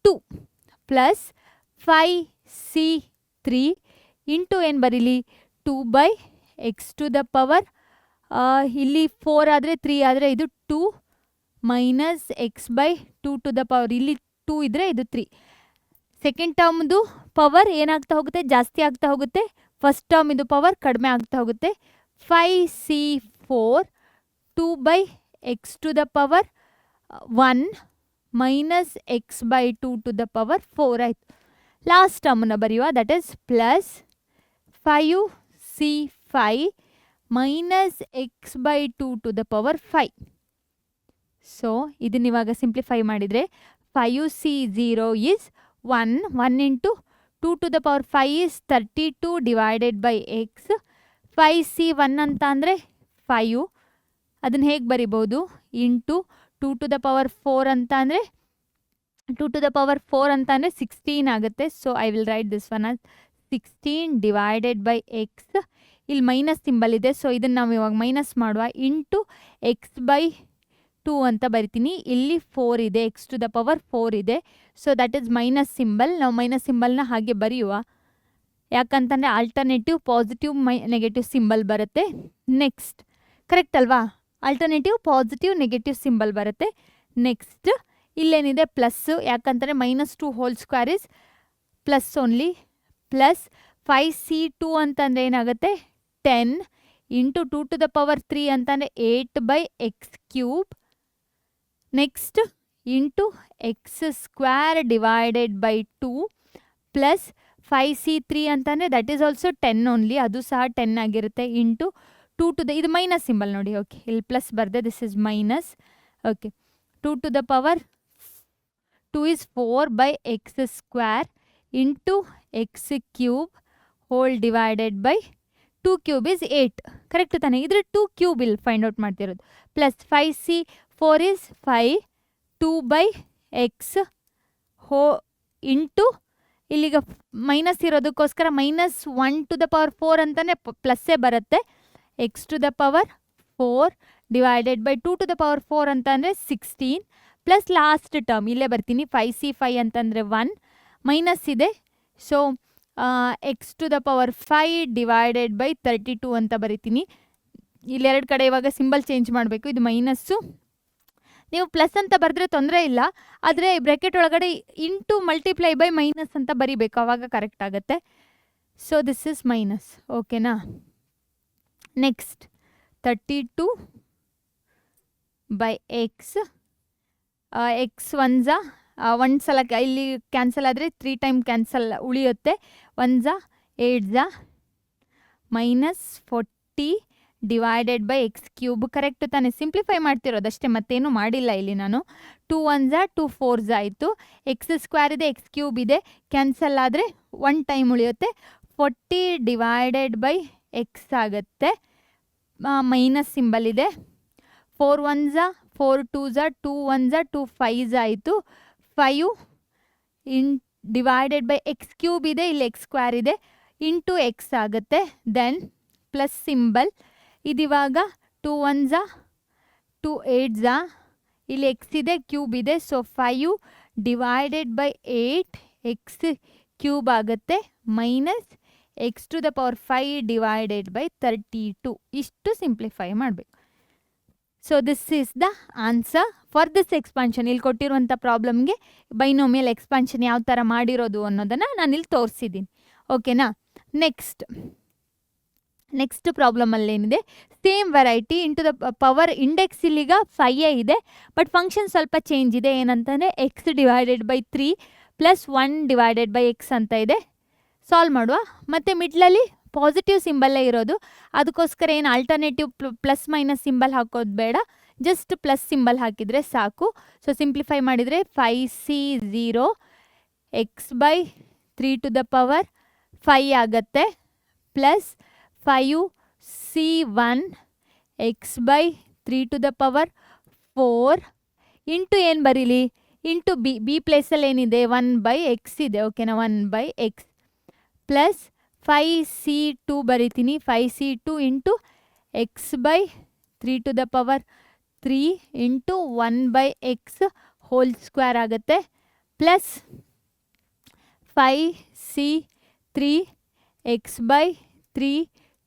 2 plus 5c3 into ಏನು ಬರೀಲಿ? 2/x to the power ಇಲ್ಲಿ 4 ಆದರೆ 3 ಆದರೆ ಇದು 2 minus x/2 to the power ಇಲ್ಲಿ 2 ಇದ್ದರೆ ಇದು 3. ಸೆಕೆಂಡ್ ಟರ್ಮ್ದು ಪವರ್ ಏನಾಗ್ತಾ ಹೋಗುತ್ತೆ? ಜಾಸ್ತಿ ಆಗ್ತಾ ಹೋಗುತ್ತೆ. ಫಸ್ಟ್ ಟರ್ಮ್ ಇದು ಪವರ್ ಕಡಿಮೆ ಆಗ್ತಾ ಹೋಗುತ್ತೆ. 5c4 2/x to the power 1 minus x/2 to the power 4 ಆಯಿತು. ಲಾಸ್ಟ್ ಟರ್ಮನ್ನು ಬರೆಯುವ. That is plus 5c5 minus x/2 to the power 5. So ಇದನ್ನ ಇವಾಗ ಸಿಂಪ್ಲಿಫೈ ಮಾಡಿದರೆ 5c0 is 1 into 2 to the power 5 is 32 divided by x. 5c1 ಅಂತ ಅಂದರೆ 5, ಅದನ್ನು ಹೇಗೆ ಬರಿಬೋದು? ಇಂಟು 2 ಟು ದ ಪವರ್ 4 ಅಂತ ಅಂದರೆ 2 ಟು ದ ಪವರ್ 4 ಅಂತ ಅಂದರೆ 16 ಆಗುತ್ತೆ. So I will write this one as 16 divided by X. ಇಲ್ಲಿ ಮೈನಸ್ ಸಿಂಬಲ್ ಇದೆ, ಸೊ ಇದನ್ನು ನಾವು ಇವಾಗ ಮೈನಸ್ ಮಾಡುವ. ಇಂಟು x/2 ಅಂತ ಬರಿತೀನಿ. ಇಲ್ಲಿ 4 ಇದೆ, x ಟು ದ ಪವರ್ 4 ಇದೆ. So that is minus symbol. ನಾವು ಮೈನಸ್ ಸಿಂಬಲ್ನ ಹಾಗೆ ಬರೆಯುವ. ಯಾಕಂತಂದರೆ ಆಲ್ಟರ್ನೇಟಿವ್ ಪಾಸಿಟಿವ್ ನೆಗೆಟಿವ್ ಸಿಂಬಲ್ ಬರುತ್ತೆ. ನೆಕ್ಸ್ಟ್ ಕರೆಕ್ಟ್ ಅಲ್ವಾ? ಆಲ್ಟರ್ನೇಟಿವ್ ಪಾಸಿಟಿವ್ ನೆಗೆಟಿವ್ ಸಿಂಬಲ್ ಬರುತ್ತೆ. ನೆಕ್ಸ್ಟ್ ಇಲ್ಲೇನಿದೆ? ಪ್ಲಸ್ಸು. ಯಾಕಂದರೆ -2 whole square is plus only. Plus 5c2 ಅಂತಂದರೆ ಏನಾಗುತ್ತೆ? 10 ಇಂಟು 2 ಟು ದ ಪವರ್ 3 ಅಂತಂದರೆ 8/x3. Next into x² divided by 2 plus 5c3 ಅಂತಂದರೆ that is also 10 only, ಅದು ಸಹ 10 ಆಗಿರುತ್ತೆ. ಇಂಟು 2 ಟು ದ ಇದು ಮೈನಸ್ ಸಿಂಬಲ್ ನೋಡಿ. ಓಕೆ, ಇಲ್ಲಿ ಪ್ಲಸ್ ಬರ್ದೆ, this is minus. Okay, 2 to the power 2 is 4/x² into x³ whole divided by 2³ is 8. Correct ತಾನೆ? ಇದ್ರ 2³ ಇಲ್ಲಿ ಫೈಂಡ್ ಔಟ್ ಮಾಡ್ತಿರೋದು. Plus 5c4 is 5 2/x into ಇಲ್ಲಿಗ ಮೈನಸ್ ಇರೋದಕ್ಕೋಸ್ಕರ -1 ಟು ದ ಪವರ್ 4 ಅಂತಲೇ ಪ್ಲಸ್ಸೇ ಬರುತ್ತೆ. x to the power 4 divided by 2 to the power 4 ಅಂತಂದರೆ 16 ಪ್ಲಸ್ ಲಾಸ್ಟ್ ಟರ್ಮ್ ಇಲ್ಲೇ ಬರ್ತೀನಿ. 5c5 ಅಂತಂದರೆ 1 ಮೈನಸ್ ಇದೆ. So x to the power 5 divided by 32 ಅಂತ ಬರಿತೀನಿ. ಇಲ್ಲೆರಡು ಕಡೆ ಇವಾಗ ಸಿಂಬಲ್ ಚೇಂಜ್ ಮಾಡಬೇಕು. ಇದು ಮೈನಸ್ಸು, ನೀವು ಪ್ಲಸ್ ಅಂತ ಬರೆದ್ರೆ ತೊಂದರೆ ಇಲ್ಲ, ಆದರೆ ಬ್ರ್ಯಾಕೆಟ್ ಒಳಗಡೆ ಇಂಟು ಮಲ್ಟಿಪ್ಲೈ ಬೈ ಮೈನಸ್ ಅಂತ ಬರಿಬೇಕು, ಆವಾಗ ಕರೆಕ್ಟ್ ಆಗುತ್ತೆ. So this is minus. ಓಕೆನಾ? ನೆಕ್ಸ್ಟ್ 32/x x1 1 ಸಲ ಇಲ್ಲಿ ಕ್ಯಾನ್ಸಲ್ ಆದರೆ 3 ಟೈಮ್ ಕ್ಯಾನ್ಸಲ್ ಉಳಿಯುತ್ತೆ. 1 8 -40 ಡಿವೈಡೆಡ್ ಬೈ x³ ಕರೆಕ್ಟ್ ತಾನೆ? ಸಿಂಪ್ಲಿಫೈ ಮಾಡ್ತಿರೋದಷ್ಟೇ, ಮತ್ತೇನು ಮಾಡಿಲ್ಲ ಇಲ್ಲಿ ನಾನು. 2 1 2 4 ಆಯಿತು. x² ಇದೆ, x³ ಇದೆ, ಕ್ಯಾನ್ಸಲ್ ಆದರೆ 1 ಟೈಮ್ ಉಳಿಯುತ್ತೆ. 40 ಡಿವೈಡೆಡ್ ಬೈ x ಆಗುತ್ತೆ. ಮೈನಸ್ ಸಿಂಬಲ್ ಇದೆ. 4 1 4 2s 2 1s 2 5s ಆಯಿತು. 5 in divided by x cube ಇದೆ, ಇಲ್ಲಿ ಎಕ್ಸ್ ಸ್ಕ್ವೇರ್ ಇದೆ, ಇಂಟು ಎಕ್ಸ್ ಆಗುತ್ತೆ. ದೆನ್ ಪ್ಲಸ್ ಸಿಂಬಲ್, ಇದಿವಾಗ 2 1s 2 8s, ಇಲ್ಲಿ ಎಕ್ಸ್ ಇದೆ ಕ್ಯೂಬ್ ಇದೆ. So 5 divided by 8 x cube ಆಗುತ್ತೆ, minus x to the power 5 divided by 32. ಇಷ್ಟು ಸಿಂಪ್ಲಿಫೈ ಮಾಡಬೇಕು. So this is the answer for this expansion. ಇಲ್ಲಿ ಕೊಟ್ಟಿರುವಂಥ ಪ್ರಾಬ್ಲಮ್ಗೆ ಬೈನೋಮಿಯಲ್ ಎಕ್ಸ್ಪಾನ್ಷನ್ ಯಾವ ಥರ ಮಾಡಿರೋದು ಅನ್ನೋದನ್ನು ನಾನು ಇಲ್ಲಿ ತೋರಿಸಿದ್ದೀನಿ. ಓಕೆನಾ. ನೆಕ್ಸ್ಟ್ ಪ್ರಾಬ್ಲಮಲ್ಲಿ ಏನಿದೆ, same variety into the power index ಇಲ್ಲಿಗ 5 ಇದೆ, ಬಟ್ ಫಂಕ್ಷನ್ ಸ್ವಲ್ಪ ಚೇಂಜ್ ಇದೆ. ಏನಂತಂದರೆ x divided by 3 plus 1 divided by x ಅಂತ ಇದೆ. ಸಾಲ್ವ್ ಮಾಡುವ. ಮತ್ತು ಮಿಡ್ಲಲ್ಲಿ ಪಾಸಿಟಿವ್ ಸಿಂಬಲ್ಲೇ ಇರೋದು, ಅದಕ್ಕೋಸ್ಕರ ಏನು ಆಲ್ಟರ್ನೇಟಿವ್ ಪ್ಲಸ್ ಮೈನಸ್ ಸಿಂಬಲ್ ಹಾಕೋದು ಬೇಡ, ಜಸ್ಟ್ ಪ್ಲಸ್ ಸಿಂಬಲ್ ಹಾಕಿದರೆ ಸಾಕು. ಸೊ ಸಿಂಪ್ಲಿಫೈ ಮಾಡಿದರೆ 5c0 x by 3 to the power 5 ಆಗುತ್ತೆ, plus 5c1 x by 3 to the power 4 into ಏನು ಬರೀಲಿ, ಇಂಟು ಬಿ ಪ್ಲೇಸಲ್ಲಿ ಏನಿದೆ 1 ಬೈ ಎಕ್ಸ್ ಇದೆ. ಓಕೆನಾ, 1 ಬೈ ಎಕ್ಸ್ ಪ್ಲಸ್ 5c2 ಬರಿತೀನಿ, 5c2 into x by 3 to the power 3 into 1 by x whole square ಆಗುತ್ತೆ, plus 5c3 x by 3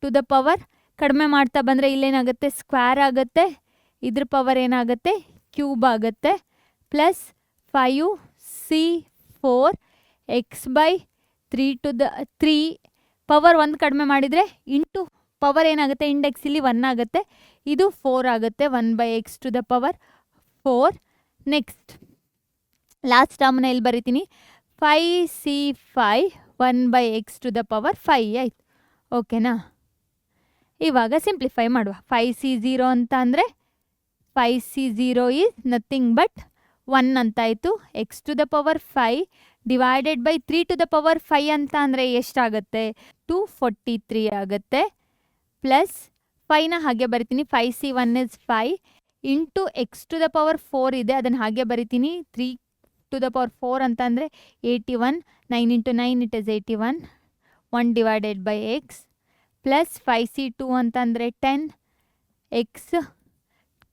to the power, ಕಡಿಮೆ ಮಾಡ್ತಾ ಬಂದರೆ ಇಲ್ಲೇನಾಗುತ್ತೆ ಸ್ಕ್ವೇರ್ ಆಗುತ್ತೆ, ಇದ್ರ ಪವರ್ ಏನಾಗುತ್ತೆ ಕ್ಯೂಬ್ ಆಗುತ್ತೆ, plus 5c4 x by 3 to the 3 power 1 ಕಡಿಮೆ ಮಾಡಿದರೆ ಇಂಟು ಪವರ್ ಏನಾಗುತ್ತೆ ಇಂಡೆಕ್ಸ್ ಇಲ್ಲಿ 1 ಆಗುತ್ತೆ, ಇದು 4 ಆಗುತ್ತೆ, 1 by x to the power 4. Next last ಟರ್ಮ್ನ ಇಲ್ಲಿ ಬರಿತೀನಿ, 5c5 1 by x to the power 5 ಆಯಿತು. ಓಕೆನಾ. ಇವಾಗ ಸಿಂಪ್ಲಿಫೈ ಮಾಡುವ. 5c0 ಅಂತ ಅಂದರೆ 5c0 ಈಸ್ ನಥಿಂಗ್ ಬಟ್ 1 ಅಂತಾಯಿತು, x to the power 5 divided by 3 to the power 5 ಅಂತ ಅಂದರೆ ಎಷ್ಟಾಗುತ್ತೆ 243 ಆಗುತ್ತೆ, ಪ್ಲಸ್ 5ನ ಹಾಗೆ ಬರಿತೀನಿ, 5c1 is 5 into x to the power 4 ಇದೆ, ಅದನ್ನು ಹಾಗೆ ಬರಿತೀನಿ, 3 ಟು ದ ಪವರ್ 4 ಅಂತ ಅಂದರೆ 81, 9 into 9 it is 81, 1 divided by x, plus 5c2 ಅಂತಂದರೆ 10 X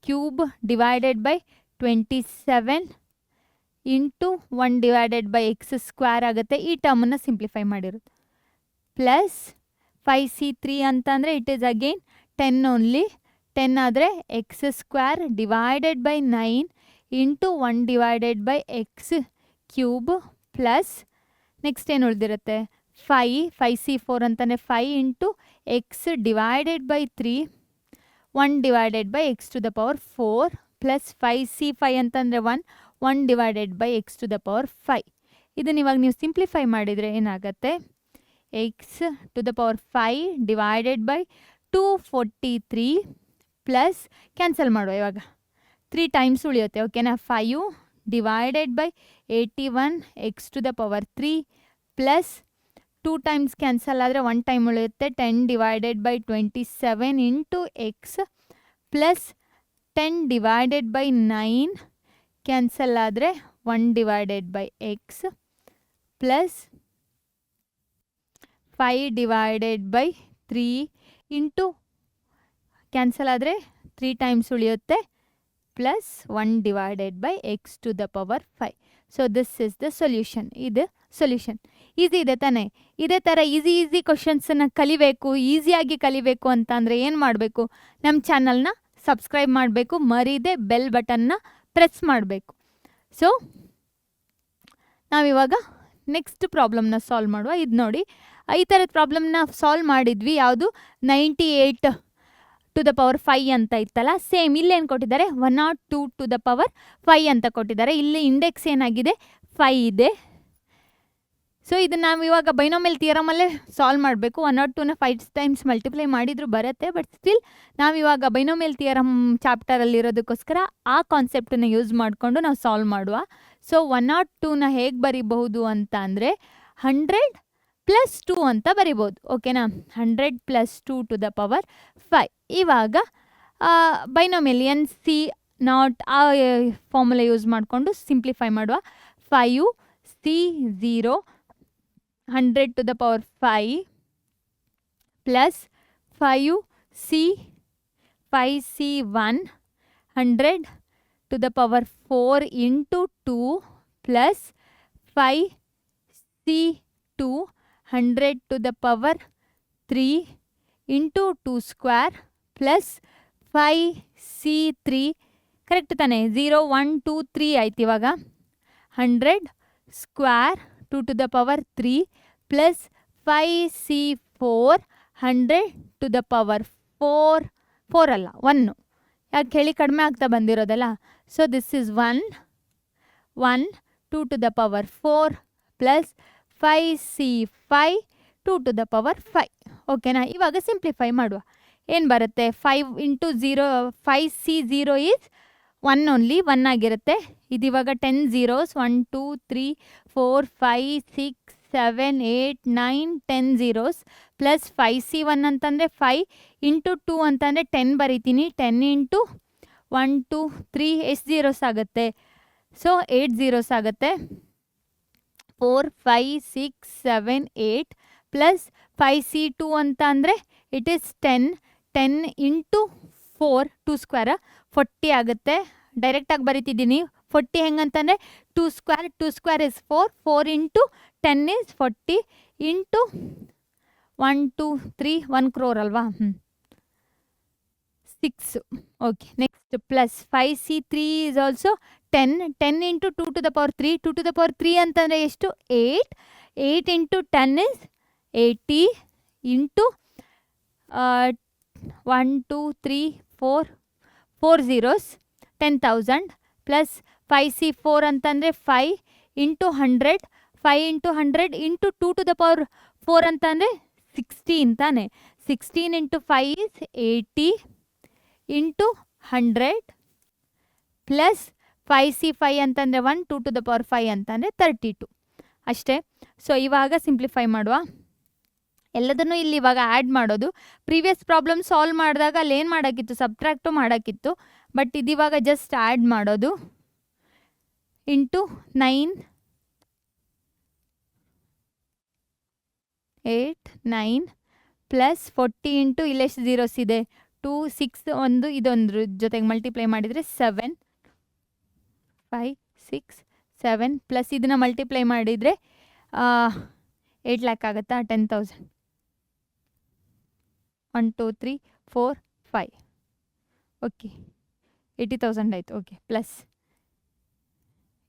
cube divided by 27 into 1 divided by X square ಆಗುತ್ತೆ. ಈ ಟರ್ಮನ್ನು ಸಿಂಪ್ಲಿಫೈ ಮಾಡಿರೋದು, ಪ್ಲಸ್ 5c3 ಅಂತಂದರೆ ಇಟ್ ಈಸ್ ಅಗೇನ್ 10 ಓನ್ಲಿ, 10 ಆದರೆ x square divided by 9 into 1 divided by x cube, plus next ಏನು ಉಳಿದಿರುತ್ತೆ 5c4 ಅಂತಲೇ 5 into x divided by 3 1 divided by x to the power 4, plus 5c5 ಅಂತಂದರೆ 1 divided by x to the power 5. ಇದನ್ನು ಇವಾಗ ನೀವು simplify ಮಾಡಿದರೆ ಏನಾಗುತ್ತೆ, x to the power 5 divided by 243 plus cancel ಮಾಡುವ ಇವಾಗ 3 ಟೈಮ್ಸ್ ಉಳಿಯುತ್ತೆ. ಓಕೆನಾ. 5 divided by 81 x to the power 3 plus 2 times cancel ಆದರೆ 1 ಟೈಮ್ ಉಳಿಯುತ್ತೆ, 10 divided by 27 into x plus 10 divided by 9 cancel ಆದರೆ 1 divided by x plus 5 divided by 3 into cancel ಆದರೆ 3 times ಉಳಿಯುತ್ತೆ, plus 1 divided by x to the power 5. So this is the solution. ಇದು solution. Easy ಇದೆ ತಾನೇ. ಇದೇ ಥರ easy ಕ್ವಶನ್ಸನ್ನು ಕಲಿಬೇಕು, ಈಸಿಯಾಗಿ ಕಲಿಬೇಕು ಅಂತ ಅಂದರೆ ಏನು ಮಾಡಬೇಕು, ನಮ್ಮ ಚಾನಲ್ನ ಸಬ್ಸ್ಕ್ರೈಬ್ ಮಾಡಬೇಕು, ಮರೀದೆ ಬೆಲ್ ಬಟನ್ನ ಪ್ರೆಸ್ ಮಾಡಬೇಕು. ಸೊ ನಾವಿವಾಗ ನೆಕ್ಸ್ಟ್ ಪ್ರಾಬ್ಲಮ್ನ ಸಾಲ್ವ್ ಮಾಡುವ. ಇದು ನೋಡಿ, ಈ ಥರದ ಪ್ರಾಬ್ಲಮ್ನ ಸಾಲ್ವ್ ಮಾಡಿದ್ವಿ. ಯಾವುದು 98 ಟು ದ ಪವರ್ 5 ಅಂತ ಇತ್ತಲ್ಲ, ಸೇಮ್ ಇಲ್ಲೇನು ಕೊಟ್ಟಿದ್ದಾರೆ 102 ಟು ದ ಪವರ್ 5 ಅಂತ ಕೊಟ್ಟಿದ್ದಾರೆ. ಇಲ್ಲಿ ಇಂಡೆಕ್ಸ್ ಏನಾಗಿದೆ 5 ಇದೆ. ಸೊ ಇದನ್ನು ನಾವು ಇವಾಗ ಬೈನೋಮಿಯಲ್ ಥಿಯರಮಲ್ಲೇ ಸಾಲ್ವ್ ಮಾಡಬೇಕು. 102ನ 5 ಟೈಮ್ಸ್ ಮಲ್ಟಿಪ್ಲೈ ಮಾಡಿದರೂ ಬರುತ್ತೆ, ಬಟ್ ಸ್ಟಿಲ್ ನಾವಿವಾಗ ಬೈನೋಮಿಯಲ್ ಥಿಯರಮ್ ಚಾಪ್ಟರಲ್ಲಿರೋದಕ್ಕೋಸ್ಕರ ಆ ಕಾನ್ಸೆಪ್ಟನ್ನು ಯೂಸ್ ಮಾಡಿಕೊಂಡು ನಾವು ಸಾಲ್ವ್ ಮಾಡುವ. ಸೊ 102ನ ಹೇಗೆ ಬರಿಬಹುದು ಅಂತ ಅಂದರೆ 100 ಪ್ಲಸ್ 2 ಅಂತ ಬರಿಬೋದು. ಓಕೆನಾ. 100 ಪ್ಲಸ್ 2 ಟು ದ ಪವರ್ 5. ಇವಾಗ ಬೈನೋಮಿಯಲ್ NC ನಾಟ್ ಆ ಫಾರ್ಮುಲಾ ಯೂಸ್ ಮಾಡಿಕೊಂಡು ಸಿಂಪ್ಲಿಫೈ ಮಾಡುವ. 5C0 100 to the power 5 plus 5C1 100 to the power 4 into 2 plus 5C2 100 to the power 3 into 2 square plus 5C3 correct ತಾನೆ? 0 1 2 3 ಆಯ್ತು. ಇವಾಗ 100 square 2 to the power 3 plus 5C4 100 to the power 4 ಅಲ್ಲ 1, ಯಾಕೆ ಹೇಳಿ ಕಡಿಮೆ ಆಗ್ತಾ ಬಂದಿರೋದಲ್ಲ. So this is 1 2 to the power 4 plus 5C5 2 to the power 5. ಓಕೆನಾ? ಇವಾಗ ಸಿಂಪ್ಲಿಫೈ ಮಾಡುವ. ಏನು ಬರುತ್ತೆ? 5 into 0 5C0 ಈಸ್ 1 ಓನ್ಲಿ 1 ಆಗಿರುತ್ತೆ. ಇದಿವಾಗ 10 zeros 1 2 3 4 5 6 7 8 9 10 zeros ಪ್ಲಸ್ 5C1 ಅಂತಂದರೆ 5 ಇಂಟು 2 ಅಂತಂದರೆ 10 ಬರೀತೀನಿ. 10 ಇಂಟು 1 2 3 ಎಷ್ಟು zeros ಆಗುತ್ತೆ? ಸೊ 8 zeros ಆಗುತ್ತೆ. 4 5 6 7 8 ಪ್ಲಸ್ 5C2 ಅಂತ ಅಂದರೆ ಇಟ್ ಈಸ್ 10 ಇಂಟು 4 2 ಸ್ಕ್ವೇರ್ 40 ಆಗುತ್ತೆ. ಡೈರೆಕ್ಟಾಗಿ ಬರೀತಿದ್ದೀನಿ. 40 ಹೆಂಗಂತಂದರೆ 2 square is 4 into 10 is 40 into 1 2 3 1 crore ಅಲ್ವಾ? 6. Okay, next plus 5C3 is also 10 into 2 to the power 3 2 to the power 3 ಅಂತಂದರೆ ಎಷ್ಟು? 8 into 10 is 80 into 1 2 3 4 zeros 10,000 plus 5C4 ಅಂತಂದರೆ 5 into 100 5 into 100 into 2 to the power 4 ಅಂತಂದರೆ 16 ತಾನೆ. 16 into 5 is 80 into 100 plus 5C5 ಅಂತಂದರೆ 1 2 to the power 5 ಅಂತಂದರೆ 32 ಅಷ್ಟೇ. So ಇವಾಗ simplify ಮಾಡುವ. ಎಲ್ಲದನ್ನು ಇಲ್ಲಿ ಇವಾಗ ಆ್ಯಡ್ ಮಾಡೋದು. ಪ್ರೀವಿಯಸ್ ಪ್ರಾಬ್ಲಮ್ ಸಾಲ್ವ್ ಮಾಡಿದಾಗ ಅಲ್ಲಿ ಏನು ಮಾಡೋಕ್ಕಿತ್ತು? ಸಬ್ಟ್ರ್ಯಾಕ್ಟು ಮಾಡೋಕ್ಕಿತ್ತು. ಬಟ್ ಇದಿವಾಗ ಜಸ್ಟ್ ಆ್ಯಡ್ ಮಾಡೋದು. ಇಂಟು 9 8 9 ಪ್ಲಸ್ 40 ಇಂಟು ಇಲ್ಲೆಷ್ಟು ಝೀರೋಸ್ ಇದೆ? 2 6 ಒಂದು ಇದೊಂದ್ರ ಜೊತೆಗೆ ಮಲ್ಟಿಪ್ಲೈ ಮಾಡಿದರೆ 7 5 6 7 ಪ್ಲಸ್ ಇದನ್ನು ಮಲ್ಟಿಪ್ಲೈ ಮಾಡಿದರೆ 8 lakh ಆಗುತ್ತಾ? 10,000 1 2 3 4 5 ಓಕೆ 80,000 ಆಯಿತು. Okay, plus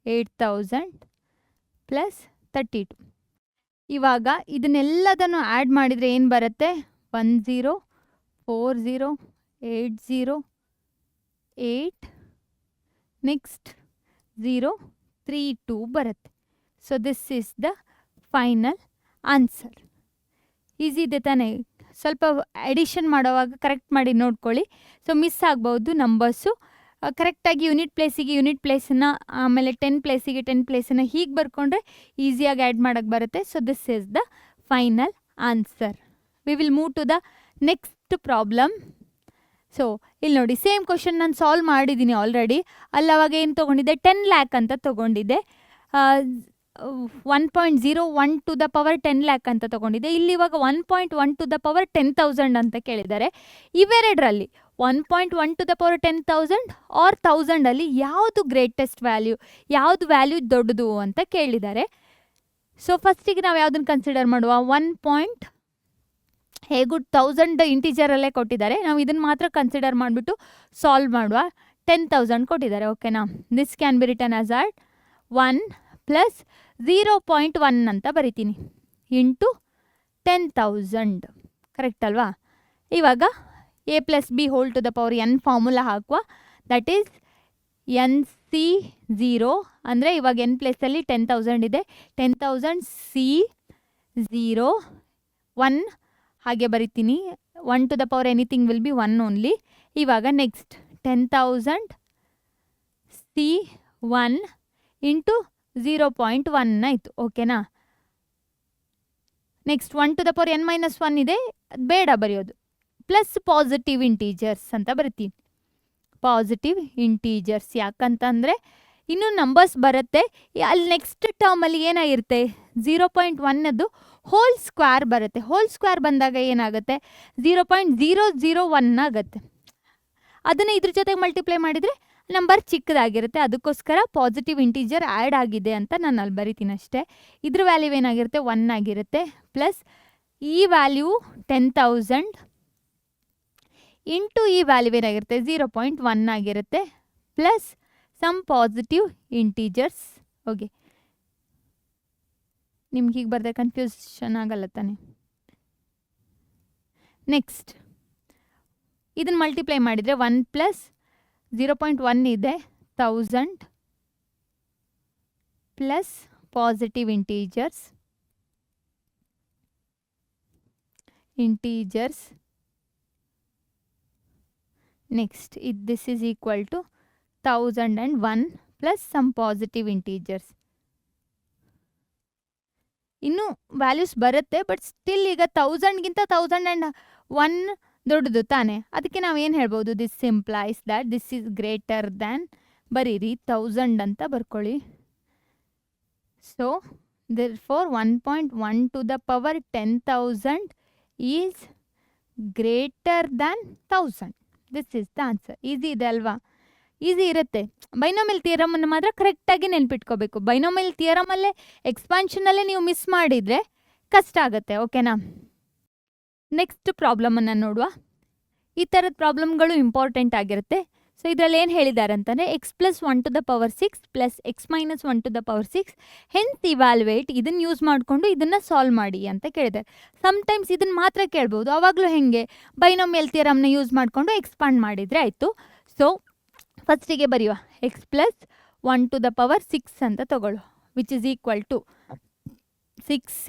8,000 plus 32. ಇವಾಗ ಇದನ್ನೆಲ್ಲದನ್ನು ಆ್ಯಡ್ ಮಾಡಿದರೆ ಏನು ಬರುತ್ತೆ? 1 0 4 0 8 0 8 ನೆಕ್ಸ್ಟ್ 0 3 2 ಬರುತ್ತೆ. So this is the final answer. Easy ಇದೆ ತಾನೇ? ಸ್ವಲ್ಪ ಎಡಿಷನ್ ಮಾಡೋವಾಗ ಕರೆಕ್ಟ್ ಮಾಡಿ ನೋಡ್ಕೊಳ್ಳಿ. ಸೊ ಮಿಸ್ ಆಗ್ಬೋದು ನಂಬರ್ಸು. ಕರೆಕ್ಟಾಗಿ ಯೂನಿಟ್ ಪ್ಲೇಸನ್ನು ಆಮೇಲೆ 10 ಪ್ಲೇಸಿಗೆ 10 ಪ್ಲೇಸನ್ನು ಹೀಗೆ ಬರ್ಕೊಂಡ್ರೆ ಈಸಿಯಾಗಿ ಆ್ಯಡ್ ಮಾಡೋಕ್ಕೆ ಬರುತ್ತೆ. So this is the final answer. We will move to the next problem. So ಇಲ್ಲಿ ನೋಡಿ, ಸೇಮ್ ಕ್ವಶನ್ ನಾನು ಸಾಲ್ವ್ ಮಾಡಿದ್ದೀನಿ ಆಲ್ರೆಡಿ. ಅವಾಗ ಏನು ತೊಗೊಂಡಿದ್ದೆ? 10 lakh ಅಂತ ತೊಗೊಂಡಿದ್ದೆ. 1.01 to the power 10 lakh ಅಂತ ತೊಗೊಂಡಿದ್ದೆ. ಇಲ್ಲಿ ಇವಾಗ 1.1 to the power 10,000 ಅಂತ ಕೇಳಿದ್ದಾರೆ. ಇವೆರಡರಲ್ಲಿ 1.1 to the power 10,000 ಆರ್ 1000ಅಲ್ಲಿ ಯಾವುದು ಗ್ರೇಟೆಸ್ಟ್ ವ್ಯಾಲ್ಯೂ, ಯಾವುದು ವ್ಯಾಲ್ಯೂ ದೊಡ್ಡದು ಅಂತ ಕೇಳಿದ್ದಾರೆ. ಸೊ ಫಸ್ಟಿಗೆ ನಾವು ಯಾವುದನ್ನು ಕನ್ಸಿಡರ್ ಮಾಡುವ? 1. ಹೇಗೂ 1000 ಇಂಟೀಜರಲ್ಲೇ ಕೊಟ್ಟಿದ್ದಾರೆ. ನಾವು ಇದನ್ನು ಮಾತ್ರ ಕನ್ಸಿಡರ್ ಮಾಡಿಬಿಟ್ಟು ಸಾಲ್ವ್ ಮಾಡುವ. 10,000 ಕೊಟ್ಟಿದ್ದಾರೆ. ಓಕೆನಾ? This can be written as 1 plus 0.1 ಅಂತ ಬರಿತೀನಿ ಇಂಟು 10,000. ಕರೆಕ್ಟ್ ಅಲ್ವಾ? ಇವಾಗ a plus b whole to the power n formula ಹಾಕುವ. ದಟ್ ಈಸ್ NC0 ಅಂದರೆ ಇವಾಗ n ಪ್ಲೇಸಲ್ಲಿ 10,000 ಇದೆ. 10,000 C0 1 ಹಾಗೆ ಬರಿತೀನಿ. 1 to the power anything will be 1 only. ಇವಾಗ ನೆಕ್ಸ್ಟ್ 10,000 C1 ಇಂಟು 0.1 ಆಯಿತು. ಓಕೆನಾ? Next 1 to the power n-1 ಇದೆ, ಬೇಡ ಬರೆಯೋದು. ಪ್ಲಸ್ ಪಾಸಿಟಿವ್ ಇಂಟೀಜರ್ಸ್ ಅಂತ ಬರ್ತೀನಿ. Positive integers. ಯಾಕಂತಂದರೆ ಇನ್ನೂ ನಂಬರ್ಸ್ ಬರುತ್ತೆ. ಅಲ್ಲಿ ನೆಕ್ಸ್ಟ್ ಟರ್ಮಲ್ಲಿ ಏನಾಗಿರುತ್ತೆ, 0.1ಅದು ಹೋಲ್ ಸ್ಕ್ವೇರ್ ಬರುತ್ತೆ. ಹೋಲ್ ಸ್ಕ್ವೇರ್ ಬಂದಾಗ ಏನಾಗುತ್ತೆ, 0.001 ಆಗುತ್ತೆ. ಅದನ್ನು ಇದ್ರ ಜೊತೆಗೆ ಮಲ್ಟಿಪ್ಲೈ ಮಾಡಿದರೆ ನಂಬರ್ ಚಿಕ್ಕದಾಗಿರುತ್ತೆ. ಅದಕ್ಕೋಸ್ಕರ ಪಾಸಿಟಿವ್ ಇಂಟೀಜರ್ ಆ್ಯಡ್ ಆಗಿದೆ ಅಂತ ನಾನು ಅಲ್ಲಿ ಬರಿತೀನಿ ಅಷ್ಟೇ. ಇದ್ರ ವ್ಯಾಲ್ಯೂ ಏನಾಗಿರುತ್ತೆ, 1 ಆಗಿರುತ್ತೆ. ಪ್ಲಸ್ ಈ ವ್ಯಾಲ್ಯೂ 10,000 ಇಂಟು ಈ ವ್ಯಾಲ್ಯೂ ಏನಾಗಿರುತ್ತೆ, 0.1 ಆಗಿರುತ್ತೆ. Plus some positive integers. Okay, ನಿಮ್ಗೆ ಹೀಗೆ ಬರೆದ್ರೆ ಕನ್ಫ್ಯೂಷನ್ ಆಗಲ್ಲ ತಾನೆ. ನೆಕ್ಸ್ಟ್ ಇದನ್ನು ಮಲ್ಟಿಪ್ಲೈ ಮಾಡಿದರೆ 1 ಪ್ಲಸ್ 0.1 ಇದೆ 1000 plus positive integers next this is equal to 1001 plus some positive integers. ಇನ್ನೂ ವ್ಯಾಲ್ಯೂಸ್ ಬರುತ್ತೆ, ಬಟ್ ಸ್ಟಿಲ್ ಈಗ 1000ಗಿಂತ 1001 ದೊಡ್ಡದು ತಾನೆ. ಅದಕ್ಕೆ ನಾವು ಏನು ಹೇಳ್ಬೋದು, this implies that this is greater than, ಬರೀರಿ 1000 ಅಂತ ಬರ್ಕೊಳ್ಳಿ. So therefore 1.1 to the power 10,000 is greater than 1000. This is the answer. Easy ಇದೆ ಅಲ್ವಾ, ಈಸಿ ಇರುತ್ತೆ. ಬೈನೋಮಿಯಲ್ ಥಿಯರಮನ್ನು ಮಾತ್ರ ಕರೆಕ್ಟಾಗಿ ನೆನ್ಪಿಟ್ಕೋಬೇಕು. ಬೈನೋಮಿಯಲ್ ಥಿಯರಮಲ್ಲೇ ಎಕ್ಸ್ಪಾನ್ಷನಲ್ಲೇ ನೀವು ಮಿಸ್ ಮಾಡಿದರೆ ಕಷ್ಟ ಆಗುತ್ತೆ. ಓಕೆನಾ. ನೆಕ್ಸ್ಟ್ ಪ್ರಾಬ್ಲಮನ್ನು ನೋಡುವ. ಈ ಥರದ ಪ್ರಾಬ್ಲಮ್ಗಳು ಇಂಪಾರ್ಟೆಂಟ್ ಆಗಿರುತ್ತೆ. ಸೊ ಇದರಲ್ಲಿ ಏನು ಹೇಳಿದ್ದಾರೆ ಅಂತಂದರೆ X plus 1 to the power 6 plus x minus 1 to the power 6 hence evaluate. ಇದನ್ನು ಯೂಸ್ ಮಾಡಿಕೊಂಡು ಇದನ್ನು ಸಾಲ್ವ್ ಮಾಡಿ ಅಂತ ಕೇಳಿದ್ದಾರೆ. ಸಮ್ಟೈಮ್ಸ್ ಇದನ್ನು ಮಾತ್ರ ಕೇಳ್ಬೋದು. ಆವಾಗಲೂ ಹೆಂಗೆ, ಬೈನೋಮಿಯಲ್ ಥಿಯರಮ್ನ ಯೂಸ್ ಮಾಡಿಕೊಂಡು ಎಕ್ಸ್ಪಾಂಡ್ ಮಾಡಿದರೆ ಆಯಿತು. ಸೊ ಫಸ್ಟಿಗೆ ಬರೆಯುವ, x plus 1 to the power 6 ಅಂತ ತಗೊಳ್ಳು, which is equal to 6c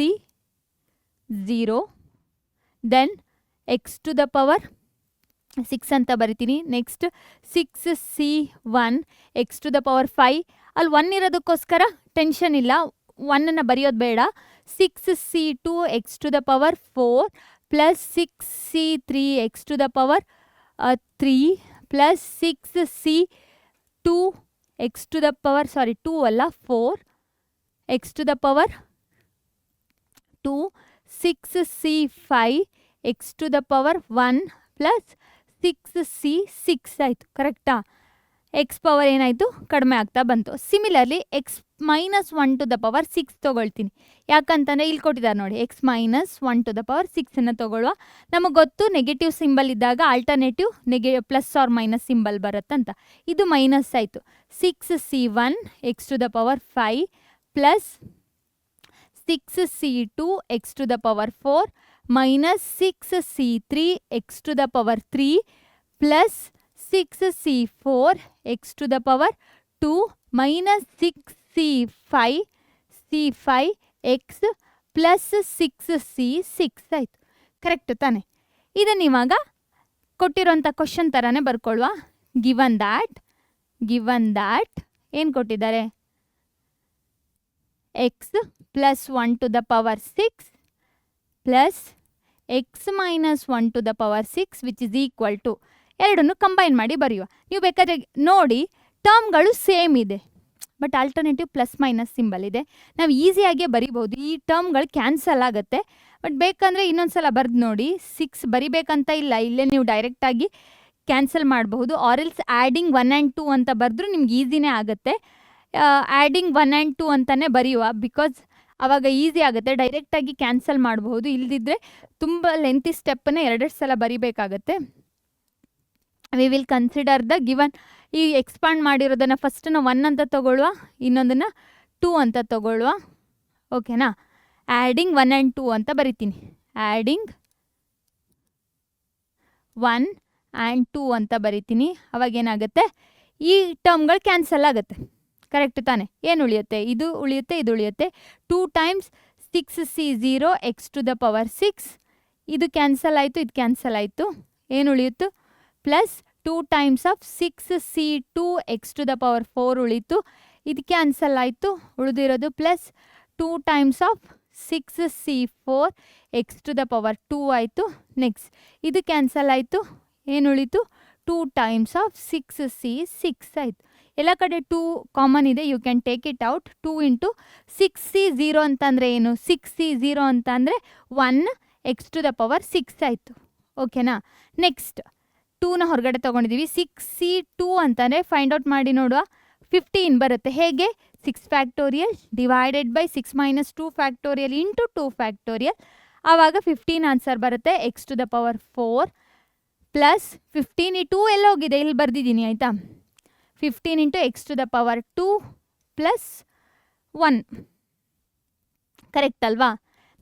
0 then x to the power 6 ಅಂತ ಬರಿತೀನಿ. Next 6c1 x to the power 5. ಅಲ್ಲಿ 1 ಇರೋದಕ್ಕೋಸ್ಕರ ಟೆನ್ಷನ್ ಇಲ್ಲ, 1ಅನ್ನು ಬರೆಯೋದು ಬೇಡ. 6c2 x to the power 4 plus 6c3 x to the power 3 plus 6c2 x to the power 2 ಅಲ್ಲ 4 x to the power 2 6c5 x to the power 1 plus 6c6 ಆಯಿತು. ಕರೆಕ್ಟಾ. X power ಏನಾಯಿತು, ಕಡಿಮೆ ಆಗ್ತಾ ಬಂತು. Similarly x minus 1 to the power 6 ತೊಗೊಳ್ತೀನಿ. ಯಾಕಂತಂದರೆ ಇಲ್ಲಿ ಕೊಟ್ಟಿದ್ದಾರೆ ನೋಡಿ, x minus 1 to the power 6 ತೊಗೊಳ್ಳುವ. ನಮಗೆ ಗೊತ್ತು ನೆಗೆಟಿವ್ ಸಿಂಬಲ್ ಇದ್ದಾಗ alternative plus or minus symbol ಬರುತ್ತಂತ. ಇದು ಮೈನಸ್ ಆಯಿತು. 6c1 x to the power 5 plus 6c2 x to the power 4 minus 6c3 x to the power 3 plus 6c4 x to the power 2 minus 6c5 x plus 6c6 ಆಯಿತು. Correct ತಾನೆ. ಇದನ್ನು ಇವಾಗ ಕೊಟ್ಟಿರೋಂಥ question ಥರನೇ ಬರ್ಕೊಳ್ಳುವ. Given that ಏನು ಕೊಟ್ಟಿದ್ದಾರೆ, x plus 1 to the power 6 plus x minus 1 to the power 6 which is equal to, ಎರಡನ್ನು combine ಮಾಡಿ ಬರೆಯುವ. ನೀವು ಬೇಕಾದರೆ ನೋಡಿ, ಟರ್ಮ್ಗಳು ಸೇಮ್ ಇದೆ, but alternative plus minus symbol ಇದೆ. ನಾವು ಈಸಿಯಾಗೇ ಬರಿಬೋದು. ಈ ಟರ್ಮ್ಗಳು ಕ್ಯಾನ್ಸಲ್ ಆಗುತ್ತೆ. ಬಟ್ ಬೇಕಂದರೆ ಇನ್ನೊಂದು ಸಲ ಬರೆದು ನೋಡಿ. 6 ಬರಿಬೇಕಂತ ಇಲ್ಲ, ಇಲ್ಲೇ ನೀವು ಡೈರೆಕ್ಟಾಗಿ ಕ್ಯಾನ್ಸಲ್ ಮಾಡಬಹುದು. ಆರೆಲ್ಸ್ ಆ್ಯಡಿಂಗ್ 1 and 2 ಅಂತ ಬರೆದ್ರೂ ನಿಮ್ಗೆ ಈಸಿನೇ ಆಗುತ್ತೆ. ಆ್ಯಡಿಂಗ್ 1 and 2 ಅಂತಲೇ ಬರೆಯುವ, ಬಿಕಾಸ್ ಆವಾಗ ಈಸಿ ಆಗುತ್ತೆ. ಡೈರೆಕ್ಟಾಗಿ ಕ್ಯಾನ್ಸಲ್ ಮಾಡಬಹುದು. ಇಲ್ಲದಿದ್ದರೆ ತುಂಬ ಲೆಂತಿ ಸ್ಟೆಪ್ಪನ್ನು 2 ಸಲ ಬರಿಬೇಕಾಗತ್ತೆ. We will consider the given. ಈ ಎಕ್ಸ್ಪಾಂಡ್ ಮಾಡಿರೋದನ್ನು ಫಸ್ಟನ್ನು 1 ಅಂತ ತೊಗೊಳ್ಳುವ, ಇನ್ನೊಂದನ್ನು 2 ಅಂತ ತೊಗೊಳ್ಳುವ. ಓಕೆನಾ. ಆ್ಯಡಿಂಗ್ 1 and 2 ಅಂತ ಬರಿತೀನಿ. ಆ್ಯಡಿಂಗ್ 1 and 2 ಅಂತ ಬರಿತೀನಿ. ಅವಾಗೇನಾಗುತ್ತೆ, ಈ ಟರ್ಮ್ಗಳು ಕ್ಯಾನ್ಸಲ್ ಆಗುತ್ತೆ. ಕರೆಕ್ಟ್ ತಾನೆ. ಏನು ಉಳಿಯುತ್ತೆ, ಇದು ಉಳಿಯುತ್ತೆ, ಇದು ಉಳಿಯುತ್ತೆ. 2 times 6c0 x to the power 6, ಇದು ಕ್ಯಾನ್ಸಲ್ ಆಯಿತು, ಇದು ಕ್ಯಾನ್ಸಲ್ ಆಯಿತು. ಏನು ಉಳಿಯಿತು, plus 2 times of 6c2 x to the power 4 ಉಳಿತು, ಇದು ಕ್ಯಾನ್ಸಲ್ ಆಯಿತು. ಉಳಿದಿರೋದು plus 2 times of 6c4 x to the power 2 ಆಯಿತು. ನೆಕ್ಸ್ಟ್ ಇದು ಕ್ಯಾನ್ಸಲ್ ಆಯಿತು. ಏನು ಉಳಿತು, 2 ಟೈಮ್ಸ್ ಆಫ್ 6c 6 ಆಯಿತು. ಎಲ್ಲ ಕಡೆ 2 ಕಾಮನ್ ಇದೆ, you can take it out. 2 into 6c 0 ಅಂತಂದರೆ ಏನು, 6c 0 ಅಂತ ಅಂದರೆ 1 x⁴ 6 ಆಯಿತು. ಓಕೆನಾ. ನೆಕ್ಸ್ಟ್ 2ನ ಹೊರಗಡೆ ತೊಗೊಂಡಿದ್ದೀವಿ. 6c 2 ಅಂತಂದರೆ ಫೈಂಡ್ ಔಟ್ ಮಾಡಿ ನೋಡುವ, 15 ಬರುತ್ತೆ. ಹೇಗೆ, 6 factorial divided by 6 minus 2 factorial into 2 factorial. ಆವಾಗ 15 ಆನ್ಸರ್ ಬರುತ್ತೆ x⁴ ಪ್ಲಸ್ 15 ಈ 2 ಎಲ್ಲ ಹೋಗಿದೆ, ಇಲ್ಲಿ ಬರೆದಿದ್ದೀನಿ ಆಯಿತಾ. 15 ಇಂಟು x⁴ ಪ್ಲಸ್ 1 ಕರೆಕ್ಟ್ ಅಲ್ವಾ.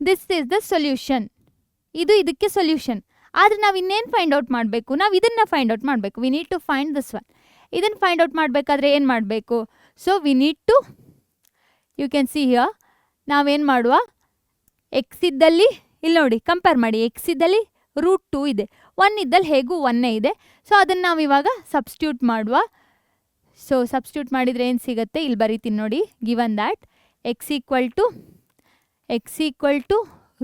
This is the solution. ಇದು ಇದಕ್ಕೆ ಸೊಲ್ಯೂಷನ್. ಆದರೆ ನಾವು ಇನ್ನೇನು ಫೈಂಡ್ ಔಟ್ ಮಾಡಬೇಕು, ನಾವು ಇದನ್ನು ಫೈಂಡ್ ಔಟ್ ಮಾಡಬೇಕು. We need to find this one. ಇದನ್ನು ಫೈಂಡ್ ಔಟ್ ಮಾಡಬೇಕಾದ್ರೆ ಏನು ಮಾಡಬೇಕು, so we need to, you can see here, ನಾವೇನು ಮಾಡುವ, ಎಕ್ಸ್ ಇದ್ದಲ್ಲಿ ಇಲ್ಲಿ ನೋಡಿ ಕಂಪೇರ್ ಮಾಡಿ, ಎಕ್ಸ್ ಇದ್ದಲ್ಲಿ √2 ಇದೆ, 1 ಇದ್ದಲ್ಲಿ ಹೇಗೂ 1 ಇದೆ. ಸೊ ಅದನ್ನು ನಾವು ಇವಾಗ ಸಬ್ಸ್ಟ್ಯೂಟ್ ಮಾಡುವ. ಸೊ ಸಬ್ಸ್ಟ್ಯೂಟ್ ಮಾಡಿದರೆ ಏನು ಸಿಗುತ್ತೆ, ಇಲ್ಲಿ ಬರೀತೀನಿ ನೋಡಿ, given that x equal to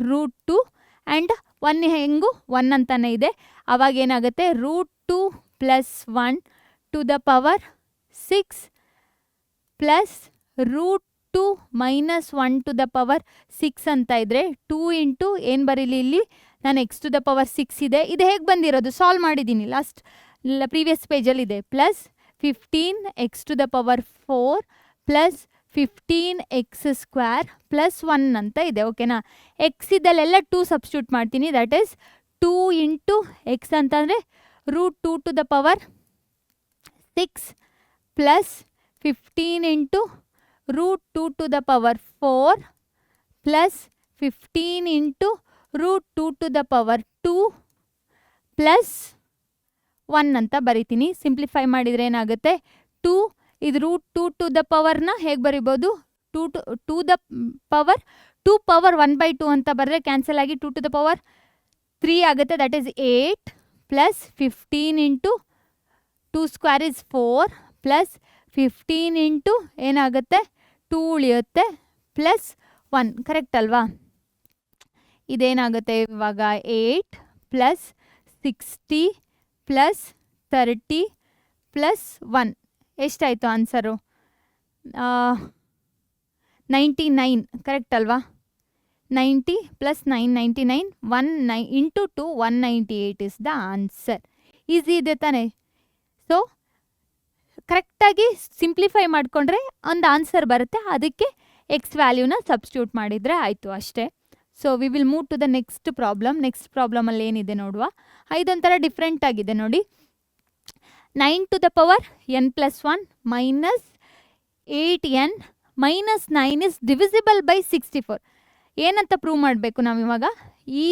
√2 and 1 ಹೆಂಗೂ 1 ಅಂತಲೇ ಇದೆ. ಆವಾಗ ಏನಾಗುತ್ತೆ, √2 plus 1 to the power 6 plus √2 minus 1 to the power 6 ಅಂತ ಇದ್ದರೆ 2 ಇಂಟು ಏನು ಬರೀಲಿ ಇಲ್ಲಿ, ನಾನು x⁴ 6 ಇದೆ. ಇದು ಹೇಗೆ ಬಂದಿರೋದು, ಸಾಲ್ವ್ ಮಾಡಿದ್ದೀನಿ ಲಾಸ್ಟ್ ಪ್ರೀವಿಯಸ್ ಪೇಜಲ್ಲಿ ಇದೆ. Plus 15 x⁴ plus 15x² plus 1 ಅಂತ ಇದೆ. ಓಕೆನಾ. ಎಕ್ಸ್ ಇದಲ್ಲೆಲ್ಲ 2 ಸಬ್ಸ್ಟ್ಯೂಟ್ ಮಾಡ್ತೀನಿ, ದಟ್ ಈಸ್ 2 ಇಂಟು ಎಕ್ಸ್ ಅಂತಂದರೆ √2 to the power 6 plus 15 into √2 to the power 4 plus 15 into √2 to the power 2 plus 1 ಅಂತ ಬರಿತೀನಿ. ಸಿಂಪ್ಲಿಫೈ ಮಾಡಿದರೆ ಏನಾಗುತ್ತೆ, 2 ಇದು √2 ಟು ದ ಪವರ್ನ ಹೇಗೆ ಬರಿಬೋದು, 2 ದ ಪವರ್ 2 ಪವರ್ 1/2 ಅಂತ ಬರೆದ್ರೆ ಕ್ಯಾನ್ಸಲ್ ಆಗಿ 2 ಟು ದ ಪವರ್ 3 ಆಗುತ್ತೆ, that is 8 plus 15 into 2 square is 4 plus 15 into ಏನಾಗುತ್ತೆ 2 ಉಳಿಯುತ್ತೆ ಪ್ಲಸ್ 1 ಕರೆಕ್ಟ್ ಅಲ್ವಾ. ಇದೇನಾಗುತ್ತೆ ಇವಾಗ 8 ಪ್ಲಸ್ 60 ಪ್ಲಸ್ 30 ಪ್ಲಸ್ 1 ಎಷ್ಟಾಯಿತು ಆನ್ಸರು, 99 ಕರೆಕ್ಟ್ ಅಲ್ವಾ. 90 plus 9 99 1 into 2 198 is the answer. Easy ಇದೆ ತಾನೇ. ಸೊ ಕರೆಕ್ಟಾಗಿ ಸಿಂಪ್ಲಿಫೈ ಮಾಡಿಕೊಂಡ್ರೆ ಒಂದು ಆನ್ಸರ್ ಬರುತ್ತೆ, ಅದಕ್ಕೆ ಎಕ್ಸ್ ವ್ಯಾಲ್ಯೂನ ಸಬ್ಸ್ಟ್ಯೂಟ್ ಮಾಡಿದರೆ ಆಯಿತು ಅಷ್ಟೇ. So we will move to the next problem. Next ಪ್ರಾಬ್ಲಮಲ್ಲಿ ಏನಿದೆ ನೋಡುವ. ಇದೊಂಥರ ಡಿಫ್ರೆಂಟ್ ಆಗಿದೆ ನೋಡಿ. 9 to the power n+1 minus 8n minus 9 is divisible by 64. ಏನಂತ ಪ್ರೂವ್ ಮಾಡಬೇಕು ನಾವಿವಾಗ, ಈ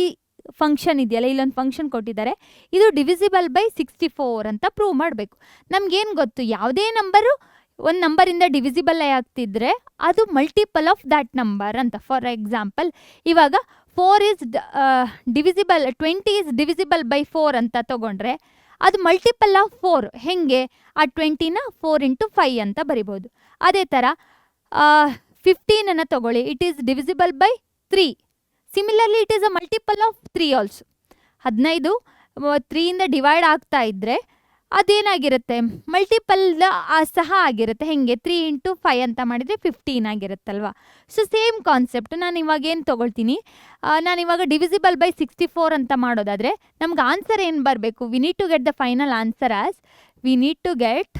ಫಂಕ್ಷನ್ ಇದೆಯಲ್ಲ, ಇಲ್ಲೊಂದು ಫಂಕ್ಷನ್ ಕೊಟ್ಟಿದ್ದಾರೆ, ಇದು ಡಿವಿಸಿಬಲ್ ಬೈ 64 ಅಂತ ಪ್ರೂವ್ ಮಾಡಬೇಕು. ನಮಗೇನು ಗೊತ್ತು, ಯಾವುದೇ ನಂಬರು ಒಂದು ನಂಬರಿಂದ ಡಿವಿಸಿಬಲ್ ಆಗ್ತಿದ್ರೆ ಅದು ಮಲ್ಟಿಪಲ್ ಆಫ್ ದ್ಯಾಟ್ ನಂಬರ್ ಅಂತ. ಫಾರ್ ಎಕ್ಸಾಂಪಲ್ ಇವಾಗ 4 is divisible 20 is divisible by 4 ಅಂತ ತೊಗೊಂಡ್ರೆ ಅದು ಮಲ್ಟಿಪಲ್ ಆಫ್ 4 ಹೆಂಗೆ, ಆ 20ನ 4 ಇಂಟು 5 ಅಂತ ಬರಿಬೋದು. ಅದೇ ಥರ 15 ತಗೊಳ್ಳಿ, it is divisible by 3. Similarly it is a multiple of 3 also. 15 3ಇಂದ ಡಿವೈಡ್ ಆಗ್ತಾ ಇದ್ದರೆ ಅದೇನಾಗಿರುತ್ತೆ, ಮಲ್ಟಿಪಲ್ ಸಹ ಆಗಿರುತ್ತೆ. ಹೆಂಗೆ, 3 ಇಂಟು 5 ಅಂತ ಮಾಡಿದರೆ 15 ಆಗಿರುತ್ತಲ್ವ. So same concept. ನಾನು ಇವಾಗ ಏನು ತೊಗೊಳ್ತೀನಿ, ನಾನಿವಾಗ ಡಿವಿಸಿಬಲ್ ಬೈ 64 ಅಂತ ಮಾಡೋದಾದರೆ ನಮ್ಗೆ ಆನ್ಸರ್ ಏನು ಬರಬೇಕು, we need to get the final answer as, we need to get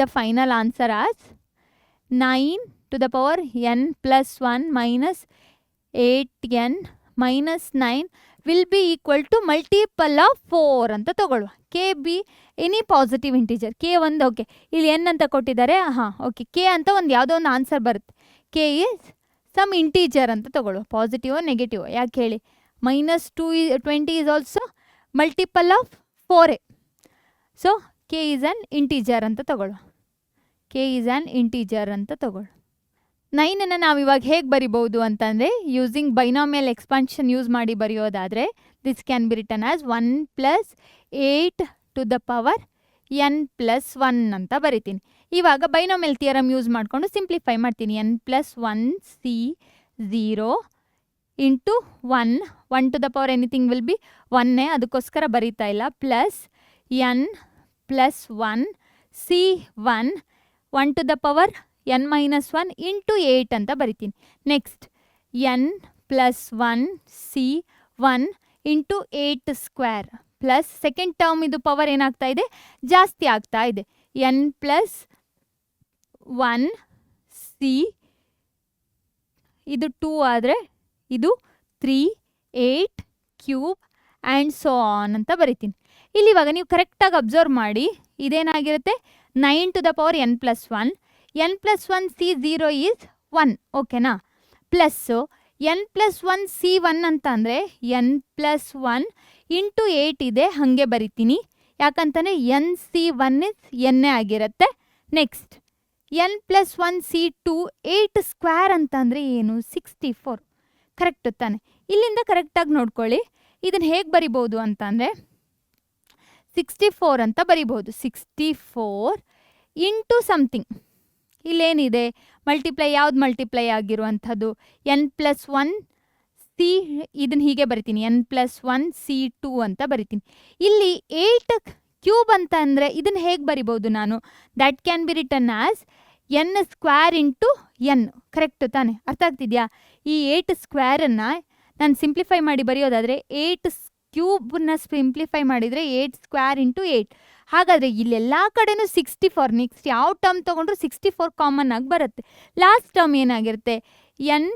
the final answer as 9 to the power n+1 minus 8n minus 9 will be equal to multiple of 4 ಅಂತ ತಗೊಳ್ಳುವ. K be any positive integer, k ಒಂದು okay, ಇಲ್ಲಿ n ಅಂತ ಕೊಟ್ಟಿದ್ದಾರೆ, ಹಾಂ okay, K ಅಂತ ಒಂದು ಯಾವುದೋ ಒಂದು ಆನ್ಸರ್ ಬರುತ್ತೆ. ಕೆ ಈಸ್ ಸಮ್ ಇಂಟೀಜರ್ ಅಂತ ತಗೊಳ್ಳುವ, ಪಾಸಿಟಿವೋ ನೆಗೆಟಿವ್ ಯಾಕೆ ಹೇಳಿ. -20 is also multiple of 4a. So K is an integer ಅಂತ ತಗೊಳ್ಳುವ, ಕೆ ಈಸ್ ಆ್ಯನ್ ಇಂಟೀಜರ್ ಅಂತ ತಗೊಳ್ಳುವ. 9ಅನ್ನು ನಾವು ಇವಾಗ ಹೇಗೆ ಬರಿಬೋದು ಅಂತಂದರೆ, ಯೂಸಿಂಗ್ ಬೈನಾಮಿಯಲ್ ಎಕ್ಸ್ಪಾನ್ಷನ್ ಯೂಸ್ ಮಾಡಿ ಬರೆಯೋದಾದರೆ this can be written as 1 + 8 to the power n+1 ಅಂತ ಬರಿತೀನಿ. ಇವಾಗ ಬೈನಾಮಿಯಲ್ ಥಿಯರಮ್ ಯೂಸ್ ಮಾಡಿಕೊಂಡು ಸಿಂಪ್ಲಿಫೈ ಮಾಡ್ತೀನಿ. n+1 c 0 into 1 to the power anything will be 1 ಅದಕ್ಕೋಸ್ಕರ ಬರೀತಾ ಇಲ್ಲ plus n plus 1 C1 1 to the power n minus 1 into 8 ಅಂತ ಬರಿತೀನಿ. Next n plus 1 C1 into 8 square plus second term ಇದು power ಏನಾಗ್ತಾ ಇದೆ ಜಾಸ್ತಿ ಆಗ್ತಾ ಇದೆ. n ಪ್ಲಸ್ 1 C ಇದು 2 ಆದರೆ ಇದು 3 8 ಕ್ಯೂಬ್ ಆ್ಯಂಡ್ ಸೋ ಆನ್ ಅಂತ ಬರಿತೀನಿ. ಇಲ್ಲಿ ಇವಾಗ ನೀವು ಕರೆಕ್ಟಾಗಿ ಅಬ್ಸರ್ವ್ ಮಾಡಿ ಇದೇನಾಗಿರುತ್ತೆ 9 to the power n plus 1 n plus 1 C0 is 1 ಓಕೆನಾ. ಪ್ಲಸ್ಸು n ಪ್ಲಸ್ 1 C1 ಅಂತ ಅಂದರೆ n ಪ್ಲಸ್ 1 ಇಂಟು 8 ಇದೆ ಹಾಗೆ ಬರಿತೀನಿ ಯಾಕಂತಾನೆ n C1 ಇಸ್ ಎನ್ನೇ ಆಗಿರುತ್ತೆ. Next n plus 1 C2 8 square ಅಂತ ಅಂದರೆ ಏನು 64 ಕರೆಕ್ಟ್ ತಾನೆ. ಇಲ್ಲಿಂದ ಕರೆಕ್ಟಾಗಿ ನೋಡ್ಕೊಳ್ಳಿ ಇದನ್ನು ಹೇಗೆ ಬರಿಬೋದು ಅಂತ ಅಂದರೆ 64 ಅಂತ ಬರಿಬೋದು. 64 ಇಂಟು ಸಮಥಿಂಗ್ ಇಲ್ಲೇನಿದೆ ಮಲ್ಟಿಪ್ಲೈ ಯಾವ್ದು ಮಲ್ಟಿಪ್ಲೈ ಆಗಿರುವಂಥದ್ದು n ಪ್ಲಸ್ 1 C ಇದನ್ನು ಹೀಗೆ ಬರಿತೀನಿ n ಪ್ಲಸ್ 1 C2 ಅಂತ ಬರಿತೀನಿ. ಇಲ್ಲಿ 8 ಕ್ಯೂಬ್ ಅಂತ ಅಂದರೆ ಇದನ್ನು ಹೇಗೆ ಬರಿಬೋದು ನಾನು that can be return as n square into n correct ತಾನೆ. ಅರ್ಥ ಆಗ್ತಿದೆಯಾ. ಈ 8 ಸ್ಕ್ವೇರನ್ನು ನಾನು ಸಿಂಪ್ಲಿಫೈ ಮಾಡಿ ಬರೆಯೋದಾದರೆ 8 ಕ್ಯೂಬ್ನ ಸಿಂಪ್ಲಿಫೈ ಮಾಡಿದರೆ 8 ಸ್ಕ್ವೇರ್ ಇಂಟು 8 ಹಾಗಾದರೆ ಇಲ್ಲೆಲ್ಲ ಕಡೆನೂ 64 ನೆಕ್ಸ್ಟ್ ಯಾವ ಟರ್ಮ್ ತೊಗೊಂಡ್ರು 64 ಕಾಮನ್ ಆಗಿ ಬರುತ್ತೆ. ಲಾಸ್ಟ್ ಟರ್ಮ್ ಏನಾಗಿರುತ್ತೆ n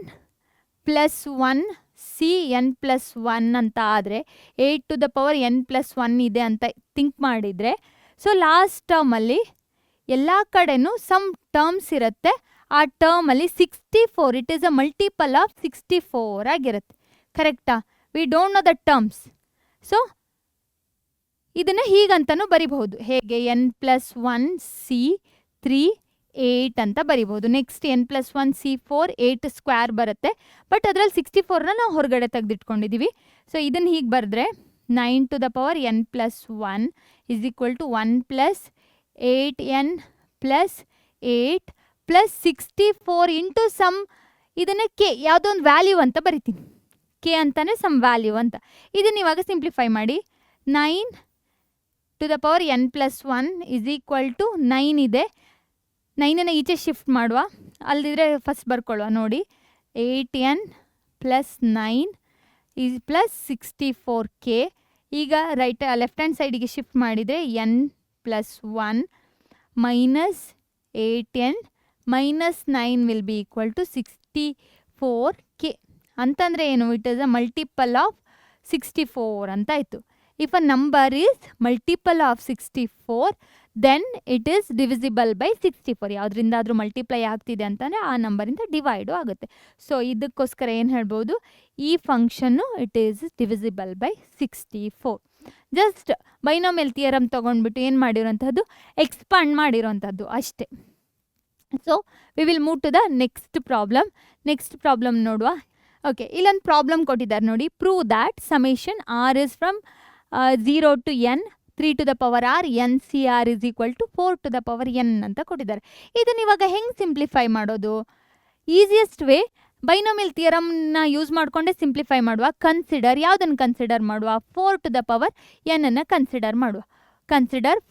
plus 1 c n plus 1 ಅಂತ ಆದರೆ 8 to the power n plus 1 ಇದೆ ಅಂತ ಥಿಂಕ್ ಮಾಡಿದರೆ ಸೊ ಲಾಸ್ಟ್ ಟರ್ಮಲ್ಲಿ ಎಲ್ಲ ಕಡೆನೂ ಸಮ್ ಟರ್ಮ್ಸ್ ಇರುತ್ತೆ. ಆ ಟರ್ಮಲ್ಲಿ 64 it is a multiple of 64 ಆಗಿರುತ್ತೆ ಕರೆಕ್ಟಾ. We don't know the terms so ಇದನ್ನು ಹೀಗಂತನೂ ಬರಿಬಹುದು ಹೇಗೆ n ಪ್ಲಸ್ 1 C3 8 ಅಂತ ಬರಿಬೋದು. Next n plus 1 C4 8 square ಬರುತ್ತೆ ಬಟ್ ಅದರಲ್ಲಿ 64ನ ನಾವು ಹೊರಗಡೆ ತೆಗೆದಿಟ್ಕೊಂಡಿದ್ದೀವಿ. ಸೊ ಇದನ್ನು ಹೀಗೆ ಬರೆದ್ರೆ 9 to the power n plus 1 is equal to 1 plus 8n plus 8 plus 64 into some ಇದನ್ನು ಕೆ ಯಾವುದೋ ಒಂದು ವ್ಯಾಲ್ಯೂ ಅಂತ ಬರಿತೀನಿ ಕೆ ಅಂತಾನೆ ಸಮ್ ವ್ಯಾಲ್ಯೂ ಅಂತ. ಇದನ್ನು ಇವಾಗ ಸಿಂಪ್ಲಿಫೈ ಮಾಡಿ 9 to the power n plus 1 is equal to 9 ಇದೆ 9ನ ಈಚೆ ಶಿಫ್ಟ್ ಮಾಡುವ ಅಲ್ಲದಿದ್ರೆ ಫಸ್ಟ್ ಬರ್ಕೊಳ್ಳುವ ನೋಡಿ 8n plus 9 is plus 64k. ಈಗ ರೈಟ್ ಲೆಫ್ಟ್ ಹ್ಯಾಂಡ್ ಸೈಡಿಗೆ ಶಿಫ್ಟ್ ಮಾಡಿದರೆ n plus 1 minus 8n minus 9 will be equal to 64k ಅಂತಂದರೆ ಏನು it is a multiple of 64 ಅಂತ ಆಯಿತು. If a number is multiple of 64 then it is divisible by 64. ಯಾವುದರಿಂದಾದರೂ multiply ಆಗ್ತಿದೆ ಅಂತಂದರೆ ಆ ನಂಬರಿಂದ ಡಿವೈಡು ಆಗುತ್ತೆ. ಸೊ ಇದಕ್ಕೋಸ್ಕರ ಏನು ಹೇಳ್ಬೋದು ಈ ಫಂಕ್ಷನ್ನು it is divisible by 64. Just binomial theorem ತೊಗೊಂಡ್ಬಿಟ್ಟು ಏನು ಮಾಡಿರೋಂಥದ್ದು ಎಕ್ಸ್ಪಾಂಡ್ ಮಾಡಿರೋಂಥದ್ದು ಅಷ್ಟೇ. So we will move to the next problem ನೋಡುವ. ಓಕೆ ಇಲ್ಲೊಂದು ಪ್ರಾಬ್ಲಮ್ ಕೊಟ್ಟಿದ್ದಾರೆ ನೋಡಿ. Prove that summation r is from 0 to n 3 to the power r n c r is equal to 4 to the power n ಅಂತ ಕೊಟ್ಟಿದ್ದಾರೆ. ಇದನ್ನ ಇವಾಗ ಹೆಂಗೆ simplify ಮಾಡೋದು? ಈಸಿಯೆಸ್ಟ್ ವೇ ಬೈನೋಮಿಯಲ್ ಥಿಯರಮ್ನ ಯೂಸ್ ಮಾಡಿಕೊಂಡೆ ಸಿಂಪ್ಲಿಫೈ ಮಾಡುವ. ಯಾವುದನ್ನು ಕನ್ಸಿಡರ್ ಮಾಡುವ 4 ಟು ದ ಪವರ್ n ಅನ್ನು consider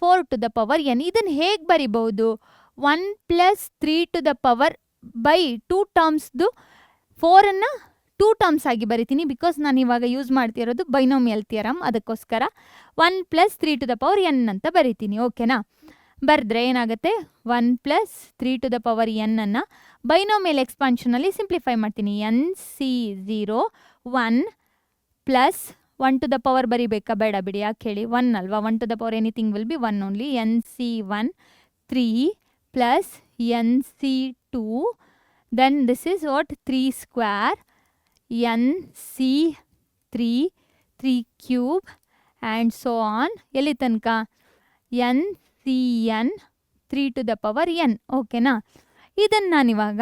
4 to the power n. ಇದನ್ನು ಹೇಗೆ ಬರಿಬಹುದು? 1 plus 3 to the power by 2 ಟರ್ಮ್ಸ್ದು 4ಅನ್ನು 2 ಟರ್ಮ್ಸ್ ಆಗಿ ಬರಿತೀನಿ ಬಿಕಾಸ್ ನಾನು ಇವಾಗ ಯೂಸ್ ಮಾಡ್ತಿರೋದು ಬೈನೋಮಿಯಲ್ ಥಿಯರಮ್. ಅದಕ್ಕೋಸ್ಕರ 1 plus 3 to the power n ಅಂತ ಬರಿತೀನಿ. ಓಕೆನಾ? ಬರೆದ್ರೆ ಏನಾಗುತ್ತೆ 1 plus 3 to the power n ಅನ್ನು ಬೈನೋಮಿಯಲ್ ಎಕ್ಸ್ಪಾನ್ಷನಲ್ಲಿ ಸಿಂಪ್ಲಿಫೈ ಮಾಡ್ತೀನಿ. NC0 1 plus 1 to the power ಬರಿಬೇಕಾ ಬೇಡ ಬಿಡಿ, ಯಾಕೆ ಹೇಳಿ 1 ಅಲ್ವಾ. 1 to the power anything will be 1 only. NC1 3 plus NC2 then this is what 3 square NC3 3 cube and so on ಎಲ್ಲಿ ತನಕ NCN 3 to the power n. ಓಕೆನಾ? ಇದನ್ನು ನಾನಿವಾಗ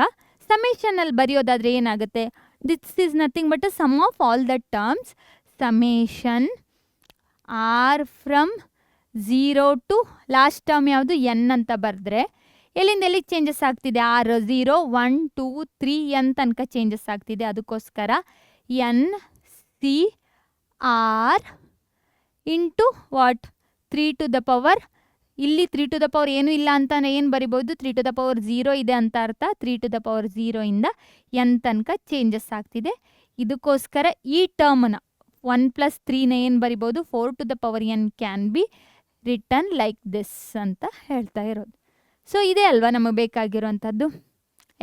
ಸಮೇಷನಲ್ಲಿ ಬರೆಯೋದಾದರೆ ಏನಾಗುತ್ತೆ? This is nothing but a sum of all the terms. Summation r from 0 to last term ಯಾವುದು n ಅಂತ ಬರೆದ್ರೆ ಎಲ್ಲಿಂದ ಎಲ್ಲಿಗೆ ಚೇಂಜಸ್ ಆಗ್ತಿದೆ? 6 0 1 2 3 n ತನಕ ಚೇಂಜಸ್ ಆಗ್ತಿದೆ. ಅದಕ್ಕೋಸ್ಕರ n c r into what 3 ಇಲ್ಲಿ 3 ಏನೂ ಇಲ್ಲ ಅಂತ ಏನು ಬರಿಬೋದು, 3 ಇದೆ ಅಂತ ಅರ್ಥ. 3 ಇಂದ n ತನಕ ಚೇಂಜಸ್ ಆಗ್ತಿದೆ. ಇದಕ್ಕೋಸ್ಕರ ಈ ಟರ್ಮ್ನ 1+3ನ ಏನು ಬರಿಬೋದು, 4n can be return like this ಅಂತ ಹೇಳ್ತಾ ಇರೋದು. ಸೊ ಇದೇ ಅಲ್ವಾ ನಮಗೆ ಬೇಕಾಗಿರೋವಂಥದ್ದು.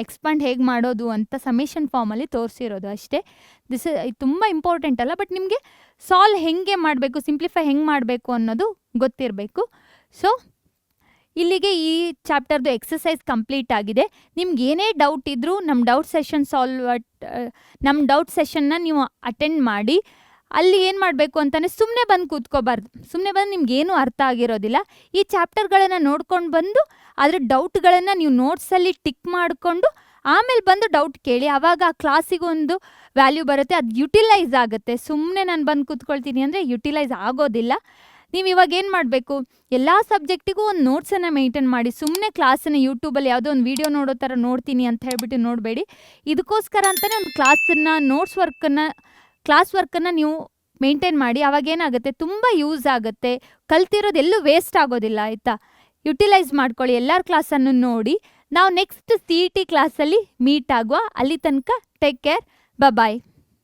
ಎಕ್ಸ್ಪಾಂಡ್ ಹೇಗೆ ಮಾಡೋದು ಅಂತ ಸಮೇಷನ್ ಫಾರ್ಮಲ್ಲಿ ತೋರಿಸಿರೋದು ಅಷ್ಟೇ. ತುಂಬ ಇಂಪಾರ್ಟೆಂಟ್ ಅಲ್ಲ, ಬಟ್ ನಿಮಗೆ ಸಾಲ್ವ್ ಹೆಂಗೆ ಮಾಡಬೇಕು, ಸಿಂಪ್ಲಿಫೈ ಹೆಂಗೆ ಮಾಡಬೇಕು ಅನ್ನೋದು ಗೊತ್ತಿರಬೇಕು. ಸೊ ಇಲ್ಲಿಗೆ ಈ ಚಾಪ್ಟರ್ದು ಎಕ್ಸಸೈಸ್ ಕಂಪ್ಲೀಟ್ ಆಗಿದೆ. ನಿಮ್ಗೆ ಏನೇ ಡೌಟ್ ಇದ್ದರೂ ನಮ್ಮ ಡೌಟ್ ಸೆಷನ್ನ ನೀವು ಅಟೆಂಡ್ ಮಾಡಿ. ಅಲ್ಲಿ ಏನು ಮಾಡಬೇಕು ಅಂತಲೇ ಸುಮ್ಮನೆ ಬಂದು ಕೂತ್ಕೋಬಾರ್ದು. ಸುಮ್ಮನೆ ಬಂದು ನಿಮ್ಗೇನು ಅರ್ಥ ಆಗಿರೋದಿಲ್ಲ. ಈ ಚಾಪ್ಟರ್ಗಳನ್ನು ನೋಡ್ಕೊಂಡು ಬಂದು ಅದ್ರ ಡೌಟ್ಗಳನ್ನು ನೀವು ನೋಟ್ಸಲ್ಲಿ ಟಿಕ್ ಮಾಡಿಕೊಂಡು ಆಮೇಲೆ ಬಂದು ಡೌಟ್ ಕೇಳಿ. ಆವಾಗ ಆ ಕ್ಲಾಸಿಗೆ ಒಂದು ವ್ಯಾಲ್ಯೂ ಬರುತ್ತೆ, ಅದು ಯುಟಿಲೈಸ್ ಆಗುತ್ತೆ. ಸುಮ್ಮನೆ ನಾನು ಬಂದು ಕೂತ್ಕೊಳ್ತೀನಿ ಅಂದರೆ ಯುಟಿಲೈಸ್ ಆಗೋದಿಲ್ಲ. ನೀವು ಇವಾಗ ಏನು ಮಾಡಬೇಕು, ಎಲ್ಲ ಸಬ್ಜೆಕ್ಟಿಗೂ ಒಂದು ನೋಟ್ಸನ್ನು ಮೇಂಟೈನ್ ಮಾಡಿ. ಸುಮ್ಮನೆ ಕ್ಲಾಸನ್ನು ಯೂಟ್ಯೂಬಲ್ಲಿ ಯಾವುದೋ ಒಂದು ವೀಡಿಯೋ ನೋಡೋ ಥರ ನೋಡ್ತೀನಿ ಅಂತ ಹೇಳ್ಬಿಟ್ಟು ನೋಡಬೇಡಿ. ಇದಕ್ಕೋಸ್ಕರ ಅಂತಲೇ ಒಂದು ಕ್ಲಾಸ್ ವರ್ಕನ್ನು ನೀವು ಮೇಂಟೈನ್ ಮಾಡಿ. ಅವಾಗೇನಾಗುತ್ತೆ, ತುಂಬ ಯೂಸ್ ಆಗುತ್ತೆ. ಕಲ್ತಿರೋದು ಎಲ್ಲೂ ವೇಸ್ಟ್ ಆಗೋದಿಲ್ಲ, ಆಯಿತಾ. ಯುಟಿಲೈಸ್ ಮಾಡ್ಕೊಳ್ಳಿ, ಎಲ್ಲರ ಕ್ಲಾಸನ್ನು ನೋಡಿ. ನಾವು ನೆಕ್ಸ್ಟ್ CET ಕ್ಲಾಸಲ್ಲಿ ಮೀಟ್ ಆಗುವ. ಅಲ್ಲಿ ತನಕ ಟೇಕ್ ಕೇರ್, ಬಾಯ್.